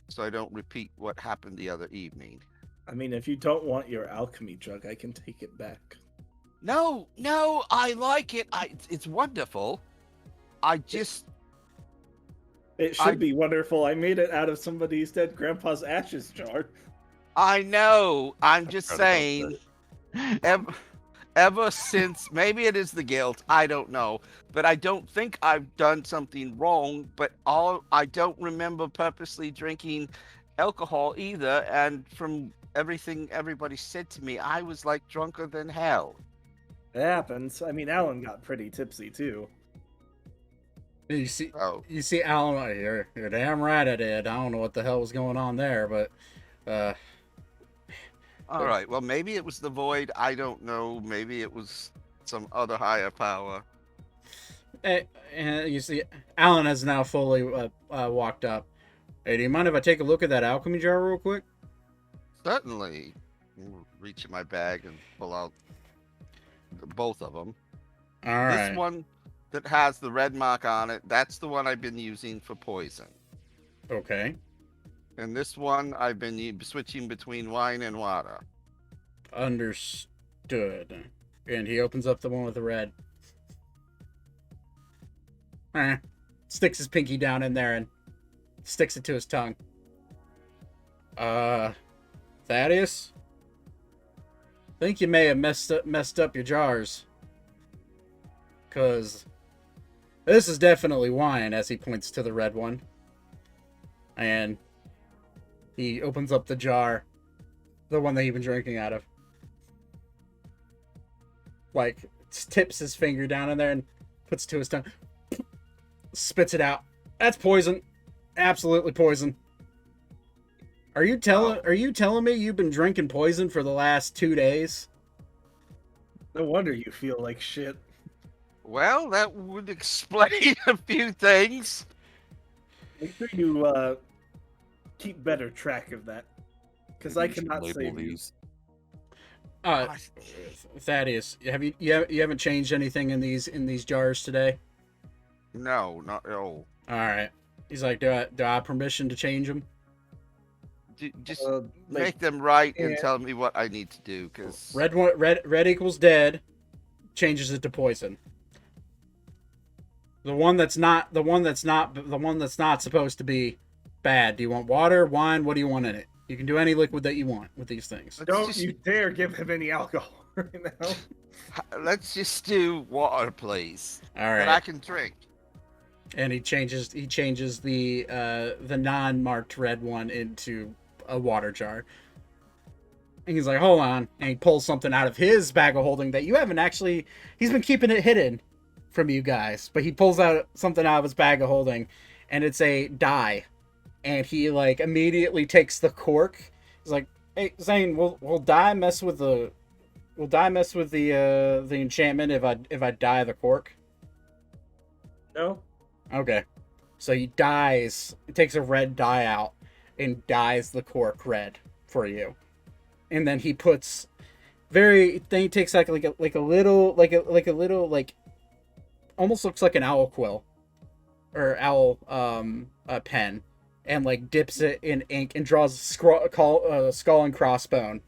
S5: so I don't repeat what happened the other evening.
S2: I mean, if you don't want your alchemy jug, I can take it back.
S5: No, I like it. It's wonderful. I just
S2: It should be wonderful. I made it out of somebody's dead grandpa's ashes jar.
S5: I know. I'm just
S3: forgot about
S5: saying. Ever since, maybe it is the guilt. I don't know, but I don't think I've done something wrong. But I don't remember purposely drinking alcohol either. And from everything everybody said to me, I was like drunker than hell.
S2: It happens. I mean, Alan got pretty tipsy too.
S1: You see,
S5: Oh,
S1: you see, Alan. You're damn right I did. I don't know what the hell was going on there, but
S5: all right. Well, maybe it was the void. I don't know. Maybe it was some other higher power.
S1: and you see, Alan has now fully walked up. Hey, do you mind if I take a look at that alchemy jar real quick?
S5: Certainly. Reach in my bag and pull out both of them.
S1: All right.
S5: This one that has the red mark on it, that's the one I've been using for poison.
S1: Okay.
S5: And this one I've been switching between wine and water.
S1: Understood. And he opens up the one with the red. Sticks his pinky down in there and sticks it to his tongue. Thaddeus? I think you may have messed up your jars. 'Cause this is definitely wine, as he points to the red one. And he opens up the jar, the one that he'd been drinking out of. Like, tips his finger down in there and puts it to his tongue. Spits it out. That's poison. Absolutely poison. Are you telling me you've been drinking poison for the last 2 days?
S2: No wonder you feel like shit.
S5: Well, that would explain a few things.
S2: Make sure you keep better track of that, because I
S3: You should
S2: cannot
S3: label
S2: save you.
S3: these.
S1: Thaddeus, you haven't changed anything in these jars today?
S5: No, not at all.
S1: All right. He's like, do I have permission to change them?
S5: Just
S2: Like,
S5: make them right and
S2: yeah.
S5: tell me what I need to do, because
S1: Red equals dead. Changes it to poison. The one that's not supposed to be bad. Do you want water, wine? What do you want in it? You can do any liquid that you want with these things.
S2: Don't you dare give him any alcohol right now.
S5: let's just do water, please.
S1: All right.
S5: That I can drink.
S1: And he changes the non-marked red one into a water jar. And he's like, hold on. And he pulls something out of his bag of holding that you haven't actually... He's been keeping it hidden from you guys. But he pulls out something out of his bag of holding. And it's a dye. And he, like, immediately takes the cork. He's like, hey, Zane, will dye mess with the... Will dye mess with the enchantment if I dye the cork?
S2: No.
S1: Okay. So he dyes... He takes a red dye out and dyes the cork red for you. And then he puts then he takes like a little almost looks like an owl quill or owl pen, and like dips it in ink and draws a skull and crossbone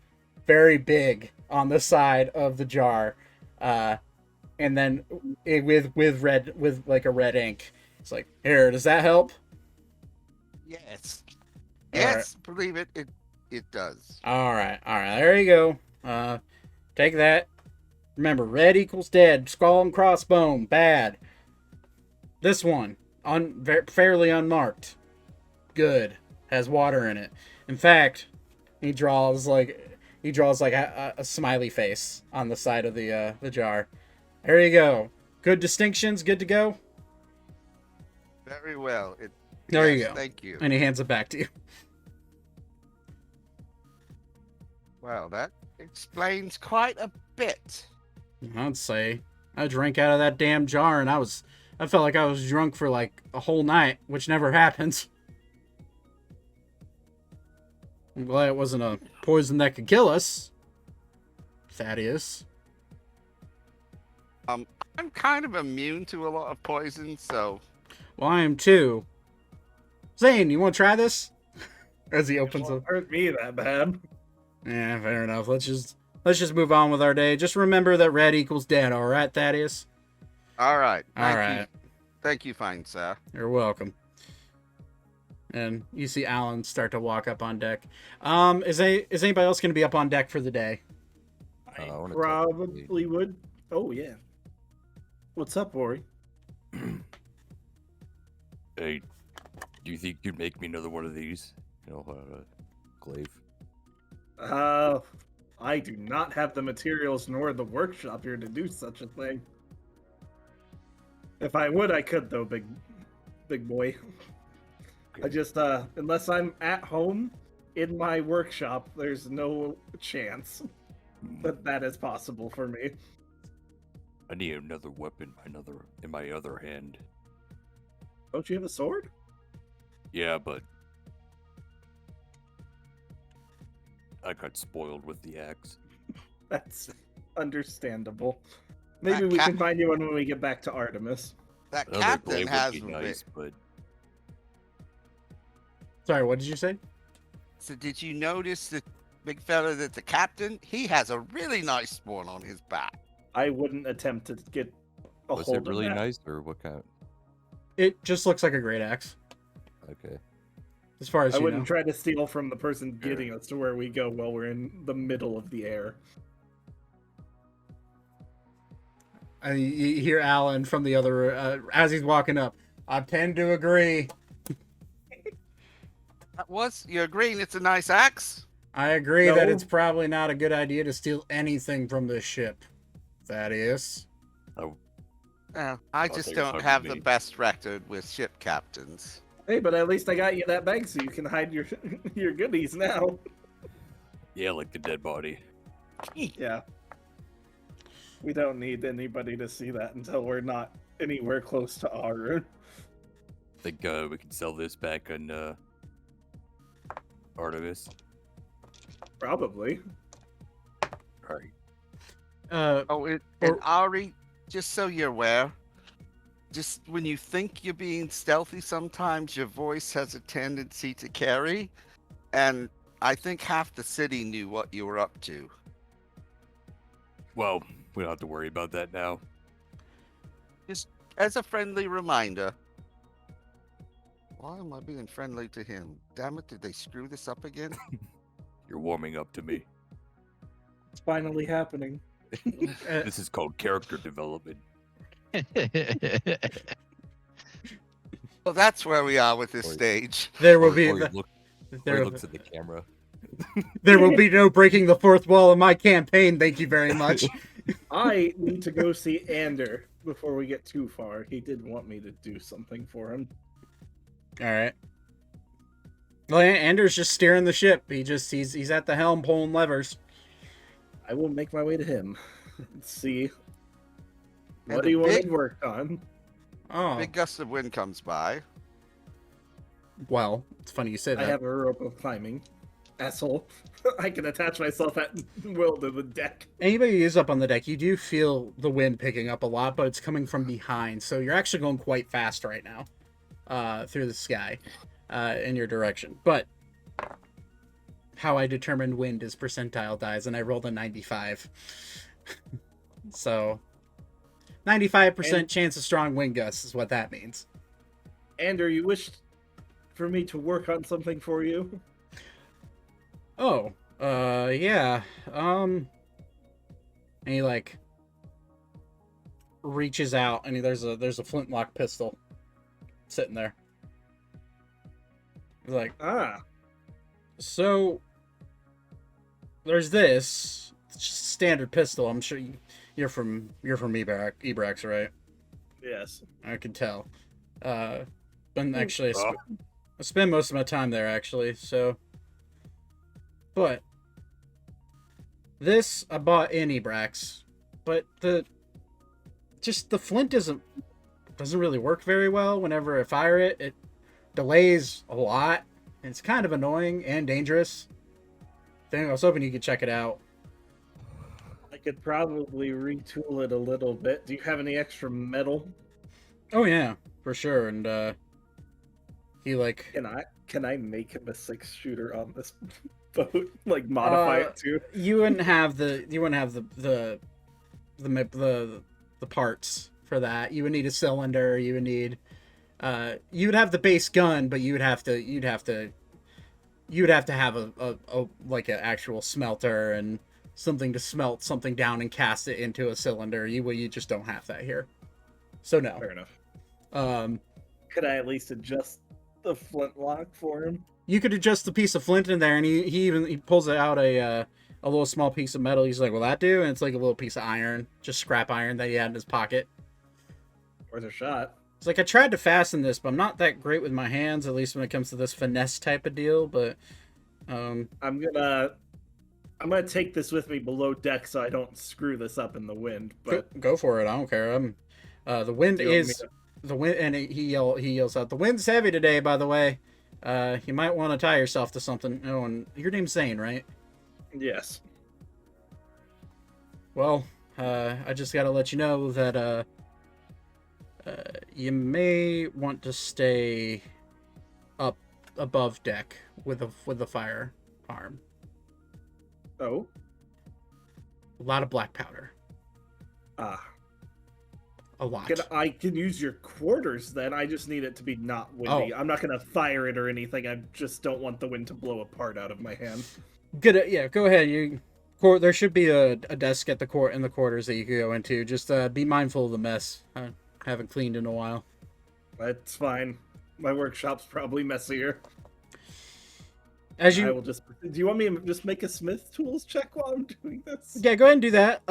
S1: very big on the side of the jar, and then with like a red ink. It's like, here, does that help?
S5: Yes.
S1: All
S5: Yes, believe it. It does.
S1: All right. There you go. Take that. Remember, red equals dead. Skull and crossbone, bad. This one, fairly unmarked, good. Has water in it. In fact, he draws like a smiley face on the side of the jar. There you go. Good distinctions. Good to go.
S5: Very well.
S1: There you
S5: yes,
S1: go.
S5: Thank you.
S1: And he hands it back to you.
S5: Well, that explains quite a bit.
S1: I'd say I drank out of that damn jar, and I felt like I was drunk for like a whole night, which never happens. I'm glad it wasn't a poison that could kill us, Thaddeus.
S5: I'm kind of immune to a lot of poison, so.
S1: Well, I am too. Zane, you want to try this? As he opens
S2: It
S1: up.
S2: won't hurt me that bad.
S1: Yeah, fair enough. Let's let's just move on with our day. Just remember that red equals dead, all right, Thaddeus?
S5: All right.
S1: All right.
S5: Thank you, fine sir.
S1: You're welcome. And you see Alan start to walk up on deck. Is anybody else going to be up on deck for the day?
S2: I
S3: I wanna
S2: probably would. Oh yeah. What's up, Ori?
S9: Hey, do you think you'd make me another one of these? You know, glaive.
S2: I do not have the materials nor the workshop here to do such a thing. If I would, I could though, big boy. I just unless I'm at home in my workshop, there's no chance that is possible for me.
S9: I need another weapon, in my other hand.
S2: Don't you have a sword?
S9: Yeah, but I got spoiled with the axe.
S2: That's understandable. Maybe
S5: That
S2: we
S5: cat-
S2: can find you one when we get back to Artemis.
S5: That
S9: Another
S5: captain
S9: glaive
S5: has
S9: would be nice, but
S1: Sorry, what did you say?
S5: So did you notice the big fella that the captain? He has a really nice one on his back.
S2: I wouldn't attempt to get a
S9: was
S2: hold
S9: it really
S2: of that.
S9: nice, or what kind?
S1: It just looks like a great axe,
S9: Okay.
S1: as far as
S2: I
S1: you
S2: wouldn't
S1: know.
S2: try to steal from the person
S9: Sure.
S2: getting us to where we go while we're in the middle of the air.
S1: And you hear Alan from the other as he's walking up. I tend to agree.
S5: You're agreeing it's a nice axe?
S1: I agree that
S2: No.
S1: it's probably not a good idea to steal anything from this ship. Thaddeus.
S5: I
S9: I'll
S5: just
S9: take a
S5: don't
S9: hug
S5: have
S9: with
S5: the
S9: me.
S5: best record with ship captains.
S2: Hey, but at least I got you that bag so you can hide your your goodies now.
S9: Yeah, like the dead body.
S2: Yeah. We don't need anybody to see that until we're not anywhere close to Arune.
S9: Think we can sell this back on Artemis.
S2: Probably.
S9: All right.
S5: And Ari, just so you're aware, just when you think you're being stealthy, sometimes your voice has a tendency to carry. And I think half the city knew what you were up to.
S9: Well, we don't have to worry about that now.
S5: Just as a friendly reminder. Why am I being friendly to him? Damn it, did they screw this up again?
S9: You're warming up to me.
S2: It's finally happening.
S9: This is called character development.
S5: Well, that's where we are with this
S9: Or-
S5: stage.
S1: There will
S9: Or-
S1: be
S9: or he
S1: the-
S9: look- or
S1: there,
S9: he looks at the camera.
S1: there will be no breaking the fourth wall in my campaign. Thank you very much.
S2: I need to go see Ander before we get too far. He did want me to do something for him.
S1: All right. Well, Anders just steering the ship. He's at the helm pulling levers.
S2: I will make my way to him. Let's see.
S5: And
S2: What do
S5: a
S2: you want
S5: big-
S2: me work on?
S1: Oh,
S5: Big gust of wind comes by.
S1: well, it's funny you say
S2: I
S1: that.
S2: have a rope of climbing. Asshole. I can attach myself at will to the deck.
S1: Anybody who's up on the deck, you do feel the wind picking up a lot, but it's coming from behind. So you're actually going quite fast right now through the sky in your direction. But how I determined wind is percentile dies, and I rolled a 95. So 95%
S2: And-
S1: chance of strong wind gusts is what that means.
S2: Ander, you wished for me to work on something for you?
S1: Oh, yeah. And he like reaches out, and there's a flintlock pistol sitting there. He's like, so there's this. It's just a standard pistol. I'm sure you're from Ebrax, right?
S2: Yes.
S1: I can tell. But actually, I spend most of my time there actually. So, but this I bought in Ebrax, but the flint doesn't really work very well. Whenever I fire it, it delays a lot. And it's kind of annoying and dangerous. I was hoping you could check it out.
S2: I could probably retool it a little bit. Do you have any extra metal?
S1: Oh yeah, for sure. And he like
S2: Can I make him a 6-shooter on this boat, like modify it too.
S1: You wouldn't have the the parts for that. You would need a cylinder. You would need you would have the base gun, but you'd have to have a like an actual smelter and something to smelt something down and cast it into a cylinder. You just don't have that here. So no.
S2: Fair enough.
S1: Um,
S2: Could I at least adjust the flintlock for him?
S1: you could adjust the piece of flint in there, and he pulls out a little small piece of metal. He's like, "Will that do?" And it's like a little piece of iron, just scrap iron that he had in his pocket.
S2: Worth a shot.
S1: It's like, I tried to fasten this, but I'm not that great with my hands, at least when it comes to this finesse type of deal. But
S2: I'm gonna take this with me below deck so I don't screw this up in the wind. But
S1: go for it. I don't care. The wind
S2: Do you want me
S1: is the wind, and he yells out, "The wind's heavy today, by the way. You might want to tie yourself to something." Oh, and your name's Zane, right?
S2: yes.
S1: Well, I just gotta let you know that you may want to stay up above deck with the firearm.
S2: Oh.
S1: A lot of black powder.
S2: Ah.
S1: A lot.
S2: I can use your quarters then. I just need it to be not windy. I'm not gonna fire it or anything. I just don't want the wind to blow a part out of my hand.
S1: Good. Yeah. Go ahead. There should be a desk at the in the quarters that you could go into. Just be mindful of the mess. I haven't cleaned in a while.
S2: That's fine. My workshop's probably messier.
S1: As you,
S2: I will just. Do you want me to just make a smith tools check while I'm doing this?
S1: yeah, go ahead and do that.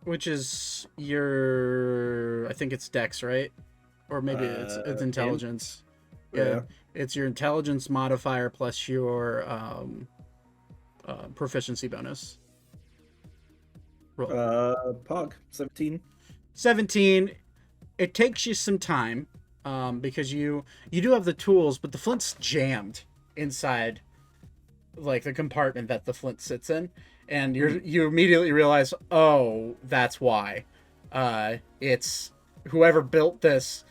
S1: Which is your, I think it's Dex, right? Or maybe it's intelligence. Yeah, it's your intelligence modifier plus your proficiency bonus. Roll.
S2: Pog 17.
S1: 17. It takes you some time, because you do have the tools, but the flint's jammed inside, like the compartment that the flint sits in, and you immediately realize, oh, that's why. It's whoever built this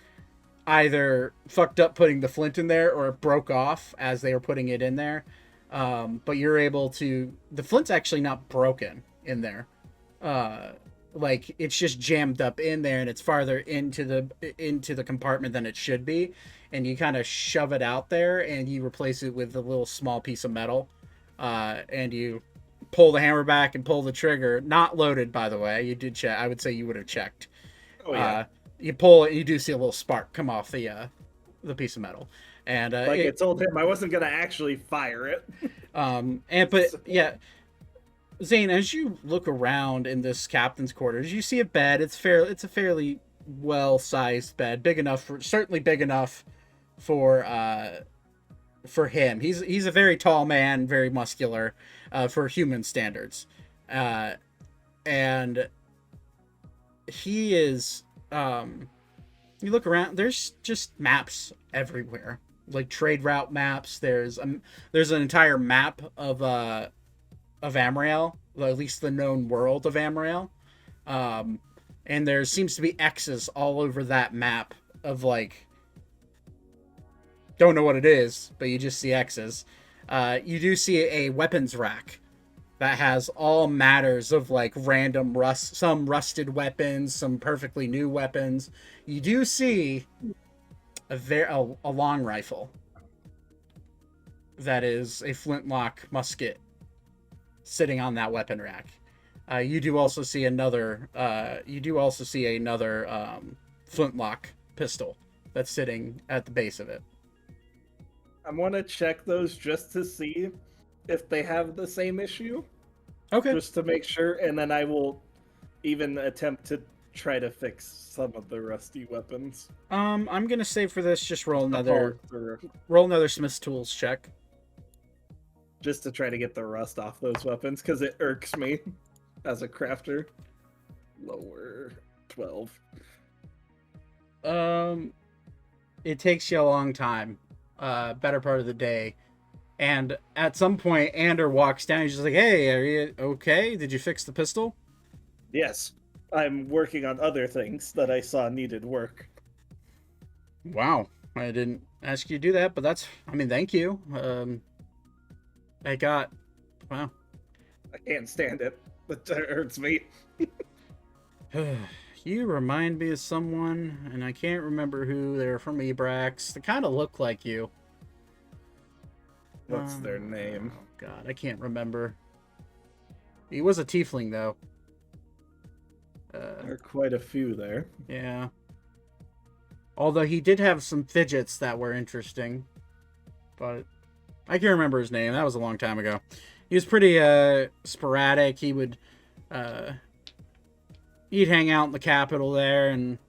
S1: either fucked up putting the flint in there, or it broke off as they were putting it in there. But you're able to. The flint's actually not broken in there. Like, it's just jammed up in there, and it's farther into the compartment than it should be, and you kind of shove it out there, and you replace it with a little small piece of metal, and you pull the hammer back and pull the trigger. Not loaded, by the way. You did check. I would say you would have checked.
S2: Oh yeah.
S1: You pull it, you do see a little spark come off the piece of metal, and
S2: I told him I wasn't gonna actually fire it.
S1: Yeah. Zane, as you look around in this captain's quarters, you see a bed. It's a fairly well-sized bed, certainly big enough for him. He's a very tall man, very muscular, for human standards, and he is. You look around. There's just maps everywhere, like trade route maps. There's an entire map of Ammriel, at least the known world of Ammriel, and there seems to be X's all over that map of, like, don't know what it is, but you just see X's. You do see a weapons rack that has all matters of, like, random some rusted weapons, some perfectly new weapons. You do see a long rifle that is a flintlock musket sitting on that weapon rack. You do also see another flintlock pistol that's sitting at the base of it.
S2: I want to check those just to see if they have the same issue.
S1: Okay.
S2: Just to make sure, and then I will even attempt to try to fix some of the rusty weapons.
S1: I'm gonna say for this, just roll another Smith's Tools check.
S2: Just to try to get the rust off those weapons, because it irks me as a crafter. Lower 12.
S1: It takes you a long time, better part of the day, and at some point, Ander walks down. He's just like, "Hey, are you okay? Did you fix the pistol?"
S2: Yes, I'm working on other things that I saw needed work.
S1: Wow, I didn't ask you to do that, but thank you. I got. Wow.
S2: I can't stand it. It hurts me.
S1: You remind me of someone, and I can't remember who. They're from Ebrax. They kind of look like you.
S2: What's their name?
S1: Oh, God, I can't remember. He was a tiefling, though.
S2: There are quite a few there.
S1: Yeah. Although he did have some fidgets that were interesting. But I can't remember his name. That was a long time ago. He was pretty sporadic. He would he'd hang out in the capital there, and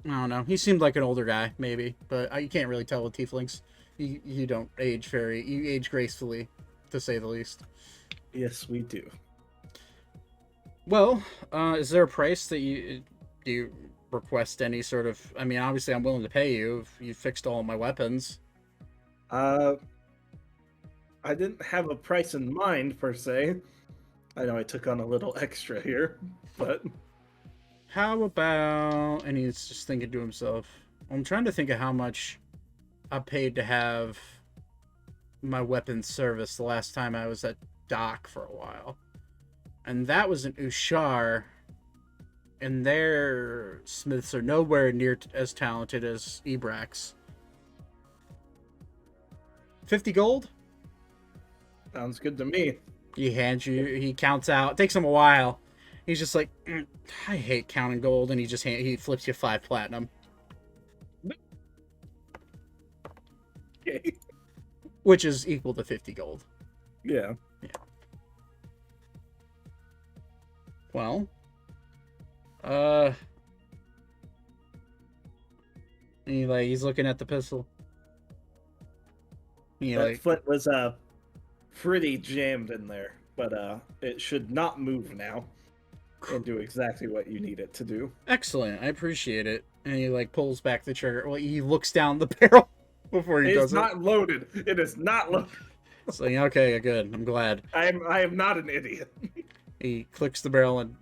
S1: I don't know. He seemed like an older guy, maybe, but you can't really tell with tieflings. You don't age you age gracefully, to say the least.
S2: Yes, we do.
S1: Well, is there a price that do you request any sort of? I mean, obviously, I'm willing to pay you if you fixed all my weapons.
S2: I didn't have a price in mind per se. I know I took on a little extra here, but
S1: How about? And he's just thinking to himself. I'm trying to think of how much I paid to have my weapons serviced the last time I was at dock for a while. And that was in Ushar. And their smiths are nowhere near as talented as Ebrax. 50 gold?
S2: sounds good to me.
S1: He counts out. It takes him a while. He's just like, I hate counting gold. And he flips you 5 platinum.
S2: Okay.
S1: Which is equal to 50 gold.
S2: Yeah.
S1: Well, he's looking at the pistol.
S2: That foot was pretty jammed in there, but it should not move now and do exactly what you need it to do.
S1: Excellent, I appreciate it. And he pulls back the trigger. Well, he looks down the barrel before he does
S2: It's not loaded. It is not loaded.
S1: So okay, good. I'm glad.
S2: I am not an idiot.
S1: He clicks the barrel and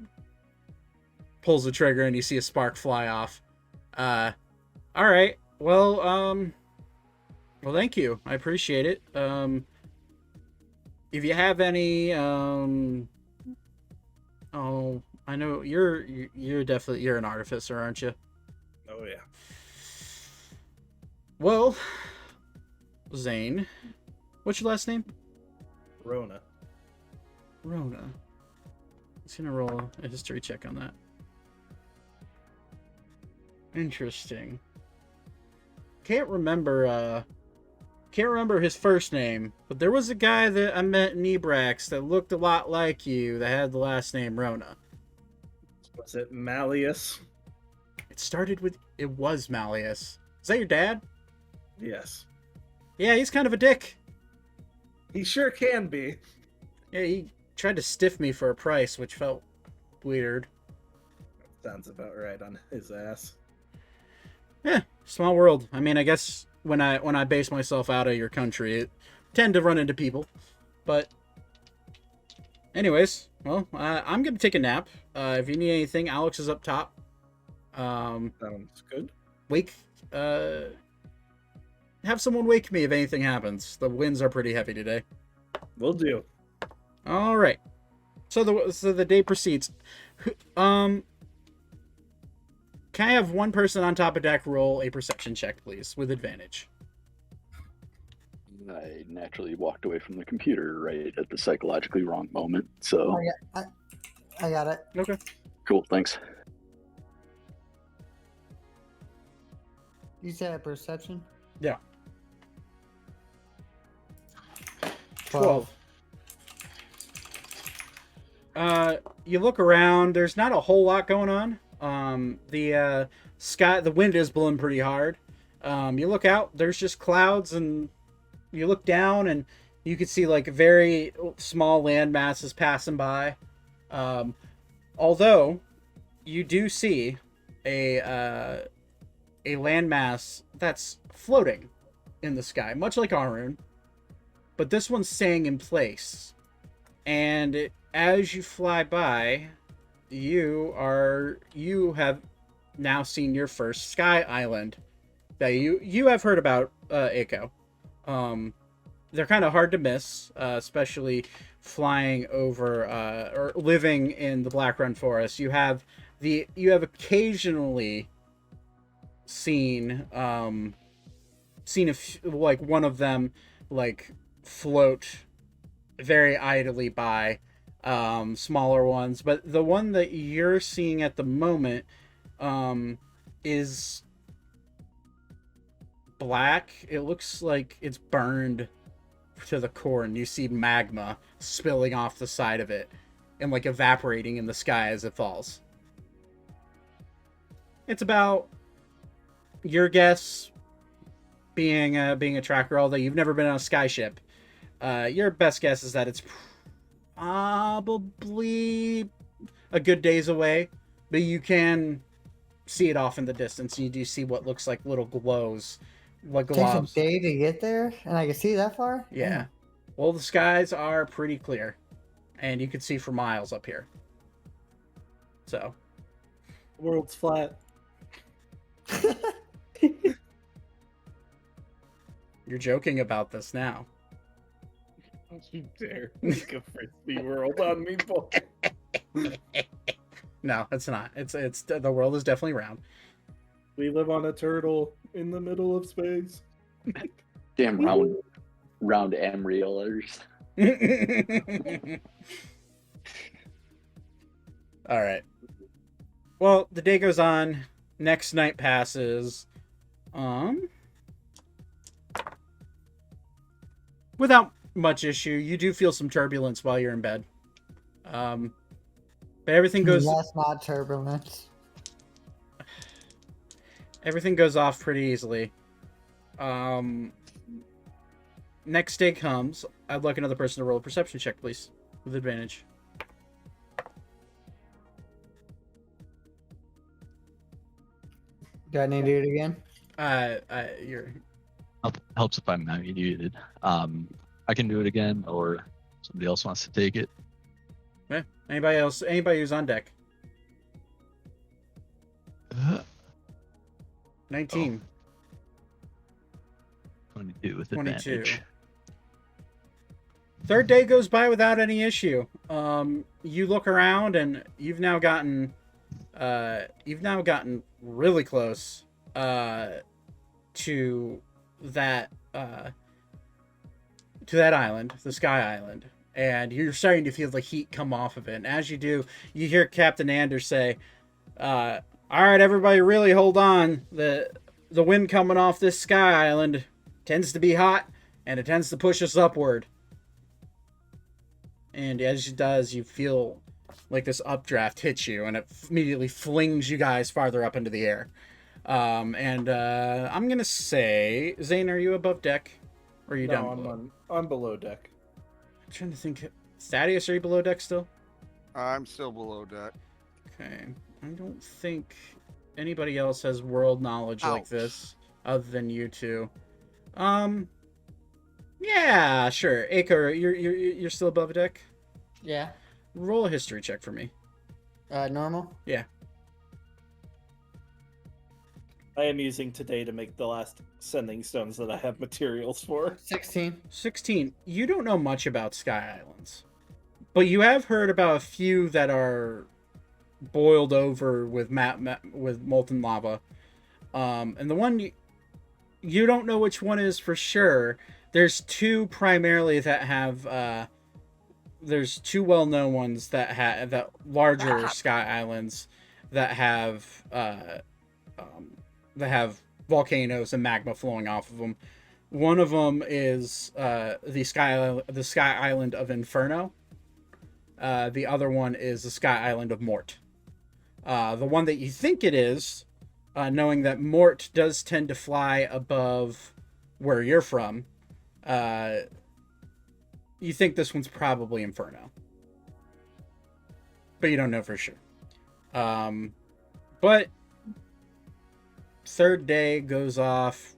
S1: pulls the trigger, and you see a spark fly off. All right. Well, thank you. I appreciate it. If you have any, I know you're definitely an artificer, aren't you?
S2: Oh yeah.
S1: Well, Zane, what's your last name?
S2: Rona.
S1: It's gonna roll a history check on that. Interesting. Can't remember his first name, but there was a guy that I met in Ebrax that looked a lot like you that had the last name Rona.
S2: Was it Malleus?
S1: It was Malleus. Is that your dad?
S2: Yes.
S1: Yeah, he's kind of a dick.
S2: He sure can be.
S1: Yeah, he tried to stiff me for a price, which felt weird.
S2: Sounds about right on his ass.
S1: Yeah, small world. I mean, I guess when I base myself out of your country, it tend to run into people. But anyways, well, I'm gonna take a nap. If you need anything, Alex is up top.
S2: Sounds good.
S1: Have someone wake me if anything happens. The winds are pretty heavy today.
S2: Will do.
S1: All right. So the day proceeds. Can I have one person on top of deck roll a perception check, please, with advantage?
S12: I naturally walked away from the computer right at the psychologically wrong moment. So
S11: Oh, yeah, I got it.
S1: Okay.
S12: cool, thanks.
S11: You said perception?
S1: Yeah.
S11: 12.
S1: You look around. There's not a whole lot going on. The wind is blowing pretty hard. You look out. There's just clouds, and you look down, and you can see very small land masses passing by. Although you do see a landmass that's floating in the sky, much like Arune, but this one's staying in place. And as you fly by, you have now seen your first sky island that you have heard about, Eiko. they're kind of hard to miss, especially flying over or living in the Blackrun Forest. You have occasionally seen like one of them like float very idly by, smaller ones, but the one that you're seeing at the moment is black. It looks like it's burned to the core, and you see magma spilling off the side of it and like evaporating in the sky as it falls. It's about, your guess, being a tracker, although you've never been on a skyship, your best guess is that it's probably a good days away, but you can see it off in the distance, and you do see what looks like little glows, like
S11: Takes a
S1: globs.
S11: day to get there, and I can see that far.
S1: Yeah. Well, the skies are pretty clear, and you can see for miles up here. So,
S2: World's flat.
S1: you're joking about this now.
S2: Don't you dare make a frisbee world on me, boy.
S1: No, it's not. It's the world is definitely round.
S2: We live on a turtle in the middle of space.
S12: Damn round Ammrielers.
S1: All right. Well, the day goes on. Next night passes. Without much issue. You do feel some turbulence while you're in bed. But everything goes.
S11: That's not turbulence.
S1: Everything goes off pretty easily. Next day comes. I'd like another person to roll a perception check, please, with advantage.
S11: Do I need to do it again?
S1: You're.
S4: Helps if I'm muted. I can do it again, or somebody else wants to take it.
S1: Yeah. Anybody else? Anybody who's on deck? 19.
S4: 22 with
S1: 22.
S4: advantage.
S1: Third day goes by without any issue. You look around, and you've now gotten really close to that island, the Sky Island, and you're starting to feel the heat come off of it. And as you do, you hear Captain Anders say, "All right, everybody, really hold on. The wind coming off this Sky Island tends to be hot, and it tends to push us upward." And as it does, you feel like this updraft hits you, and it immediately flings you guys farther up into the air. I'm gonna say, Zane, are you above deck, or are you down below?
S2: I'm below deck.
S1: I'm trying to think. Thaddeus, are you below deck still?
S5: I'm still below deck.
S1: Okay. I don't think anybody else has world knowledge like this, other than you two. Yeah, sure. Aiko, you're still above deck?
S11: Yeah.
S1: Roll a history check for me.
S11: Normal?
S1: Yeah.
S2: I am using today to make the last sending stones that I have materials for.
S11: 16.
S1: 16. You don't know much about Sky Islands, but you have heard about a few that are boiled over with with molten lava. And the one you don't know which one is for sure. There's two primarily that have there's two well-known ones that have that larger Sky Islands that have volcanoes and magma flowing off of them. One of them is the Sky Island of Inferno. The other one is the Sky Island of Mort. The one that you think it is, knowing that Mort does tend to fly above where you're from, you think this one's probably Inferno. But you don't know for sure. But third day goes off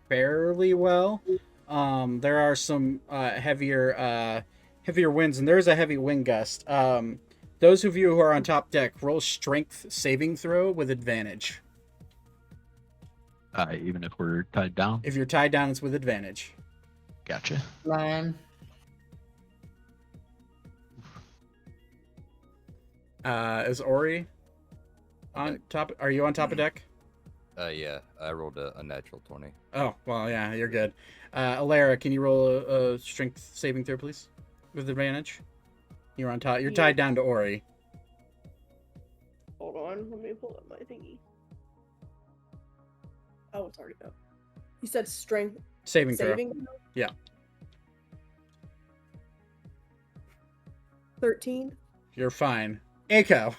S1: fairly well. There are some heavier winds, and there's a heavy wind gust. Those of you who are on top deck, roll strength saving throw with advantage.
S4: Even if we're tied down?
S1: If you're tied down, it's with advantage.
S4: Gotcha.
S11: Lion.
S1: Is Ori on top? Are you on top of deck?
S3: Yeah, I rolled a natural 20.
S1: Oh, well, yeah, you're good. Alara, can you roll a strength saving throw, please? With advantage. You're on top. You're tied down to Ori.
S7: Hold on, let me pull up my thingy. Oh, it's already up. You said strength
S1: Saving throw.
S7: throw?
S1: Yeah.
S7: 13.
S1: You're fine. Eiko,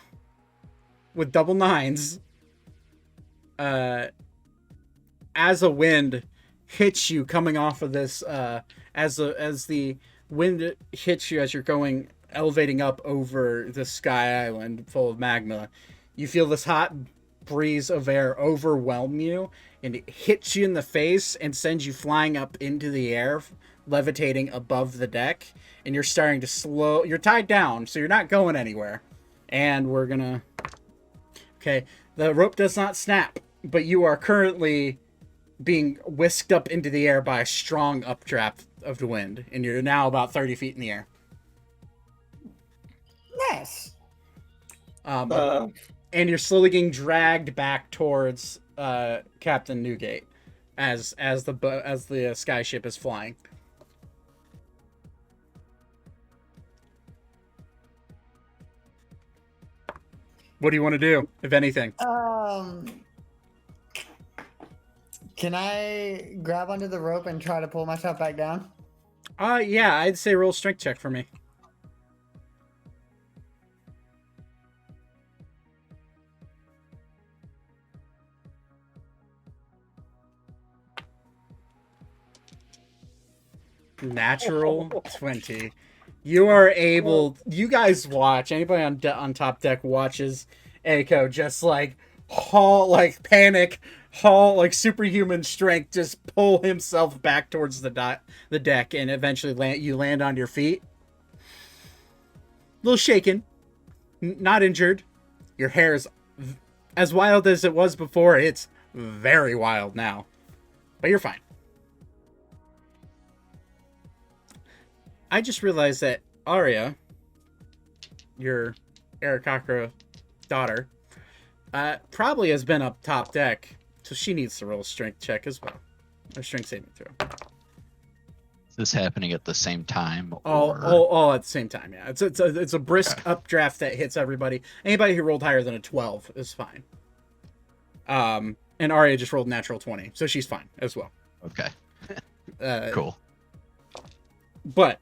S1: with double nines, as a wind hits you coming off of this, as the wind hits you as you're going elevating up over the sky island full of magma, you feel this hot breeze of air overwhelm you, and it hits you in the face and sends you flying up into the air, levitating above the deck, and you're starting to you're tied down, so you're not going anywhere. And we're gonna... Okay, the rope does not snap, but you are currently being whisked up into the air by a strong updraft of the wind, and you're now about 30 feet in the air.
S11: Nice.
S1: And you're slowly getting dragged back towards Captain Newgate as the skyship is flying. What do you want to do, if anything?
S11: Can I grab onto the rope and try to pull myself back down?
S1: Yeah, I'd say roll strength check for me. Natural 20. You are able. You guys watch. Anybody on top deck watches Eiko just like panic, like superhuman strength, just pull himself back towards the deck, and eventually you land on your feet. A little shaken, not injured. Your hair is as wild as it was before. It's very wild now, but you're fine. I just realized that Arya, your Aarakocra daughter, probably has been up top deck, so she needs to roll a strength check as well. Or strength saving throw.
S4: Is this happening at the same time?
S1: All at the same time, yeah. It's a brisk updraft that hits everybody. Anybody who rolled higher than a 12 is fine. And Arya just rolled natural 20, so she's fine as well.
S4: Okay. Cool.
S1: But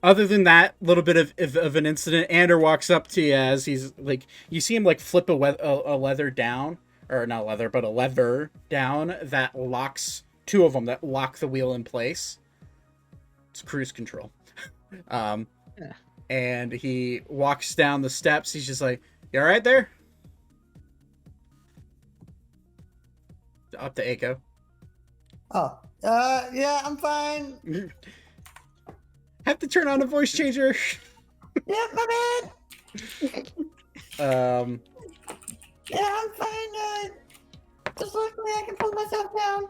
S1: other than that little bit of an incident, Ander walks up to you as he's like, you see him like flip a leather down, or not leather, but a lever down that locks, two of them that lock the wheel in place. It's cruise control. And he walks down the steps. He's just like, "You all right there?" Up to Eiko.
S11: Oh, yeah, I'm fine.
S1: Have to turn on a voice changer.
S11: Yeah, my bad. Yeah, I'm fine. Just luckily I can pull myself down.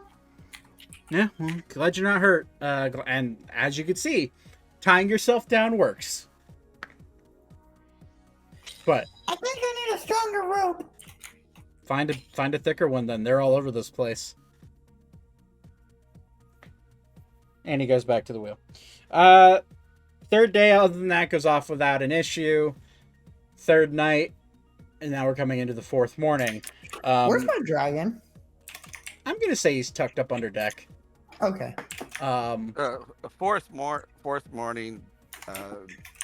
S1: Yeah, well, glad you're not hurt. And as you can see, tying yourself down works. But
S11: I think I need a stronger rope.
S1: Find a thicker one then. They're all over this place. And he goes back to the wheel. Third day, other than that, goes off without an issue. Third night, and now we're coming into the fourth morning.
S11: Where's my dragon?
S1: I'm gonna say he's tucked up under deck.
S11: Okay.
S5: Fourth morning,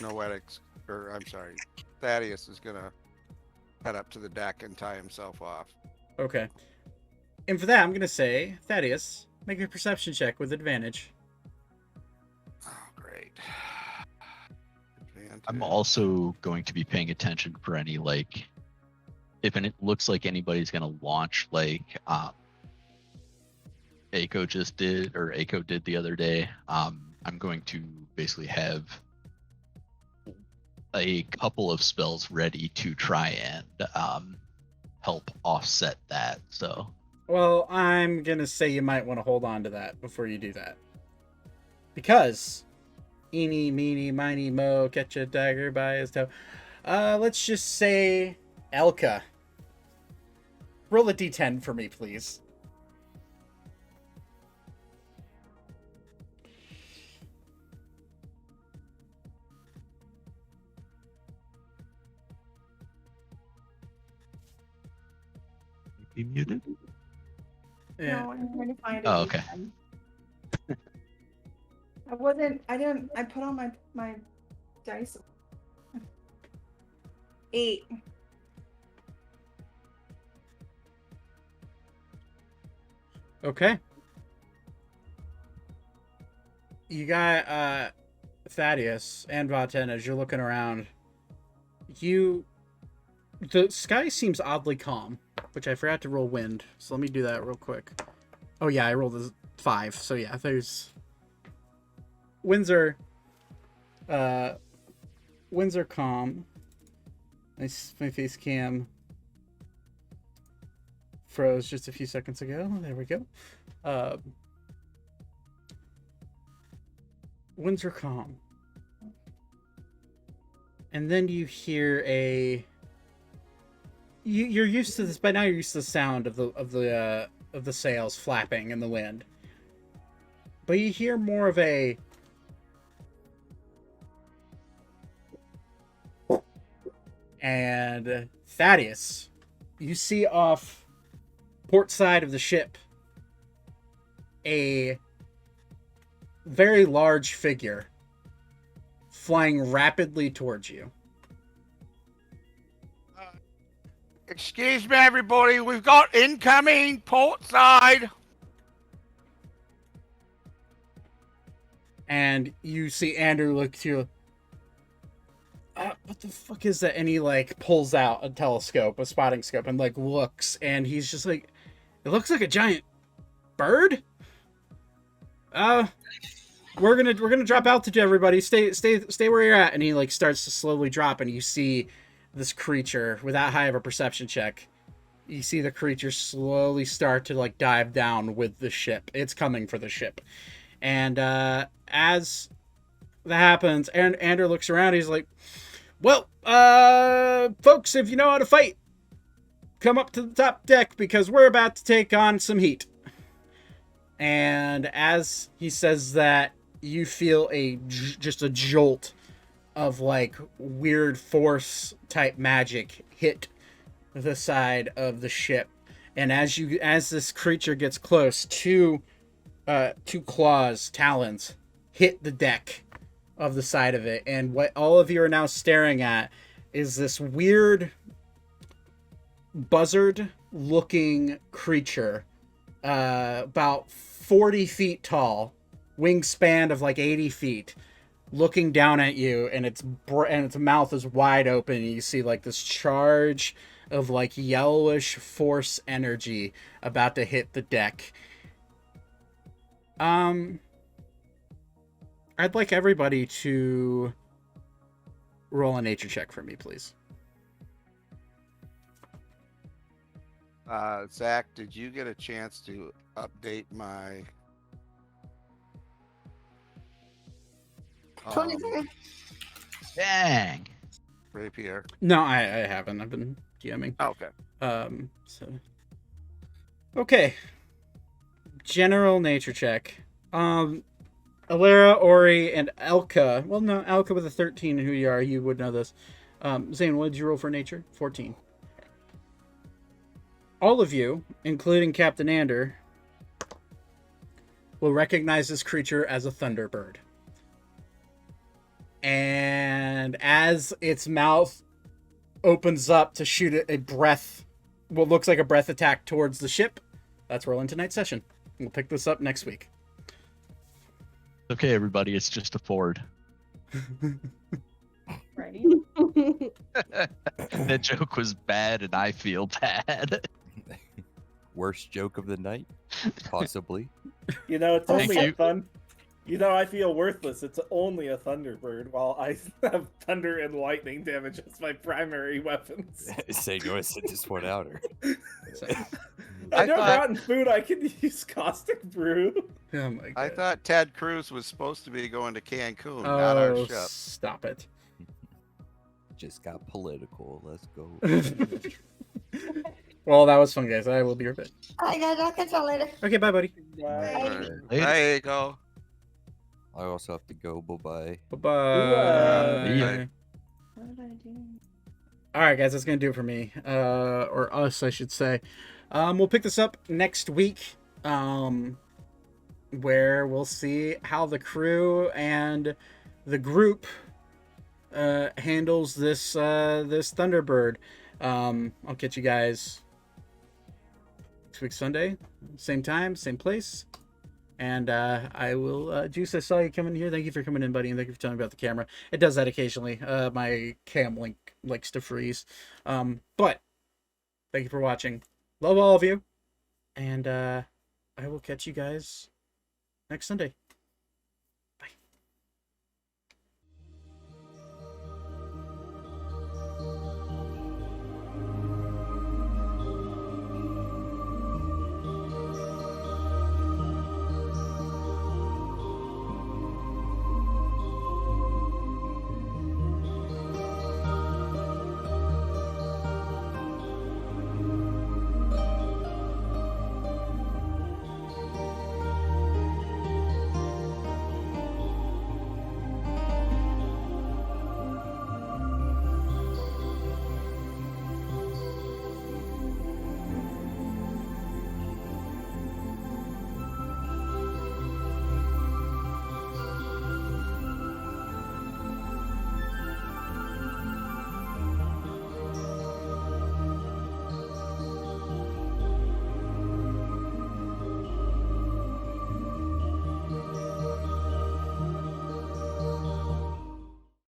S5: Noetics, or I'm sorry, Thaddeus is gonna head up to the deck and tie himself off.
S1: Okay. And for that, I'm gonna say, Thaddeus, make a perception check with advantage.
S5: Oh, great. Advantage.
S4: I'm also going to be paying attention for any, like, if it looks like anybody's going to launch, like, Eiko just did, or Eiko did the other day. I'm going to basically have a couple of spells ready to try and help offset that. So,
S1: well, I'm gonna say you might want to hold on to that before you do that. Because eeny, meeny, miny, mo, catch a dagger by his toe. Let's just say Elka. Roll a d10 for me, please.
S4: Be muted.
S1: Yeah.
S6: No, I'm trying to find it.
S4: Oh, okay.
S6: I put on my dice. 8.
S1: Okay. You got Thaddeus and Vaten as you're looking around. The sky seems oddly calm, which I forgot to roll wind, so let me do that real quick. Oh yeah, I rolled a 5, so yeah, there's winds are calm. My face cam froze just a few seconds ago. There we go. Winds are calm. And then you hear you're used to this by now. You're used to the sound of the sails flapping in the wind. But you hear more of a and Thaddeus, you see off port side of the ship a very large figure flying rapidly towards you.
S5: Excuse me, everybody. We've got incoming port side.
S1: And you see Andrew look to you. What the fuck is that? And he like pulls out a telescope, a spotting scope, and like looks, and he's just like, it looks like a giant bird. We're gonna drop altitude, everybody. Stay where you're at. And he like starts to slowly drop, and you see this creature without high of a perception check. You see the creature slowly start to like dive down with the ship. It's coming for the ship, and as that happens, and Andrew looks around. He's like, well, folks, if you know how to fight, come up to the top deck because we're about to take on some heat. And as he says that, you feel just a jolt of like weird force type magic hit the side of the ship. And as this creature gets close, two claws, talons, hit the deck of the side of it, and what all of you are now staring at is this weird buzzard-looking creature, about 40 feet tall, wingspan of like 80 feet, looking down at you, and its mouth is wide open, and you see like this charge of like yellowish force energy about to hit the deck. I'd like everybody to roll a nature check for me, please.
S5: Zach, did you get a chance to update my
S10: 23.
S4: Dang.
S5: rapier?
S1: No, I haven't. I've been DMing.
S5: Oh, okay.
S1: Okay. General nature check. Alera, Ori, and Elka. Well, no, Elka with a 13, who you are, you would know this. Zane, what did you roll for nature? 14. All of you, including Captain Ander, will recognize this creature as a thunderbird. And as its mouth opens up to shoot a breath, what looks like a breath attack towards the ship, that's rolling tonight's session. We'll pick this up next week.
S4: Okay, everybody, it's just a Ford.
S6: Ready?
S4: That joke was bad, and I feel bad.
S9: Worst joke of the night, possibly.
S2: You know, it's
S4: Thank
S2: only
S4: you.
S2: a fun. You know, I feel worthless. It's only a Thunderbird, while I have thunder and lightning damage as my primary weapons.
S9: Say, go ahead, sit this one out, or
S5: I
S2: never
S5: thought-
S2: gotten food. I can use caustic brew.
S1: Oh my god.
S5: I thought Ted Cruz was supposed to be going to Cancun, not our
S1: Oh,
S5: ship.
S1: stop it.
S9: Just got political. Let's go.
S1: Well, that was fun, guys. I will be your bit.
S10: Alright, guys, I'll catch y'all later.
S1: Okay, bye, buddy.
S5: Alright,
S4: Later.
S5: There you go.
S9: I also have to go. Bye bye.
S1: Bye-bye.
S4: Yeah.
S6: What did I do?
S1: All right, guys, that's gonna do it for me, or us, I should say. We'll pick this up next week, where we'll see how the crew and the group handles this this Thunderbird. I'll catch you guys next week Sunday, same time, same place. And I will, Juice, I saw you coming here. Thank you for coming in, buddy, and thank you for telling me about the camera. It does that occasionally. My cam link likes to freeze. But thank you for watching. Love all of you. And I will catch you guys next Sunday.